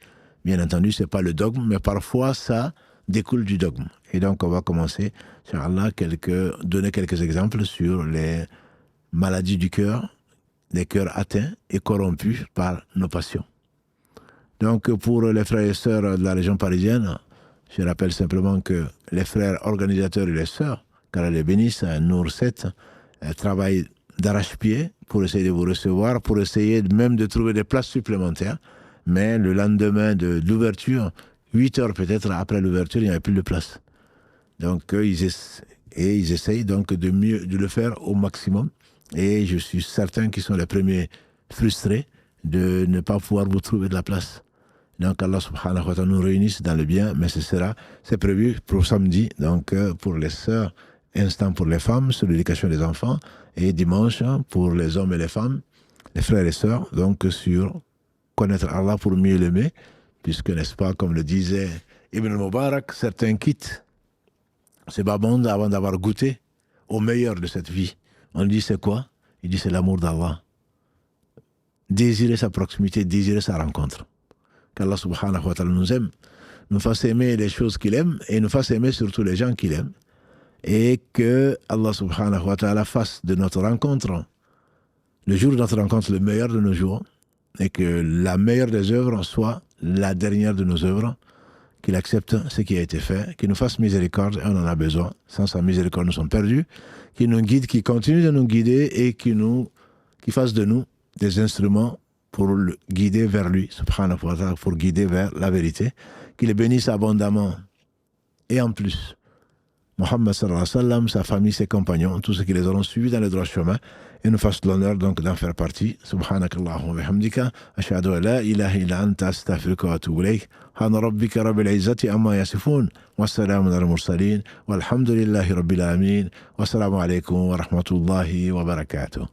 Bien entendu, ce n'est pas le dogme, mais parfois ça découle du dogme. Et donc, on va commencer, Inch'Allah, donner quelques exemples sur les maladies du cœur, des cœurs atteints et corrompus par nos passions. Donc, pour les frères et sœurs de la région parisienne, je rappelle simplement que les frères organisateurs et les sœurs, qu'Allah les bénisse, Nour 7, travaillent d'arrache-pied pour essayer de vous recevoir, pour essayer même de trouver des places supplémentaires. Mais le lendemain de l'ouverture, 8 heures peut-être après l'ouverture, il n'y avait plus de place. Donc, ils essayent donc de le faire au maximum. Et je suis certain qu'ils sont les premiers frustrés de ne pas pouvoir vous trouver de la place. Donc, Allah subhanahu wa ta'ala nous réunisse dans le bien, mais c'est prévu pour samedi, donc pour les sœurs, instant pour les femmes, sur l'éducation des enfants, et dimanche pour les hommes et les femmes, les frères et sœurs, donc sur connaître Allah pour mieux l'aimer, puisque, n'est-ce pas, comme le disait Ibn al-Mubarak, certains quittent ce bas monde avant d'avoir goûté au meilleur de cette vie. On dit c'est quoi? Il dit c'est l'amour d'Allah. Désirer sa proximité, désirer sa rencontre. Qu'Allah subhanahu wa ta'ala nous aime, nous fasse aimer les choses qu'il aime et nous fasse aimer surtout les gens qu'il aime. Et que Allah subhanahu wa ta'ala fasse de notre rencontre, le jour de notre rencontre, le meilleur de nos jours, et que la meilleure des œuvres soit la dernière de nos œuvres, qu'il accepte ce qui a été fait, qu'il nous fasse miséricorde, et on en a besoin. Sans sa miséricorde, nous sommes perdus. Qu'il nous guide, qu'il continue de nous guider et qu'il fasse de nous des instruments pour le guider vers lui, subhanahu wa ta'ala, pour guider vers la vérité. Qu'il les bénisse abondamment. Et en plus, Muhammad sallallahu alayhi wa sallam, sa famille, ses compagnons, tous ceux qui les auront suivis dans le droit chemin, et nous fasse l'honneur donc d'en faire partie. Subhanakallahumma wa bihamdika, ashhadu an la ilaha illa anta astaghfiruka wa atubu ilayk. Hana rabbika rabbil izzati amma yasifun, wa salamun ala mursalin, walhamdulillahi rabbil alamin, wa salamu alaykum wa rahmatullahi wa barakatuh.